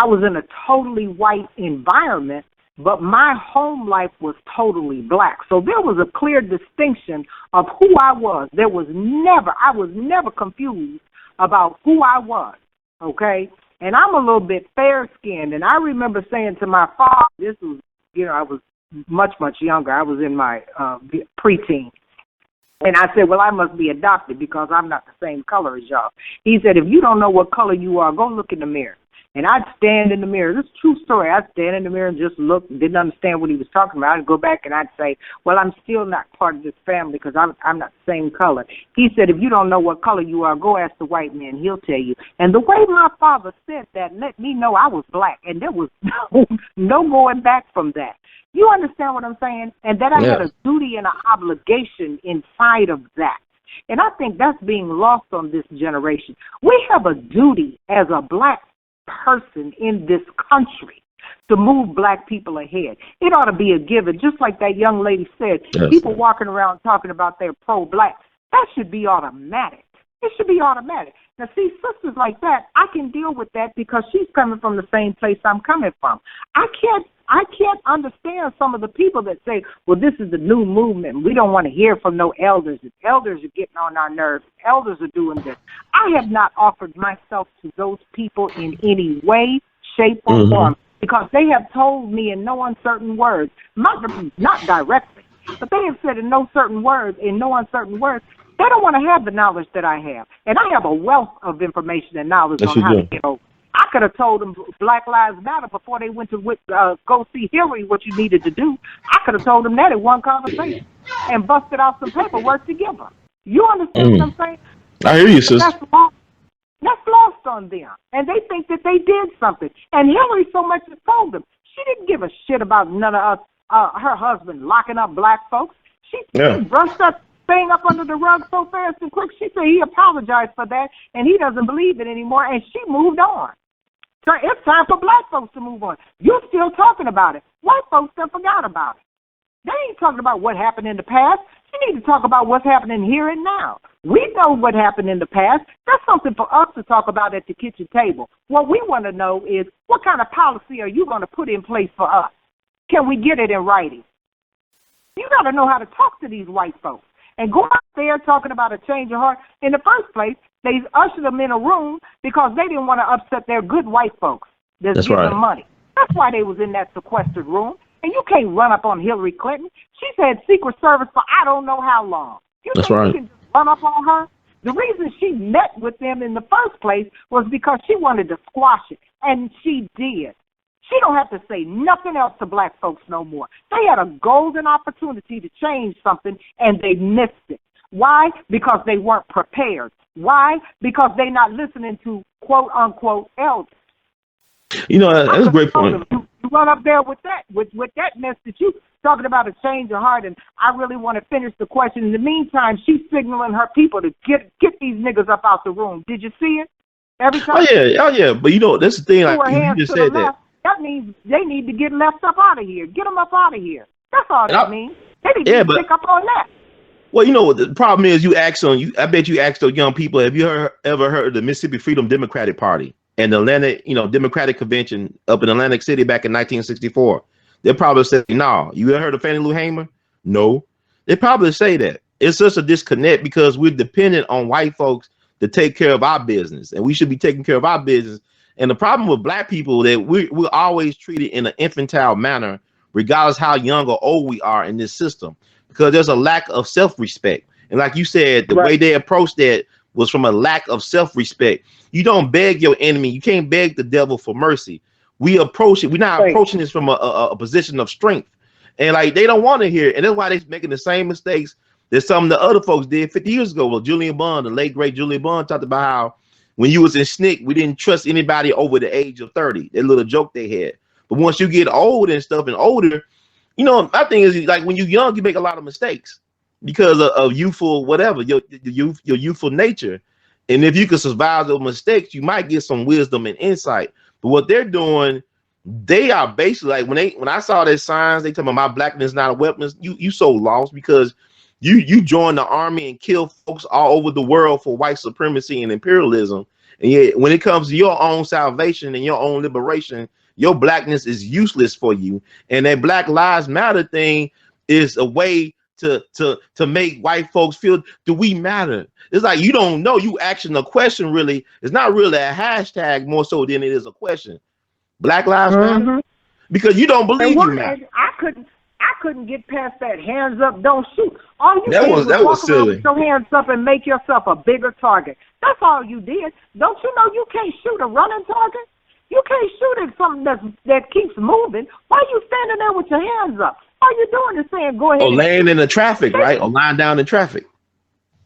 was in a totally white environment, but my home life was totally black. So there was a clear distinction of who I was. I was never confused about who I was, okay? And I'm a little bit fair-skinned, and I remember saying to my father, this was, I was much, much younger. I was in my preteen. And I said, well, I must be adopted because I'm not the same color as y'all. He said, if you don't know what color you are, go look in the mirror. And I'd stand in the mirror. This is a true story. I'd stand in the mirror and just look, didn't understand what he was talking about. I'd go back and I'd say, well, I'm still not part of this family because I'm not the same color. He said, if you don't know what color you are, go ask the white man. He'll tell you. And the way my father said that let me know I was black, and there was no going back from that. You understand what I'm saying? And that I had a duty and an obligation inside of that. And I think that's being lost on this generation. We have a duty as a black person in this country to move black people ahead. It ought to be a given, just like that young lady said. Yes. People walking around talking about they're pro-black. That should be automatic. It should be automatic. Now, see, sisters like that, I can deal with that because she's coming from the same place I'm coming from. I can't understand some of the people that say, well, this is the new movement. We don't want to hear from no elders. The elders are getting on our nerves. Elders are doing this. I have not offered myself to those people in any way, shape, or form because they have told me in no uncertain words, not directly, but they have said in no uncertain words, they don't want to have the knowledge that I have. And I have a wealth of information and knowledge on how to get over. I could have told them Black Lives Matter before they went to go see Hillary what you needed to do. I could have told them that in one conversation and busted out some paperwork to give them. You understand what I'm saying? I hear you, sis. That's lost on them. And they think that they did something. And Hillary so much has told them. She didn't give a shit about none of us, her husband locking up black folks. She brushed that thing up under the rug so fast and quick. She said he apologized for that, and he doesn't believe it anymore, and she moved on. So it's time for black folks to move on. You're still talking about it. White folks still forgot about it. They ain't talking about what happened in the past. You need to talk about what's happening here and now. We know what happened in the past. That's something for us to talk about at the kitchen table. What we want to know is what kind of policy are you going to put in place for us? Can we get it in writing? You got to know how to talk to these white folks. And go out there talking about a change of heart. In the first place, they ushered them in a room because they didn't want to upset their good white folks that's giving them money. That's why they was in that sequestered room. And you can't run up on Hillary Clinton. She's had Secret Service for I don't know how long. You think you can just run up on her? The reason she met with them in the first place was because she wanted to squash it, and she did. She don't have to say nothing else to black folks no more. They had a golden opportunity to change something, and they missed it. Why? Because they weren't prepared. Why? Because they're not listening to quote-unquote elders. You know, that's a great point. You run up there with that mess that you talking about a change of heart, and I really want to finish the question. In the meantime, she's signaling her people to get these niggas up out the room. Did you see it? Every time. Oh yeah. But you know, that's the thing. Like you just said that. That means they need to get left up out of here. Get them up out of here. That's all that means. They need to pick up on that. Well, you know, the problem is I bet you asked those young people, have you ever heard of the Mississippi Freedom Democratic Party and the Atlantic, Democratic Convention up in Atlantic City back in 1964? They'll probably say, no. You ever heard of Fannie Lou Hamer? No. They probably say that. It's just a disconnect because we're dependent on white folks to take care of our business, and we should be taking care of our business. And the problem with black people that we're always treated in an infantile manner, regardless how young or old we are in this system, because there's a lack of self-respect. And like you said, the way they approached that was from a lack of self-respect. You don't beg your enemy. You can't beg the devil for mercy. We approach it. We're not approaching this from a position of strength. And like, they don't want to hear it. And that's why they're making the same mistakes that some of the other folks did 50 years ago. Well, Julian Bond, the late, great Julian Bond, talked about how when you was in SNCC, we didn't trust anybody over the age of 30. That little joke they had. But once you get old and stuff and older, my thing is, like, when you're young, you make a lot of mistakes because of youthful whatever, your youthful nature. And if you can survive those mistakes, you might get some wisdom and insight. But what they're doing, they are basically like when I saw their signs, they tell me my blackness is not a weapon. You so lost because you joined the army and kill folks all over the world for white supremacy and imperialism. And yet when it comes to your own salvation and your own liberation, your blackness is useless for you. And that Black Lives Matter thing is a way to make white folks feel, do we matter? It's like, you don't know. You asking a question really. It's not really a hashtag more so than it is a question. Black Lives Matter? Because you don't believe you matter. I couldn't get past that hands up, don't shoot. All you did was silly. With your hands up and make yourself a bigger target. That's all you did. Don't you know you can't shoot a running target? You can't shoot at something that keeps moving. Why are you standing there with your hands up? All you're doing is saying, go ahead. Or laying in the traffic, right? Or lying down in traffic.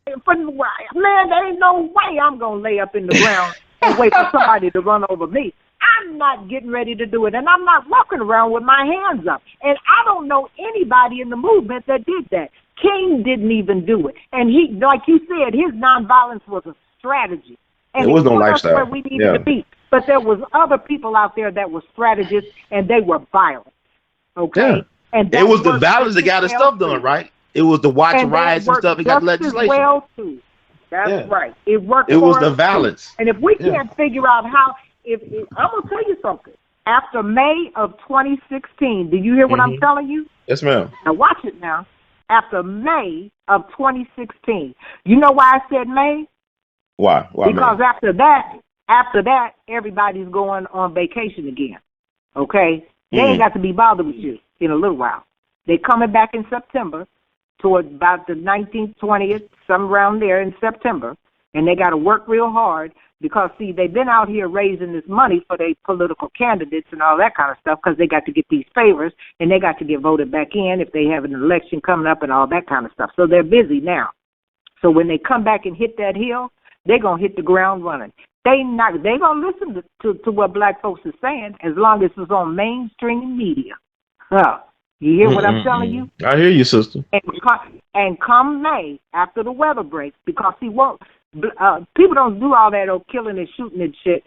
Man, there ain't no way I'm going to lay up in the ground and wait for somebody to run over me. I'm not getting ready to do it, and I'm not walking around with my hands up. And I don't know anybody in the movement that did that. King didn't even do it. And he, like you said, his nonviolence was a strategy. And it was no lifestyle. Where we needed to be. But there was other people out there that were strategists, and they were violent. Okay? Yeah. And it was the violence that got his stuff done, right? It was the watch riots and stuff that got legislation. Well too. That's right. It worked. It was the violence. And if we can't figure out how, if I'm gonna tell you something. After May of 2016, do you hear what I'm telling you? Yes, ma'am. Now watch it now. After May of 2016, you know why I said May? Why? Because after that, everybody's going on vacation again. Okay, they ain't got to be bothered with you in a little while. They coming back in September, towards about the 19th, 20th, somewhere around there in September, and they got to work real hard because, see, they've been out here raising this money for their political candidates and all that kind of stuff because they got to get these favors and they got to get voted back in if they have an election coming up and all that kind of stuff. So they're busy now. So when they come back and hit that hill, they're going to hit the ground running. They going to listen to what black folks are saying as long as it's on mainstream media. You hear what I'm telling you? I hear you, sister. And come May, after the weather breaks, because people don't do all that killing and shooting and shit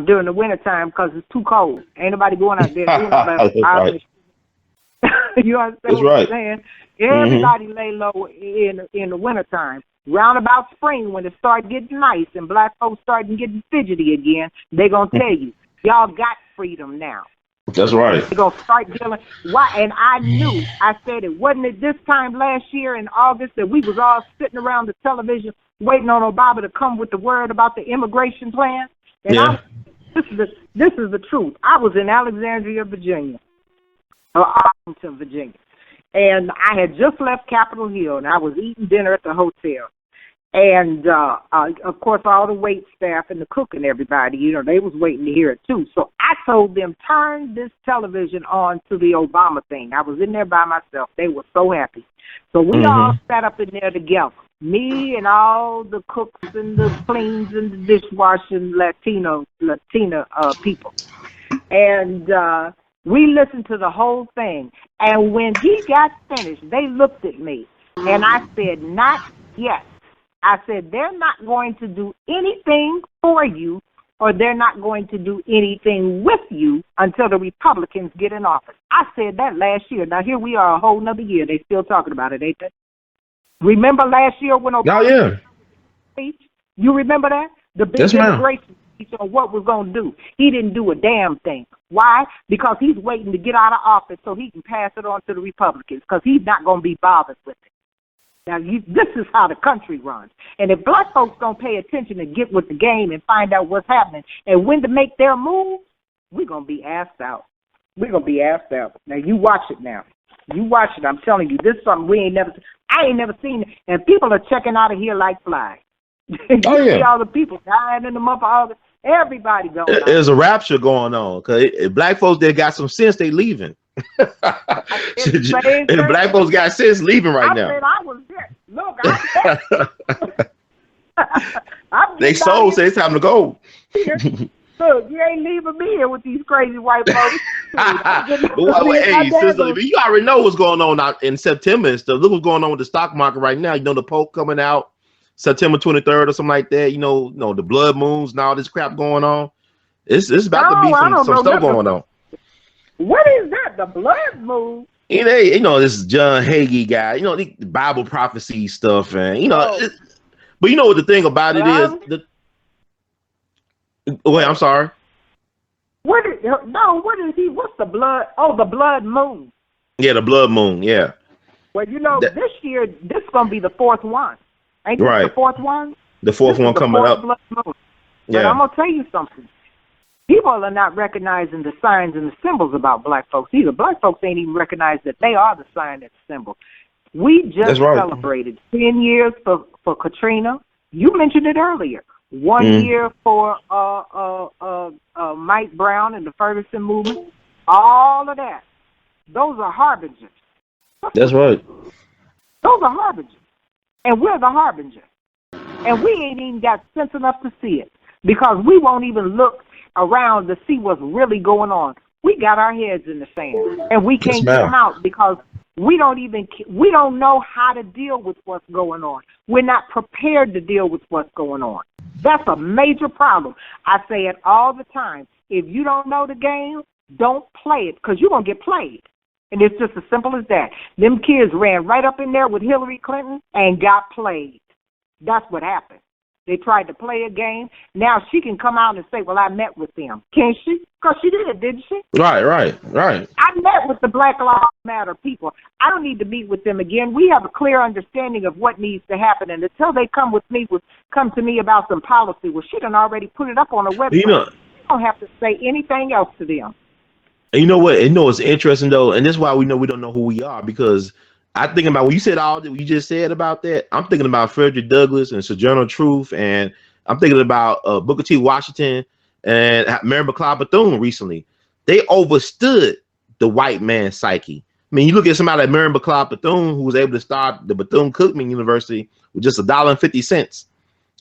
during the wintertime because it's too cold. Ain't nobody going out there doing that. You understand what I'm saying? Everybody lay low in the wintertime. Round about spring, when it start getting nice and black folks starting getting fidgety again, they going to tell you, y'all got freedom now. That's right. They're going to start dealing. Why? And I said it. Wasn't it this time last year in August that we was all sitting around the television waiting on Obama to come with the word about the immigration plan? And this is the truth. I was in Alexandria, Virginia, or Arlington, Virginia. And I had just left Capitol Hill, and I was eating dinner at the hotel. And, of course, all the wait staff and the cook and everybody, they was waiting to hear it, too. So I told them, turn this television on to the Obama thing. I was in there by myself. They were so happy. So we all sat up in there together, me and all the cooks and the cleans and the dishwashing Latina people. And we listened to the whole thing. And when he got finished, they looked at me. And I said, not yet. I said, they're not going to do anything for you or they're not going to do anything with you until the Republicans get in office. I said that last year. Now, here we are a whole nother year. They still talking about it, ain't they? Remember last year when Obama speech? You remember that? The big immigration speech on what we're going to do. He didn't do a damn thing. Why? Because he's waiting to get out of office so he can pass it on to the Republicans because he's not going to be bothered with it. Now, this is how the country runs. And if black folks don't pay attention and get with the game and find out what's happening and when to make their move, we're going to be asked out. We're going to be asked out. Now, you watch it now. You watch it. I'm telling you, this is something I ain't never seen. And people are checking out of here like flies. See all the people dying in the month of August. Everybody going out. There's a rapture going on. Because black folks that got some sense, they leaving. And black folks got sense leaving right now. Said I was there. Look, they sold, say it's time to go. Look, you ain't leaving me here with these crazy white folks. Hey, sister, you already know what's going on out in September and stuff. Look what's going on with the stock market right now. The poll coming out September 23rd or something like that. The blood moons and all this crap going on. It's about to be some stuff going on. What is that? The blood moon? This John Hagee guy. The Bible prophecy stuff, and but what the thing about it is. Wait, I'm sorry. What is he? What's the blood? Oh, the blood moon. Yeah, the blood moon. Yeah. Well, this year this is gonna be the fourth one. Ain't this the fourth one? The fourth one coming up. Blood moon. But I'm gonna tell you something. People are not recognizing the signs and the symbols about black folks either. Black folks ain't even recognized that they are the sign and the symbol. We just celebrated 10 years for Katrina. You mentioned it earlier. 1 year for Mike Brown and the Ferguson movement. All of that. Those are harbingers. That's right. Those are harbingers. And we're the harbingers. And we ain't even got sense enough to see it because we won't even look around to see what's really going on. We got our heads in the sand, and we can't get them out because we don't know how to deal with what's going on. We're not prepared to deal with what's going on. That's a major problem. I say it all the time. If you don't know the game, don't play it because you're going to get played. And it's just as simple as that. Them kids ran right up in there with Hillary Clinton and got played. That's what happened. They tried to play a game. Now she can come out and say, well, I met with them. Can't she? Because she did, didn't she? Right. I met with the Black Lives Matter people. I don't need to meet with them again. We have a clear understanding of what needs to happen. And until they come to me about some policy, well, she done already put it up on her website. You don't have to say anything else to them. And you know what? It's interesting, though. And this is why we know we don't know who we are, because I think about when you said all that you just said about that, I'm thinking about Frederick Douglass and Sojourner Truth, and I'm thinking about Booker T. Washington and Mary McLeod Bethune recently. They overstood the white man's psyche. I mean, you look at somebody like Mary McLeod Bethune, who was able to start the Bethune-Cookman University with just $1.50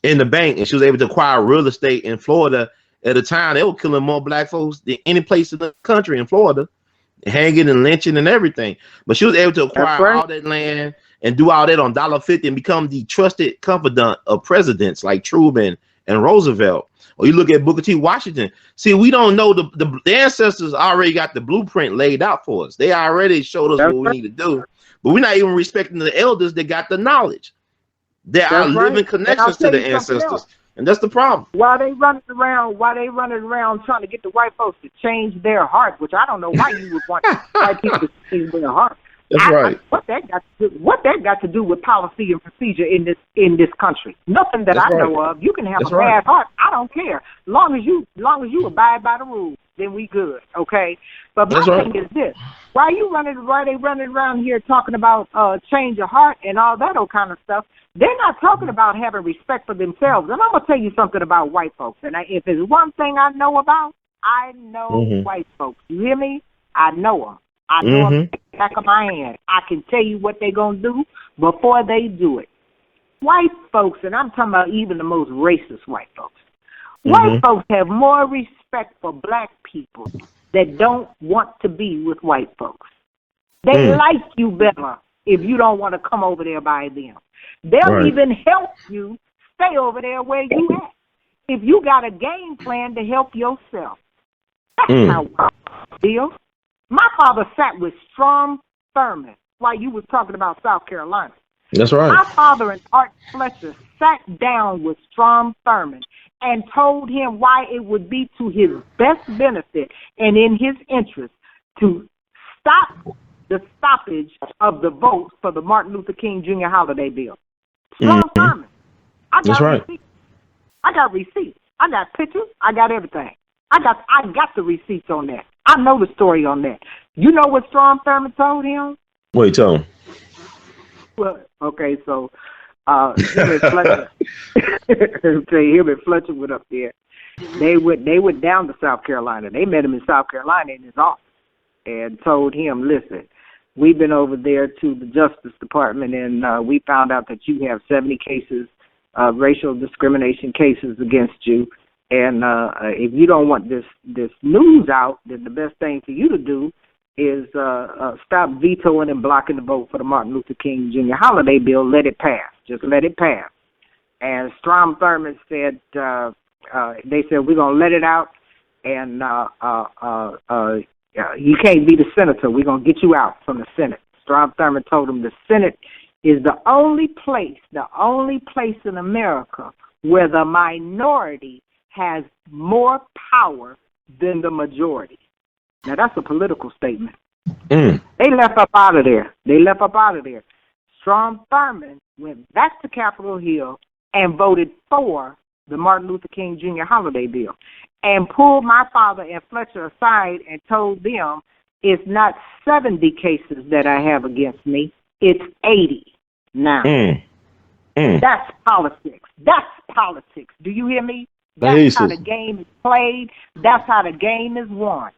in the bank, and she was able to acquire real estate in Florida. At the time, they were killing more black folks than any place in the country in Florida, hanging and lynching and everything. But she was able to acquire all that land and do all that on $1.50 and become the trusted confidant of presidents like Truman and Roosevelt. Or you look at Booker T. Washington. See, we don't know the ancestors already got the blueprint laid out for us. They already showed us what we need to do. But we're not even respecting the elders that got the knowledge. There are living connections to the ancestors. And that's the problem. While they running around trying to get the white folks to change their heart, which I don't know why you would want white people to change their heart. That's right. What that got to do with policy and procedure in this country? Nothing that I know of. You can have a bad heart. I don't care. Long as you abide by the rules, then we good. Okay. But my thing is this: why they running around here talking about change of heart and all that old kind of stuff? They're not talking about having respect for themselves. And I'm gonna tell you something about white folks. And if there's one thing I know about, I know white folks. You hear me? I know them. I know them at the back of my hand. I can tell you what they're going to do before they do it. White folks, and I'm talking about even the most racist white folks, white folks have more respect for black people that don't want to be with white folks. They like you better if you don't want to come over there by them. They'll even help you stay over there where you at if you got a game plan to help yourself. That's how I feel. My father sat with Strom Thurmond while you was talking about South Carolina. That's right. My father and Art Fletcher sat down with Strom Thurmond and told him why it would be to his best benefit and in his interest to stop the stoppage of the vote for the Martin Luther King Jr. holiday bill. Strom Thurmond. I got receipts. I got pictures. I got everything. I got the receipts on that. I know the story on that. You know what Strom Thurmond told him? Wait, tell him. Well, okay, so him and Fletcher, him and Fletcher went up there. They went down to South Carolina. They met him in South Carolina in his office and told him, listen, we've been over there to the Justice Department and we found out that you have 70 cases, racial discrimination cases against you. And if you don't want this news out, then the best thing for you to do is stop vetoing and blocking the vote for the Martin Luther King Jr. holiday bill. Let it pass. Just let it pass. And Strom Thurmond said, they said, we're going to let it out, and you can't be the senator. We're going to get you out from the Senate. Strom Thurmond told him the Senate is the only place in America where the minority has more power than the majority. Now, that's a political statement. They left up out of there. Strom Thurmond went back to Capitol Hill and voted for the Martin Luther King Jr. holiday bill and pulled my father and Fletcher aside and told them it's not 70 cases that I have against me. It's 80 now. That's politics. That's politics. Do you hear me? That's how the game is played. That's how the game is won.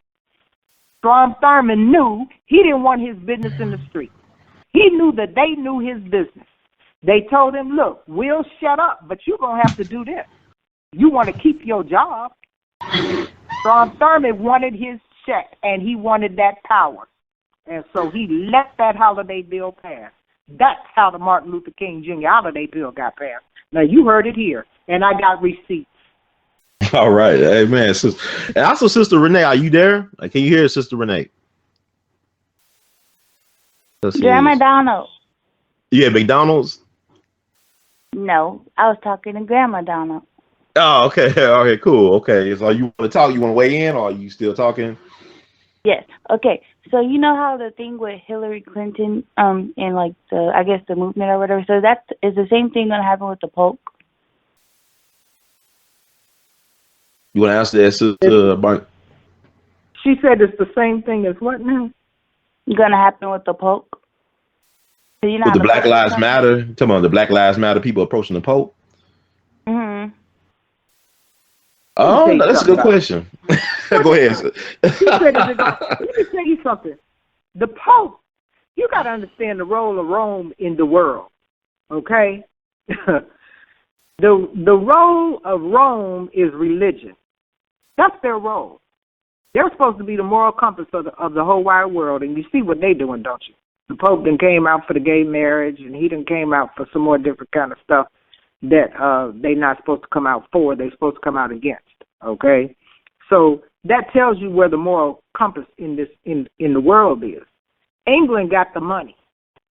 Strom Thurmond knew he didn't want his business in the street. He knew that they knew his business. They told him, look, we'll shut up, but you're going to have to do this. You want to keep your job. Strom Thurmond wanted his check, and he wanted that power. And so he let that holiday bill pass. That's how the Martin Luther King Jr. holiday bill got passed. Now, you heard it here, and I got receipts. All right. Hey, man. And also, Sister Renee, are you there? Can you hear Sister Renee? Grandma Donald. You at McDonald's? No, I was talking to Grandma Donald. Oh, okay. Okay, cool. Okay. So you want to talk? You want to weigh in, or are you still talking? Yes. Okay. So you know how the thing with Hillary Clinton, and like the movement or whatever. So is the same thing gonna happen with the Pope? You want to answer that, Sister Mark? She said it's the same thing as what now? Gonna happen with the Pope? So you know with the Black Lives Matter? Talking about the Black Lives Matter people approaching the Pope? Mm-hmm. Oh, no, that's a good question. Go ahead. Let me tell you something. The Pope, you got to understand the role of Rome in the world, okay? The role of Rome is religion. That's their role. They're supposed to be the moral compass of the whole wide world, and you see what they're doing, don't you? The Pope then came out for the gay marriage, and he then came out for some more different kind of stuff that they're not supposed to come out for. They're supposed to come out against, okay? So that tells you where the moral compass in the world is. England got the money,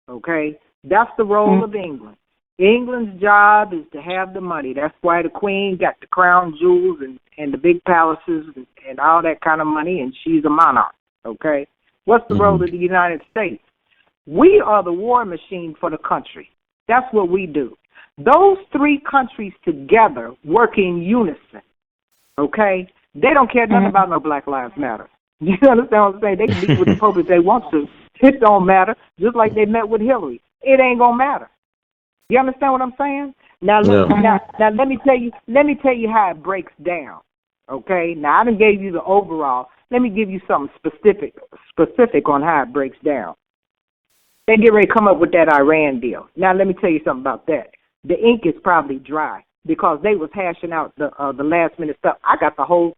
okay? That's the role of England. England's job is to have the money. That's why the Queen got the crown jewels and the big palaces and all that kind of money, and she's a monarch, okay? What's the role of the United States? We are the war machine for the country. That's what we do. Those three countries together work in unison, okay? They don't care nothing about no Black Lives Matter. You understand what I'm saying? They can meet with the Pope if they want to. It don't matter, just like they met with Hillary. It ain't going to matter. You understand what I'm saying? Now, look, now let me tell you how it breaks down, okay? Now, I done gave you the overall. Let me give you something specific on how it breaks down. They get ready to come up with that Iran deal. Now, let me tell you something about that. The ink is probably dry because they was hashing out the last minute stuff. I got the whole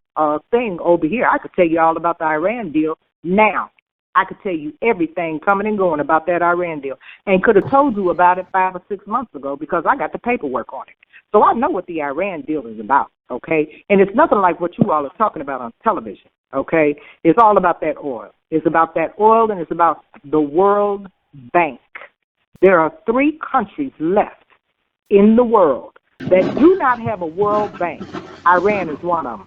thing over here. I could tell you all about the Iran deal now. I could tell you everything coming and going about that Iran deal and could have told you about it 5 or 6 months ago because I got the paperwork on it. So I know what the Iran deal is about, okay? And it's nothing like what you all are talking about on television, okay? It's all about that oil. It's about that oil and it's about the World Bank. There are 3 countries left in the world that do not have a World Bank. Iran is one of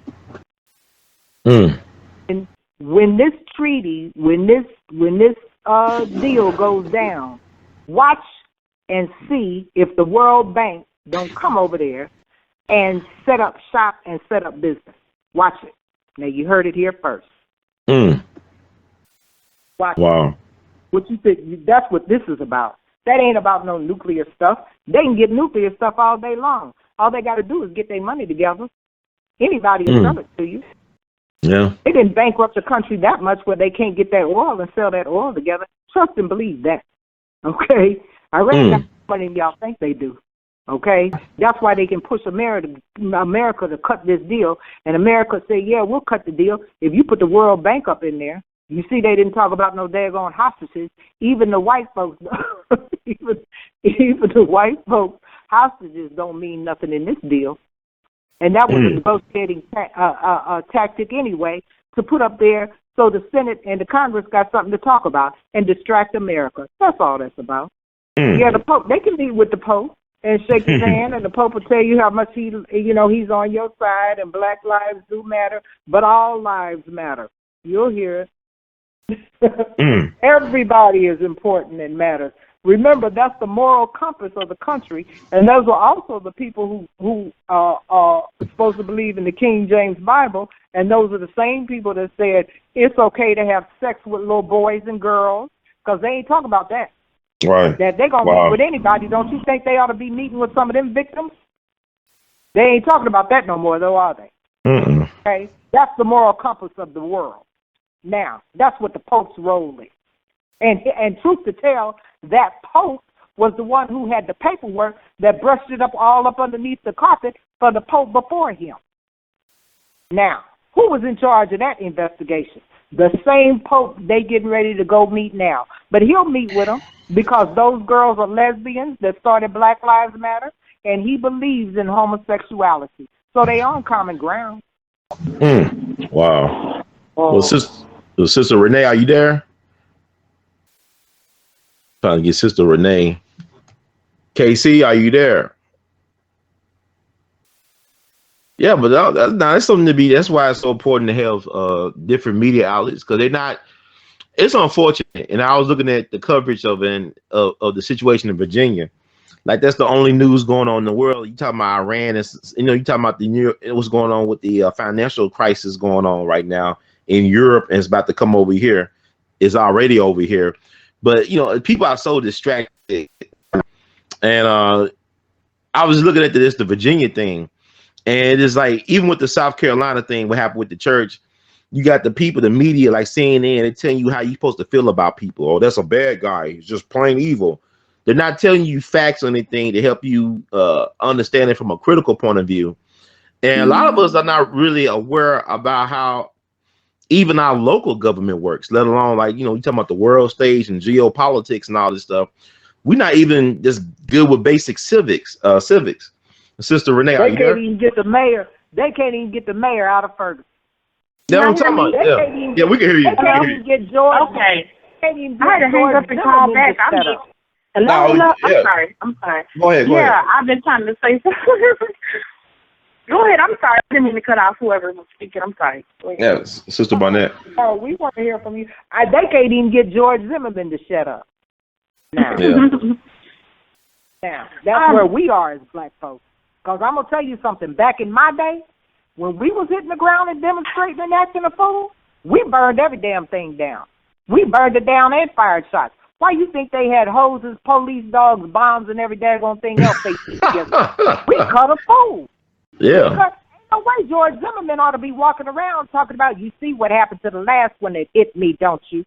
them. And when this treaty, when this deal goes down, watch and see if the World Bank don't come over there and set up shop and set up business. Watch it. Now you heard it here first. Watch it. What you think? That's what this is about. That ain't about no nuclear stuff. They can get nuclear stuff all day long. All they got to do is get their money together. Anybody will sell it to you. Yeah. They didn't bankrupt the country that much where they can't get that oil and sell that oil together. Trust and believe that. Okay? Iran got money than y'all think they do. Okay? That's why they can push America to cut this deal. And America say, yeah, we'll cut the deal if you put the World Bank up in there. You see, they didn't talk about no daggone hostages. Even the white folks, even the white folks, hostages don't mean nothing in this deal. And that was a negotiating tactic anyway to put up there so the Senate and the Congress got something to talk about and distract America. That's all that's about. Yeah, the Pope, they can meet with the Pope and shake his hand, and the Pope will tell you how much he's on your side and Black lives do matter, but all lives matter. You'll hear it. Everybody is important and matters. Remember, that's the moral compass of the country, and those are also the people who are supposed to believe in the King James Bible, and those are the same people that said it's okay to have sex with little boys and girls, because they ain't talking about that. Right. That they're going to meet with anybody. Don't you think they ought to be meeting with some of them victims? They ain't talking about that no more, though, are they? Mm-mm. Okay? That's the moral compass of the world. Now, that's what the Pope's role is. And truth to tell, that Pope was the one who had the paperwork that brushed it up all up underneath the carpet for the Pope before him. Now, who was in charge of that investigation? The same Pope they getting ready to go meet now. But he'll meet with them because those girls are lesbians that started Black Lives Matter, and he believes in homosexuality. So they on common ground. Wow. Well, Sister Renee, are you there? Trying to get Sister Renee. KC, are you there? Yeah, but that's something to be. That's why it's so important to have different media outlets, because they're not. It's unfortunate, and I was looking at the coverage of the situation in Virginia. Like, that's the only news going on in the world. You talking about Iran, you talking about what's going on with the financial crisis going on right now in Europe, and it's about to come over here. It's already over here, but people are so distracted. And I was looking at the Virginia thing, and it's like, even with the South Carolina thing, what happened with the church, you got the people, the media, like CNN, they're telling you how you're supposed to feel about people. Oh, that's a bad guy. He's just plain evil. They're not telling you facts or anything to help you understand it from a critical point of view. And a lot of us are not really aware about how even our local government works, let alone, like, you talking about the world stage and geopolitics and all this stuff. We're not even just good with basic civics. Sister Renee, are you there? They can't even get the mayor. They can't even get the mayor out of Ferguson. Yeah, I'm talking about. Yeah, we can hear you. They can't even get George. Okay. They can't even get I had to hang up and call back. Hello? I'm sorry. Go ahead. I've been trying to say something. Go ahead. I'm sorry. I didn't mean to cut off whoever was speaking. I'm sorry. Yeah, Sister Barnett. Oh, we want to hear from you. They can't even get George Zimmerman to shut up. Now, now that's where we are as black folks. Because I'm going to tell you something. Back in my day, when we was hitting the ground and demonstrating and acting a fool, we burned every damn thing down. We burned it down and fired shots. Why you think they had hoses, police dogs, bombs, and every daggone thing else they put together? We cut a fool. Yeah. Ain't no way George Zimmerman ought to be walking around talking about, you see what happened to the last one that hit me, don't you?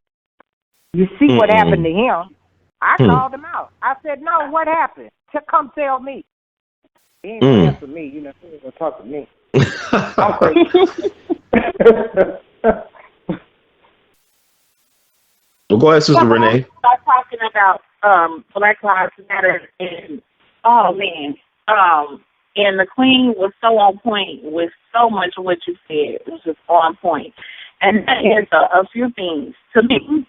You see what happened to him? I called him out. I said, no, what happened? Come tell me. He ain't gonna answer me. He ain't gonna talk to me. I'm crazy. Well, go ahead, Sister Renee. Start talking about Black Lives Matter, and and the Queen was so on point with so much of what you said. It was just on point. And that is a few things. To me,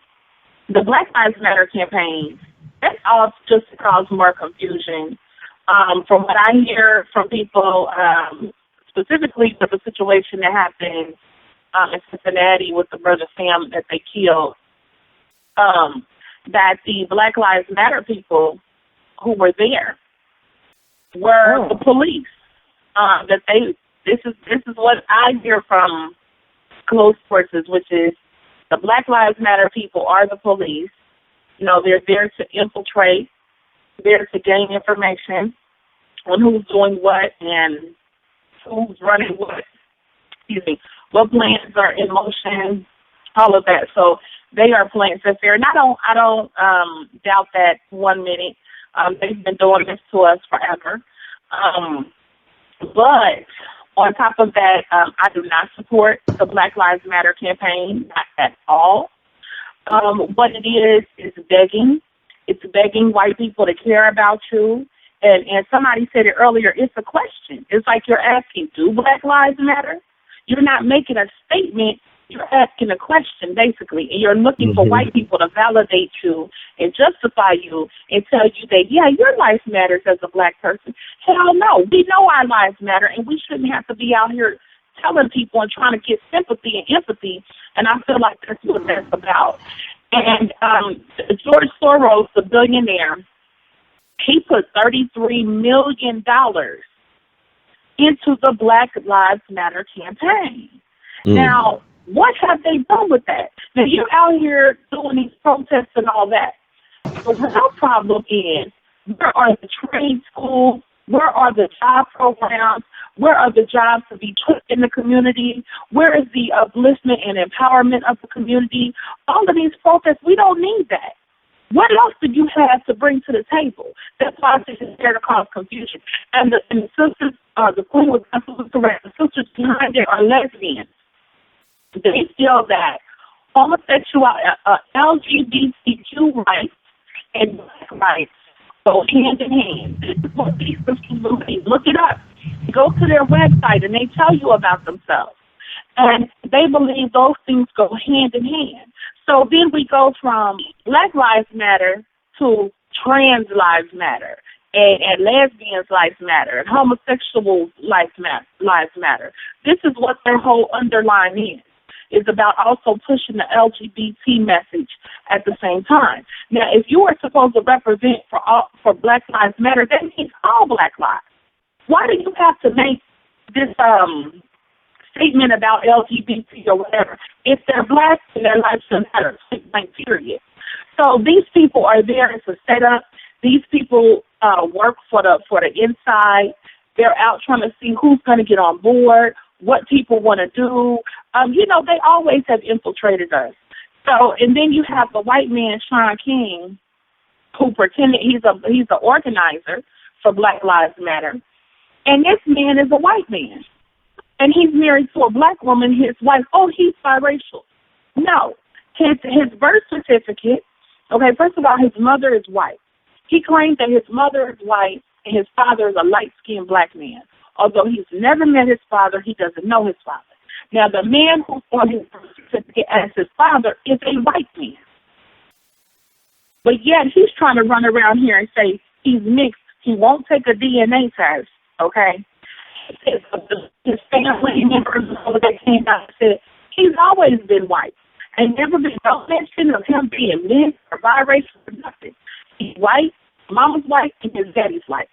the Black Lives Matter campaign, that's all just to cause more confusion. From what I hear from people, specifically with the situation that happened in Cincinnati with the brother Sam that they killed, that the Black Lives Matter people who were there were the police. This is what I hear from close sources, which is the Black Lives Matter people are the police. They're there to infiltrate, there to gain information on who's doing what and who's running what. What plans are in motion, all of that. So they are playing fair. And I don't doubt that 1 minute. They've been doing this to us forever. But on top of that, I do not support the Black Lives Matter campaign, not at all. What it is begging. It's begging white people to care about you. And somebody said it earlier, it's a question. It's like you're asking, do Black Lives Matter? You're not making a statement. You're asking a question, basically, and you're looking for white people to validate you and justify you and tell you that, yeah, your life matters as a black person. Hell no. We know our lives matter, and we shouldn't have to be out here telling people and trying to get sympathy and empathy, and I feel like that's what that's about. And George Soros, the billionaire, he put $33 million into the Black Lives Matter campaign. Now, what have they done with that? Now, you're out here doing these protests and all that, the real problem is, where are the trade schools? Where are the job programs? Where are the jobs to be put in the community? Where is the upliftment and empowerment of the community? All of these protests, we don't need that. What else do you have to bring to the table? That's why this is there to cause confusion. And the sisters, the queen was absolutely correct. The sisters behind it are lesbians. They feel that homosexual, LGBTQ rights and black rights go hand in hand. This is what these sisters believe. Look it up. Go to their website and they tell you about themselves. And they believe those things go hand in hand. So then we go from Black Lives Matter to Trans Lives Matter, and lesbians' lives matter, and homosexual lives matter. This is what their whole underline is about, also pushing the LGBT message at the same time. Now, if you are supposed to represent for Black Lives Matter, that means all Black lives. Why do you have to make this statement about LGBT or whatever? If they're Black, then their lives should matter, period. So these people are there as a setup. These people work for the inside. They're out trying to see who's going to get on board, what people want to do. They always have infiltrated us. So, and then you have the white man, Shaun King, who pretended he's an organizer for Black Lives Matter. And this man is a white man. And he's married to a black woman, his wife. Oh, he's biracial. No. His birth certificate, okay, first of all, his mother is white. He claims that his mother is white and his father is a light-skinned black man. Although he's never met his father, he doesn't know his father. Now, the man who's on his birth certificate as his father is a white man. But yet he's trying to run around here and say he's mixed. He won't take a DNA test, okay? His family members that came out and said he's always been white and never been no mention of him being mixed or biracial or nothing. He's white, mama's white, and his daddy's white.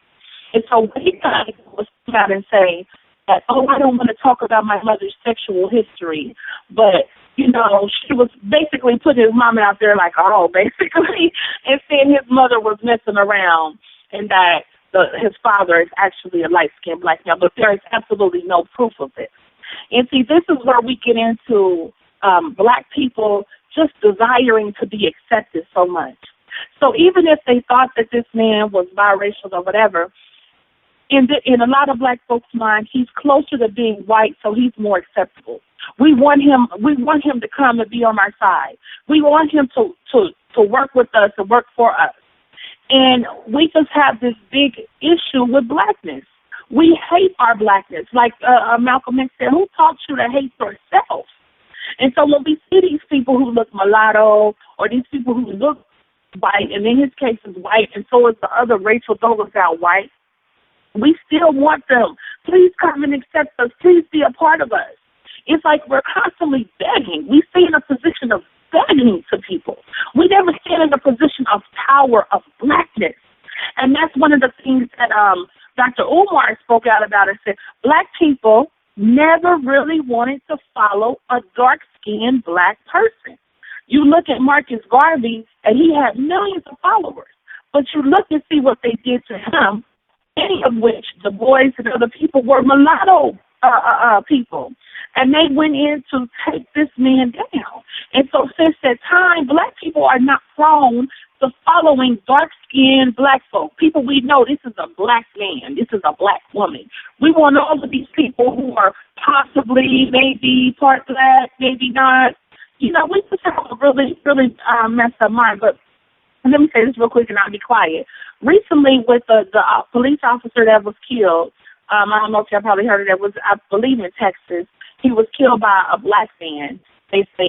And so what he got was come out and say that, I don't want to talk about my mother's sexual history, but, she was basically putting his mama out there like, basically, and saying his mother was messing around and that his father is actually a light-skinned black man, but there is absolutely no proof of this. And see, this is where we get into black people just desiring to be accepted so much. So even if they thought that this man was biracial or whatever, in a lot of black folks' minds, he's closer to being white, so he's more acceptable. We want him to come and be on our side. We want him to work with us and work for us. And we just have this big issue with blackness. We hate our blackness. Like Malcolm X said, who taught you to hate yourself? And so when we see these people who look mulatto or these people who look white, and in his case is white, and so is the other Rachel Douglas out white, we still want them. Please come and accept us. Please be a part of us. It's like we're constantly begging. We stay in a position of begging to people. We never stand in a position of power, of blackness. And that's one of the things that Dr. Umar spoke out about and said, black people never really wanted to follow a dark-skinned black person. You look at Marcus Garvey, and he had millions of followers. But you look and see what they did to him, many of which the boys and other people were mulatto people. And they went in to take this man down. And so since that time, black people are not prone to following dark-skinned black folk. People we know, this is a black man, this is a black woman. We want all of these people who are possibly, maybe part black, maybe not. We just have a really, really messed up mind. But let me say this real quick and I'll be quiet. Recently with the police officer that was killed, I don't know if y'all probably heard of that, was, I believe, in Texas. He was killed by a black man. They say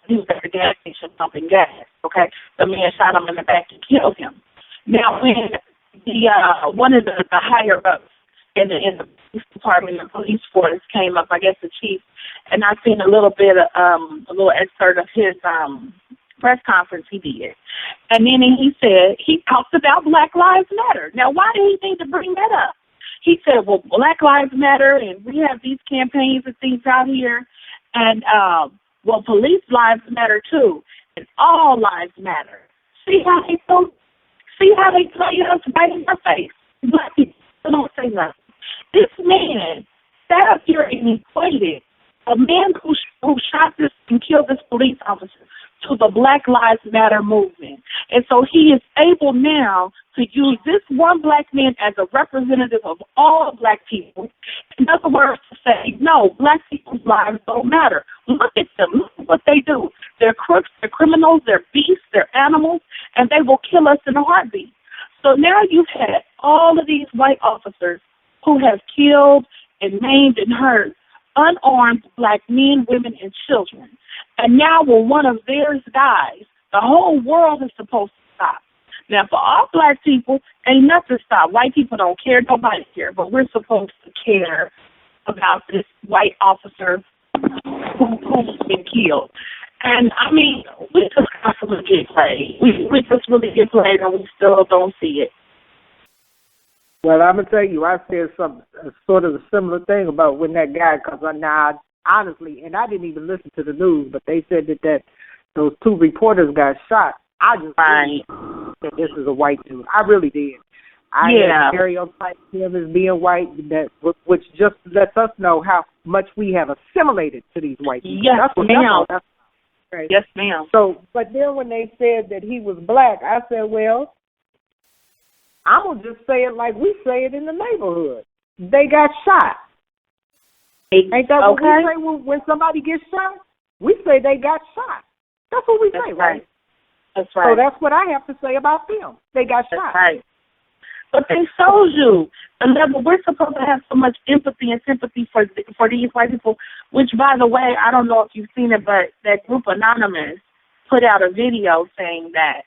he was at the gas station pumping gas, okay? The man shot him in the back and killed him. Now, when one of the higher-ups in the police department, the police force came up, I guess the chief, and I seen a little excerpt of his press conference he did. And then he said, he talked about Black Lives Matter. Now, why did he need to bring that up? He said, well, Black Lives Matter, and we have these campaigns and things out here, and, police lives matter too, and all lives matter. See how they play us right in our face. Black people don't say nothing. This man sat up here and equated a man who shot this and killed this police officer to the Black Lives Matter movement. And so he is able now to use this one black man as a representative of all black people. In other words, to say, no, black people's lives don't matter. Look at them. Look at what they do. They're crooks, they're criminals, they're beasts, they're animals, and they will kill us in a heartbeat. So now you've had all of these white officers who have killed and maimed and hurt unarmed black men, women, and children. And now when one of theirs dies, the whole world is supposed to stop. Now, for all black people, ain't nothing stop. White people don't care. Nobody cares. But we're supposed to care about this white officer who's been killed. And, I mean, we just constantly get played. We just really get played, and we still don't see it. Well, I'm going to tell you, I said sort of a similar thing about when that guy, because now, honestly, and I didn't even listen to the news, but they said that those two reporters got shot. I just knew that this is a white dude. I really did. I had stereotyped him as being white, which just lets us know how much we have assimilated to these white people. Yes, ma'am. Right. Yes, ma'am. So, but then when they said that he was black, I said, well, I'm going to just say it like we say it in the neighborhood. They got shot. Ain't that what we say when somebody gets shot? We say they got shot. That's what we say, right? That's right. So that's what I have to say about them. They got shot. Right. But they showed you the level. We're supposed to have so much empathy and sympathy for these white people, which, by the way, I don't know if you've seen it, but that group Anonymous put out a video saying that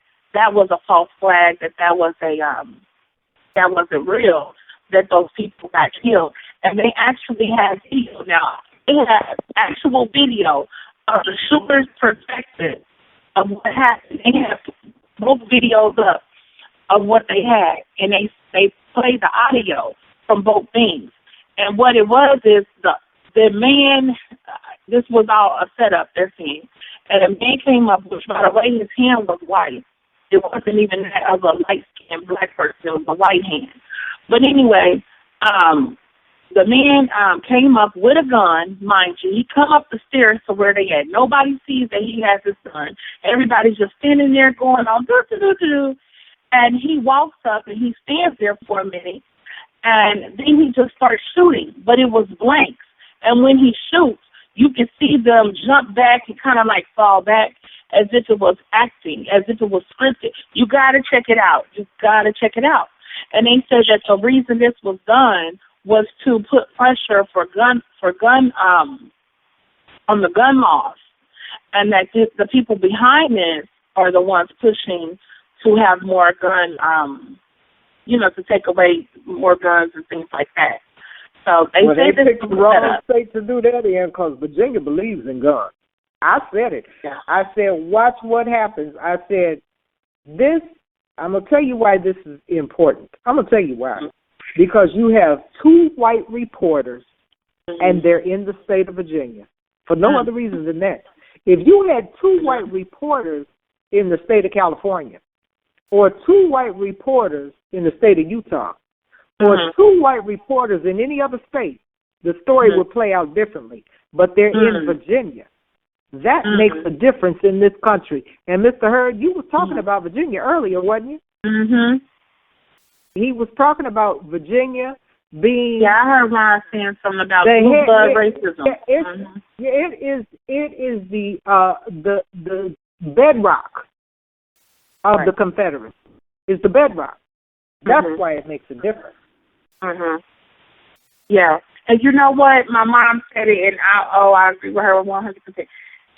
was a false flag, that wasn't real, that those people got killed. And they actually have video now. They have actual video of the shooter's perspective of what happened. They have both videos up of what they had, and they played the audio from both things. And what it was is the man, this was all a setup, they're saying, and a man came up, which, by the way, his hand was white. It wasn't even that of a light-skinned black person. It was a white hand. But anyway, the man came up with a gun, mind you. He come up the stairs to where they at. Nobody sees that he has his gun. Everybody's just standing there going on, do-do-do-do. And he walks up and he stands there for a minute. And then he just starts shooting. But it was blanks. And when he shoots, you can see them jump back and kind of like fall back as if it was acting, as if it was scripted. You got to check it out. You got to check it out. And they said that the reason this was done was to put pressure on the gun laws, and that the people behind this are the ones pushing to have more gun, to take away more guns and things like that. So they say they picked the wrong state to do that in, because Virginia believes in guns. I said it. Yeah. I said, watch what happens. I said, I'm going to tell you why this is important. I'm going to tell you why. Because you have two white reporters, and they're in the state of Virginia, for no other reason than that. If you had two white reporters in the state of California, or two white reporters in the state of Utah, or two white reporters in any other state, the story would play out differently. But they're in Virginia. That makes a difference in this country. And Mr. Hurd, you was talking about Virginia earlier, wasn't you? Mm-hmm. He was talking about Virginia being... Yeah, I heard Ron saying something about blue blood racism. It is the bedrock of the Confederacy. It's the bedrock. That's why it makes a difference. Yeah. And you know what? My mom said it, and I agree with her 100%.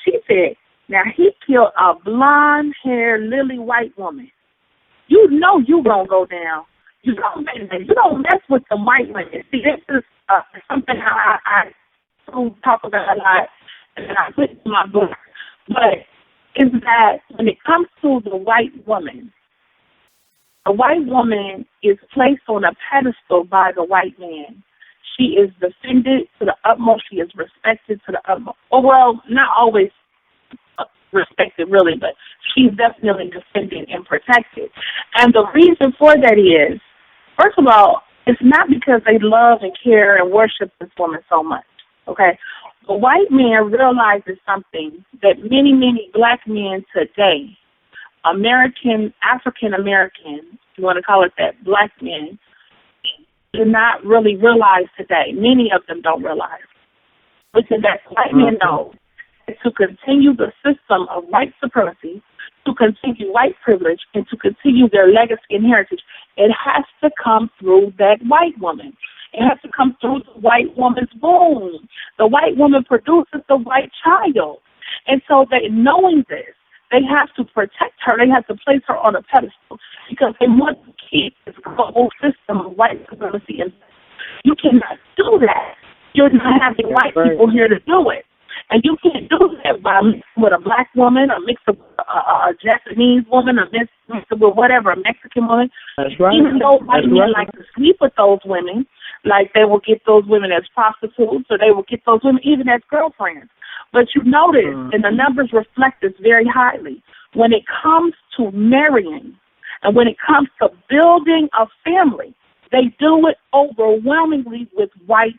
She said, now he killed a blonde-haired, lily white woman. You know you going to go down. You don't mess with the white women. See, this is something I talk about a lot, and I put in my book. But is that when it comes to the white woman, a white woman is placed on a pedestal by the white man. She is defended to the utmost. She is respected to the utmost. Well, not always respected really, but she's definitely defended and protected. And the reason for that is, first of all, it's not because they love and care and worship this woman so much, okay? The white man realizes something that many, many black men today, African American, if you want to call it that, black men, do not really realize today. Many of them don't realize. Which is that white men know that to continue the system of white supremacy, to continue white privilege, and to continue their legacy and heritage, it has to come through that white woman. It has to come through the white woman's womb. The white woman produces the white child. And so knowing this, they have to protect her. They have to place her on a pedestal because they want to keep this global system of white supremacy. And you cannot do that. You're not having white people here to do it. And you can't do that by mixing with a black woman or mixing with a Japanese woman or mixing with whatever, a Mexican woman. That's right. Even though white men like to sleep with those women, like they will get those women as prostitutes or they will get those women even as girlfriends. But you notice, and the numbers reflect this very highly, when it comes to marrying and when it comes to building a family, they do it overwhelmingly with white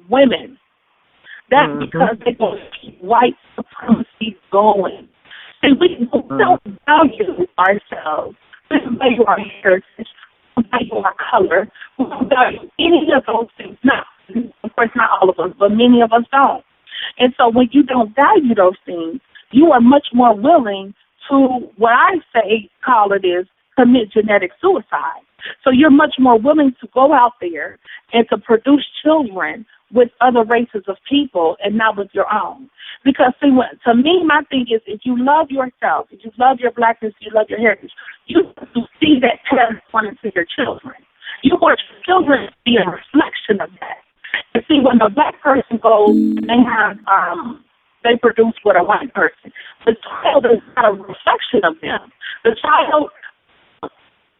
women. That's because they want to keep white supremacy going. And we don't value ourselves. We don't value our heritage. We don't value our color. We don't value any of those things. Now, of course, not all of us, but many of us don't. And so when you don't value those things, you are much more willing to, what I say, call it is, commit genetic suicide. So you're much more willing to go out there and to produce children with other races of people and not with your own. Because, see, to me, my thing is, if you love yourself, if you love your blackness, you love your heritage, you have to see that pattern into your children. You want your children to be a reflection of that. And see, when a black person goes and they produce with a white person, the child is not a reflection of them. The child,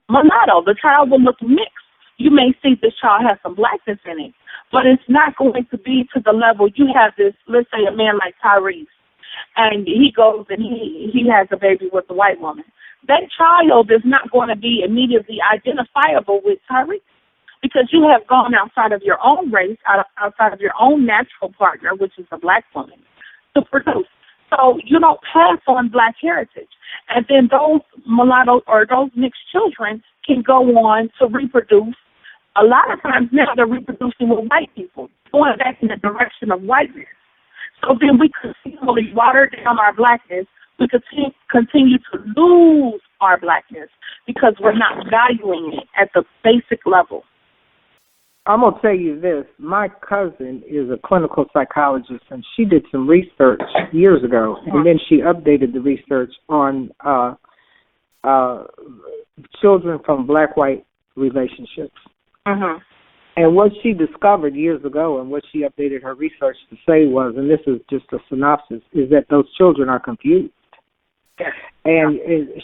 mulatto, the child will look mixed. You may see this child has some blackness in it, but it's not going to be to the level you have this, let's say a man like Tyrese, and he goes and he has a baby with a white woman. That child is not going to be immediately identifiable with Tyrese because you have gone outside of your own race, outside of your own natural partner, which is a black woman, to produce. So you don't pass on black heritage. And then those mulatto or those mixed children can go on to reproduce. A lot of times now they're reproducing with white people, going back in the direction of whiteness. So then we continually water down our blackness. We continue to lose our blackness because we're not valuing it at the basic level. I'm going to tell you this. My cousin is a clinical psychologist, and she did some research years ago, and then she updated the research on children from black-white relationships. And what she discovered years ago and what she updated her research to say was, and this is just a synopsis, is that those children are confused. And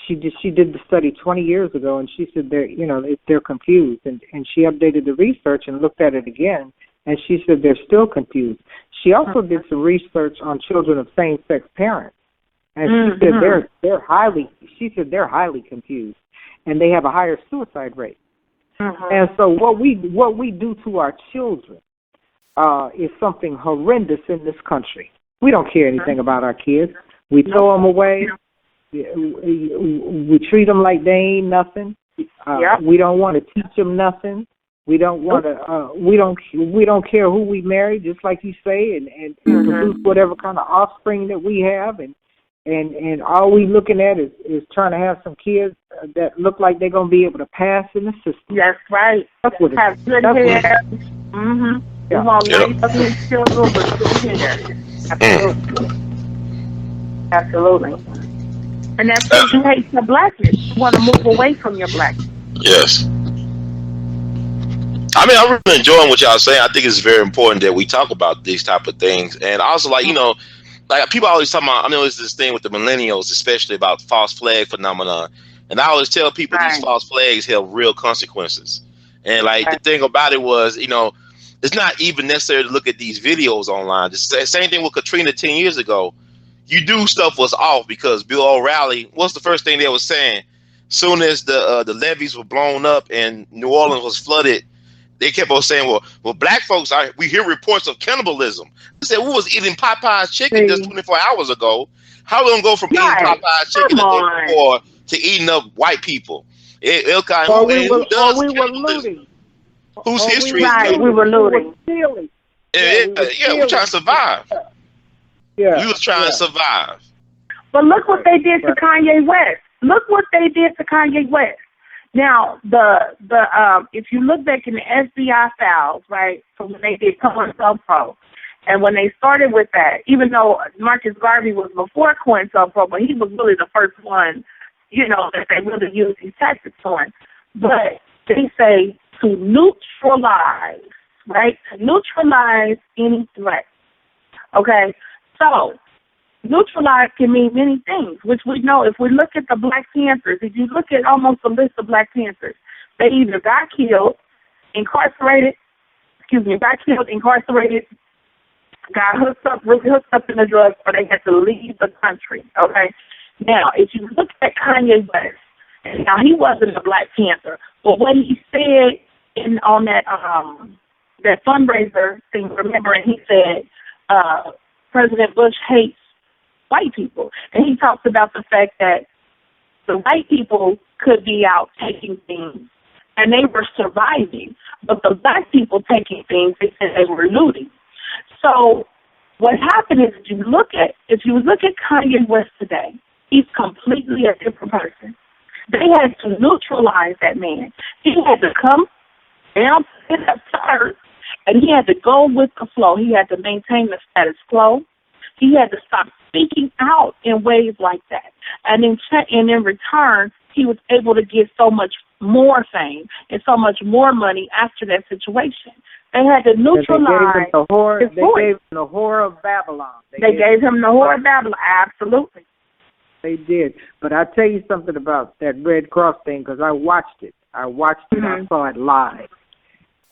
she did the study 20 years ago, and she said they're confused. And she updated the research and looked at it again, and she said they're still confused. She also did some research on children of same-sex parents, and she said they're highly confused, and they have a higher suicide rate. And so what we do to our children is something horrendous in this country. We don't care anything about our kids. We throw them away. We treat them like they ain't nothing. We don't want to teach them nothing. We don't want to. We don't care who we marry, just like you say, and produce whatever kind of offspring that we have, and all we looking at is trying to have some kids that look like they're gonna be able to pass in the system. That's right. That's what have good hair. We want to raise up these children with good hair. Absolutely. And that's because you hate your blackness. You want to move away from your blackness. Yes. I mean, I'm really enjoying what y'all saying. I think it's very important that we talk about these type of things. And also, like people always talk about, I know it's this thing with the millennials, especially about false flag phenomenon. And I always tell people these false flags have real consequences. And the thing about it was, it's not even necessary to look at these videos online. The same thing with Katrina 10 years ago. you knew stuff was off because Bill O'Reilly. What's the first thing they were saying? Soon as the levees were blown up and New Orleans was flooded, they kept on saying, "Well, black folks we hear reports of cannibalism." They said we was eating Popeye's chicken just 24 hours ago. How we gonna go from eating Popeye's chicken the day before to eating up white people? Who does cannibalism? Whose history is we were looting. We're trying to survive. We was trying to survive. But look what they did to Kanye West. Look what they did to Kanye West. Now, if you look back in the FBI files, right, from when they did COINTELPRO, and when they started with that, even though Marcus Garvey was before COINTELPRO, but he was really the first one, that they really used these tactics on. But they say to neutralize, right, to neutralize any threat. Okay, so neutralize can mean many things, which we know. If we look at the Black Panthers, if you look at almost a list of Black Panthers, they either got killed, incarcerated, got hooked up in the drugs, or they had to leave the country. Okay, now if you look at Kanye West, and now he wasn't a Black Panther, but what he said on that fundraiser thing, remember, and he said President Bush hates white people. And he talks about the fact that the white people could be out taking things and they were surviving, but the black people taking things, they said they were looting. So what happened is if you look at Kanye West today, he's completely a different person. They had to neutralize that man. He had to come down to earth, and he had to go with the flow. He had to maintain the status quo. He had to stop speaking out in ways like that. And in return, he was able to get so much more fame and so much more money after that situation. They had to neutralize his voice. They gave him the horror of Babylon. They gave him the horror of Babylon, absolutely. They did. But I'll tell you something about that Red Cross thing, because I watched it. I saw it live.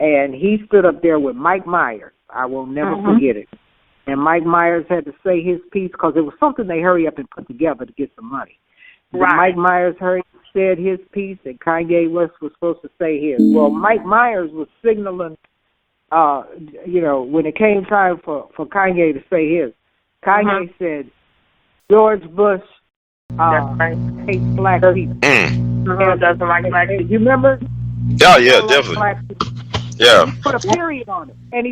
And he stood up there with Mike Myers. I will never forget it. And Mike Myers had to say his piece because it was something they hurry up and put together to get some money. Right. Mike Myers said his piece, and Kanye West was supposed to say his. Well, Mike Myers was signaling, when it came time for Kanye to say his. Kanye said, George Bush hates black people. Doesn't like black people. You remember? Yeah, definitely. Yeah. He put a period on it. And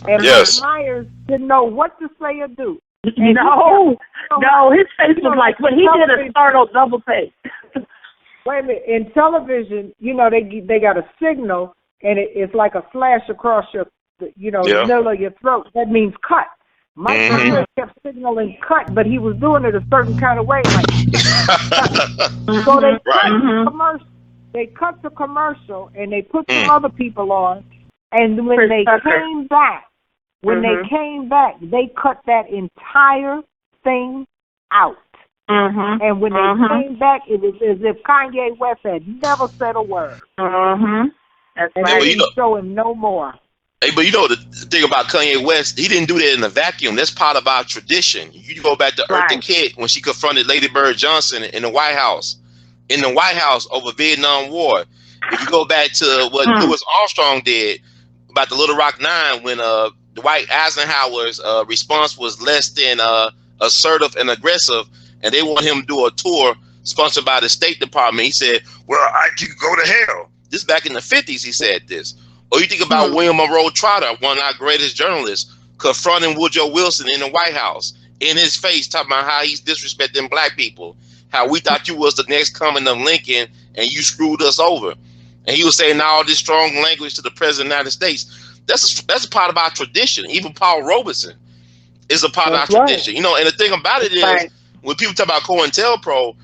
And Mike Myers didn't know what to say or do. No, his face was like, when he did a startled double take. Wait a minute. In television, they got a signal, and it's like a flash across the middle of your throat. That means cut. Mike Myers kept signaling cut, but he was doing it a certain kind of way. Like, so they cut the commercial. They cut the commercial, and they put some other people on. And when they came back, they cut that entire thing out. And when they came back, it was as if Kanye West had never said a word. That's and right. they didn't show him no more. Hey, but the thing about Kanye West, he didn't do that in a vacuum. That's part of our tradition. You go back to Eartha Kitt when she confronted Lady Bird Johnson in the White House. In the White House over Vietnam War. If you go back to what Louis Armstrong did about the Little Rock Nine, when Dwight Eisenhower's response was less than assertive and aggressive, and they want him to do a tour sponsored by the State Department, he said, "Well, I can go to hell." This back in the 50s, he said this. Or you think about William Monroe Trotter, one of our greatest journalists, confronting Woodrow Wilson in the White House, in his face, talking about how he's disrespecting black people. How we thought you was the next coming of Lincoln and you screwed us over. And he was saying all this strong language to the President of the United States. That's a part of our tradition. Even Paul Robeson is a part of our tradition. And the thing about it is, when people talk about COINTELPRO,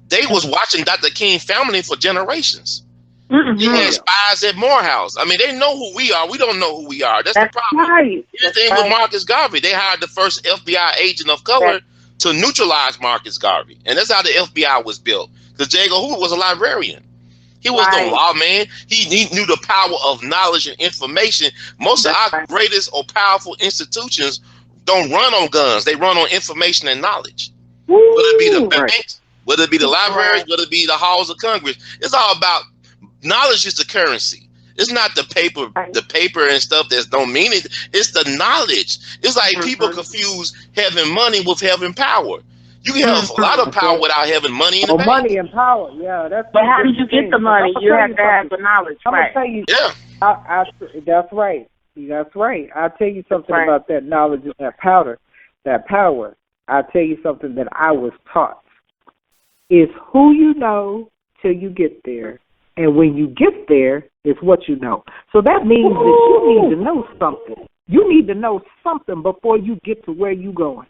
they was watching Dr. King family for generations. They had spies at Morehouse. I mean, they know who we are. We don't know who we are. That's the problem. Right. The thing with Marcus Garvey, they hired the first FBI agent of color to neutralize Marcus Garvey. And that's how the FBI was built. Because J. Edgar Hoover was a librarian. He was no lawman. He knew the power of knowledge and information. Most of our greatest or powerful institutions don't run on guns. They run on information and knowledge. Woo! Whether it be the banks, whether it be the libraries, Right. whether it be the halls of Congress. It's all about knowledge is the currency. It's not the paper and stuff that don't mean it. It's the knowledge. It's like people confuse having money with having power. You can have a lot of power without having money in the bank. Money and power, yeah. But how do you get the money? You have to have the knowledge, I'm right? gonna tell you. Yeah. That's right. That's right. I'll tell you something about that knowledge and that power. I'll tell you something that I was taught. Is who you know till you get there. And when you get there, it's what you know. So that means that you need to know something. You need to know something before you get to where you're going.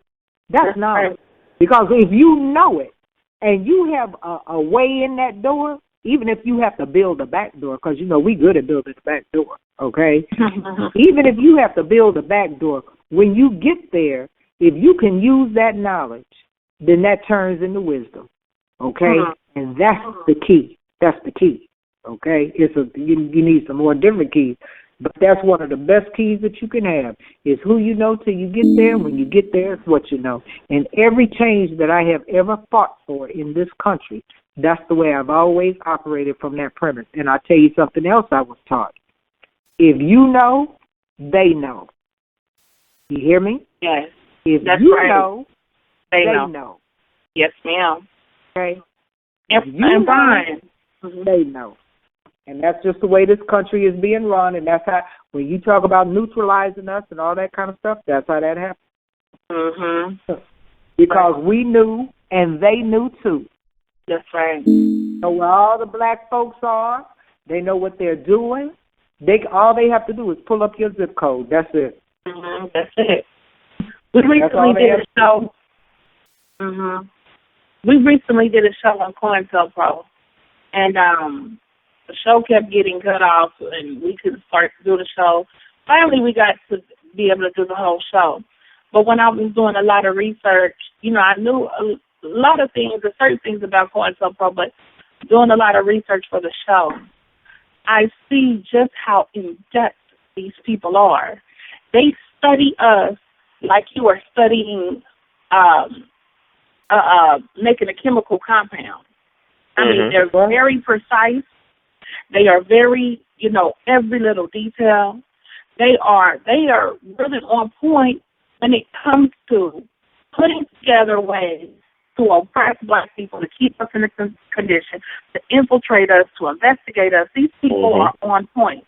That's knowledge. Because if you know it and you have a way in that door, even if you have to build a back door, because, you know, we good at building the back door, okay? Even if you have to build a back door, when you get there, if you can use that knowledge, then that turns into wisdom, okay? And that's the key. That's the key, okay? You need some more different keys. But that's one of the best keys that you can have is who you know till you get there. When you get there, it's what you know. And every change that I have ever fought for in this country, that's the way I've always operated from that premise. And I'll tell you something else I was taught. If you know, they know. You hear me? Yes. If that's you right. know, they know. Yes, ma'am. Okay? If you fine. They know. And that's just the way this country is being run, and that's how, when you talk about neutralizing us and all that kind of stuff, that's how that happens. Because we knew, and they knew too. That's right. So where all the black folks are, they know what they're doing. All they have to do is pull up your zip code. That's it. That's it. We recently did a show. We recently did a show on COINTELPRO, and the show kept getting cut off, and we couldn't start to do the show. Finally, we got to be able to do the whole show. But when I was doing a lot of research, you know, I knew a lot of things, certain things about COINTELPRO, but doing a lot of research for the show, I see just how in-depth these people are. They study us like you are studying making a chemical compound. I mean, they're very precise. They are very, you know, every little detail. They are really on point when it comes to putting together ways to oppress black people, to keep us in a condition, to infiltrate us, to investigate us. These people are on point.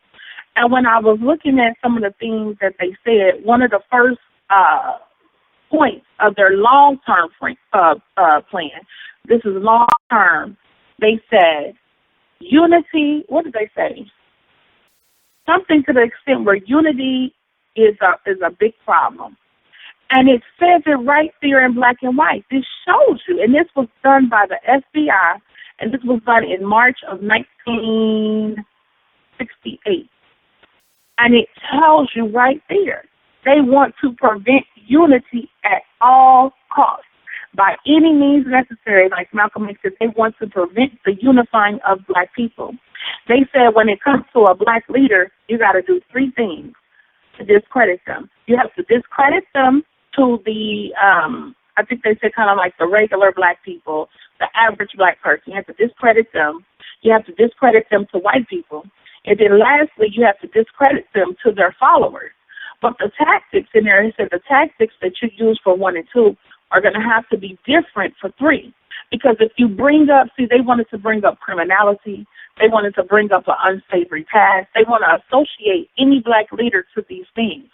And when I was looking at some of the things that they said, one of the first points of their long-term plan, this is long-term, they said, unity, what did they say? Something to the extent where unity is a big problem. And it says it right there in black and white. This shows you. And this was done by the FBI, and this was done in March of 1968. And it tells you right there. They want to prevent unity at all costs. By any means necessary, like Malcolm X said, they want to prevent the unifying of black people. They said when it comes to a black leader, you got to do three things to discredit them. You have to discredit them to the, I think they said kind of like the regular black people, the average black person. You have to discredit them. You have to discredit them to white people. And then lastly, you have to discredit them to their followers. But the tactics in there, he said the tactics that you use for 1 and 2 are going to have to be different for 3. Because if you bring up, they wanted to bring up criminality. They wanted to bring up an unsavory past. They want to associate any black leader to these things.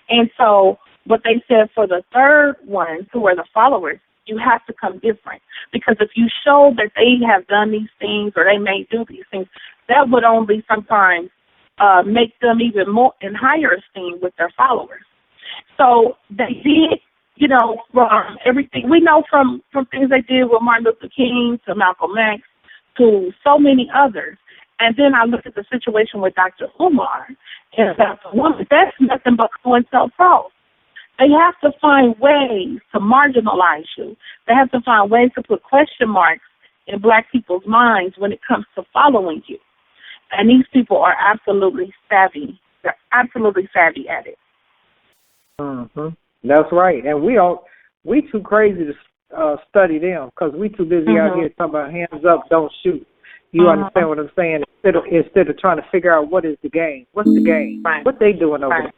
And so what they said for the third ones, who are the followers, you have to come different. Because if you show that they have done these things or they may do these things, that would only sometimes make them even more in higher esteem with their followers. So they did, you know, from everything. We know from things they did with Martin Luther King to Malcolm X to so many others. And then I look at the situation with Dr. Umar and Dr. Woman. That's nothing but COINTELPRO. They have to find ways to marginalize you. They have to find ways to put question marks in black people's minds when it comes to following you. And these people are absolutely savvy. They're absolutely savvy at it. That's right. And we too crazy to study them because we too busy out here talking about hands up, don't shoot. You understand what I'm saying? Instead of trying to figure out what is the game. What's the game? Right. What they doing over there?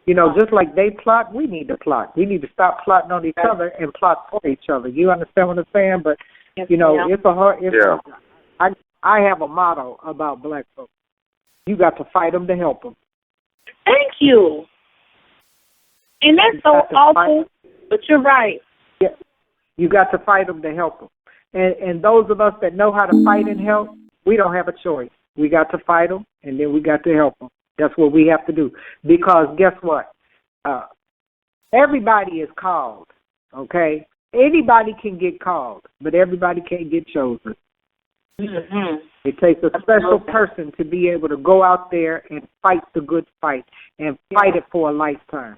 You know, just like they plot, we need to plot. We need to stop plotting on each other and plot for each other. You understand what I'm saying? But, you know, it's a hard... I have a motto about black folks. You got to fight them to help them. Thank you. And that's so awful, but you're right. Yeah. You got to fight them to help them. And those of us that know how to fight and help, we don't have a choice. We got to fight them, and then we got to help them. That's what we have to do. Because guess what? Everybody is called, okay? Anybody can get called, but everybody can't get chosen. It takes a special person to be able to go out there and fight the good fight and fight it for a lifetime.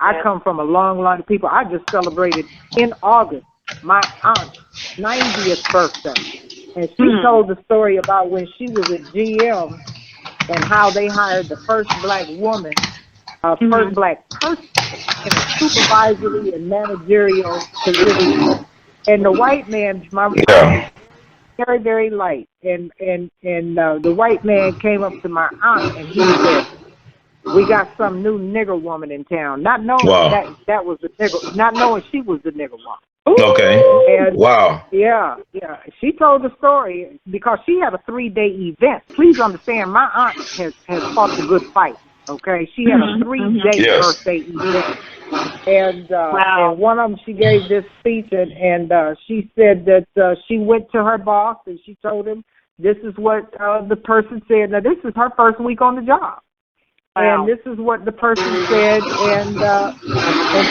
I come from a long line of people. I just celebrated in August my aunt's 90th birthday. And she told the story about when she was at GM and how they hired the first black woman, first black person in a supervisory and managerial position. And the white man, my very, very light. And the white man came up to my aunt and he said, "We got some new nigger woman in town," not knowing that was the nigger, not knowing she was the nigger woman. Okay. And yeah. She told the story because she had a 3-day event. Please understand, my aunt has fought the good fight. Okay, she had a 3-day birthday event, and one of them she gave this speech, and she said that she went to her boss and she told him this is what the person said. Now this is her first week on the job. And this is what the person said, and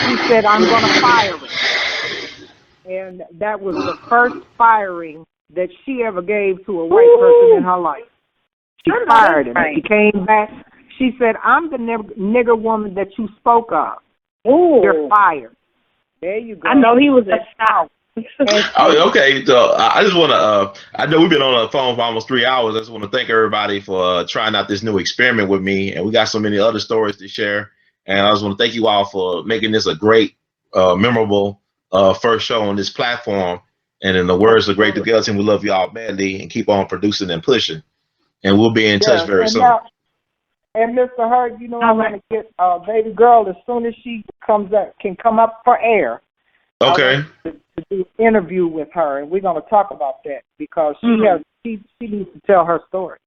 she said, "I'm going to fire him." And that was the first firing that she ever gave to a white person in her life. She fired him. He came back. She said, "I'm the nigger woman that you spoke of. You're fired." There you go. I know he was a stout. Okay, so I just want to, I know we've been on the phone for almost 3 hours. I just want to thank everybody for trying out this new experiment with me. And we got so many other stories to share. And I just want to thank you all for making this a great, memorable first show on this platform. And in the words of Great Together Team, we love you all badly and keep on producing and pushing. And we'll be in touch very soon. And Mr. Hurd, you know, I'm going to get baby girl as soon as she comes up, can come up for air. Okay. To do an interview with her, and we're going to talk about that because she needs to tell her story.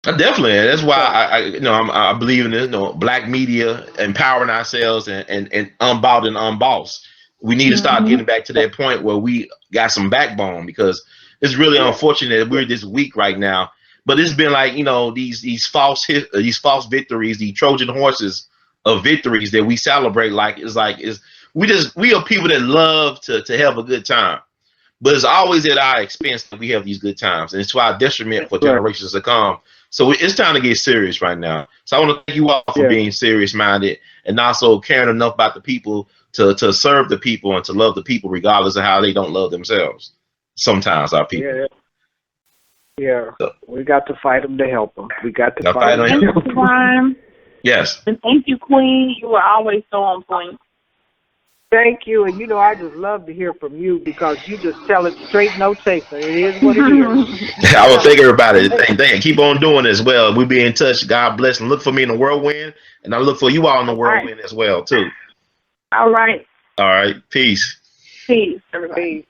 Definitely, that's why I believe in this. Black media empowering ourselves and unbought and unbossed. We need to start getting back to that point where we got some backbone, because it's really unfortunate that we're this weak right now. But it's been like, these false victories, the Trojan horses of victories that we celebrate. We are people that love to have a good time, but it's always at our expense that we have these good times, and it's to our detriment for generations to come. So it's time to get serious right now. So I want to thank you all for being serious-minded and also caring enough about the people to serve the people and to love the people regardless of how they don't love themselves. Sometimes our people. Yeah. So, we got to fight them to help them. We got to fight them to help them. Yes. And thank you, Queen. You were always so on point. Thank you, and I just love to hear from you because you just tell it straight, no chaser. It is what it is. I will thank everybody. Thank keep on doing as well. We'll be in touch. God bless, and look for me in the whirlwind, and I look for you all in the whirlwind as well too. All right. All right. Peace. Peace, everybody. Peace.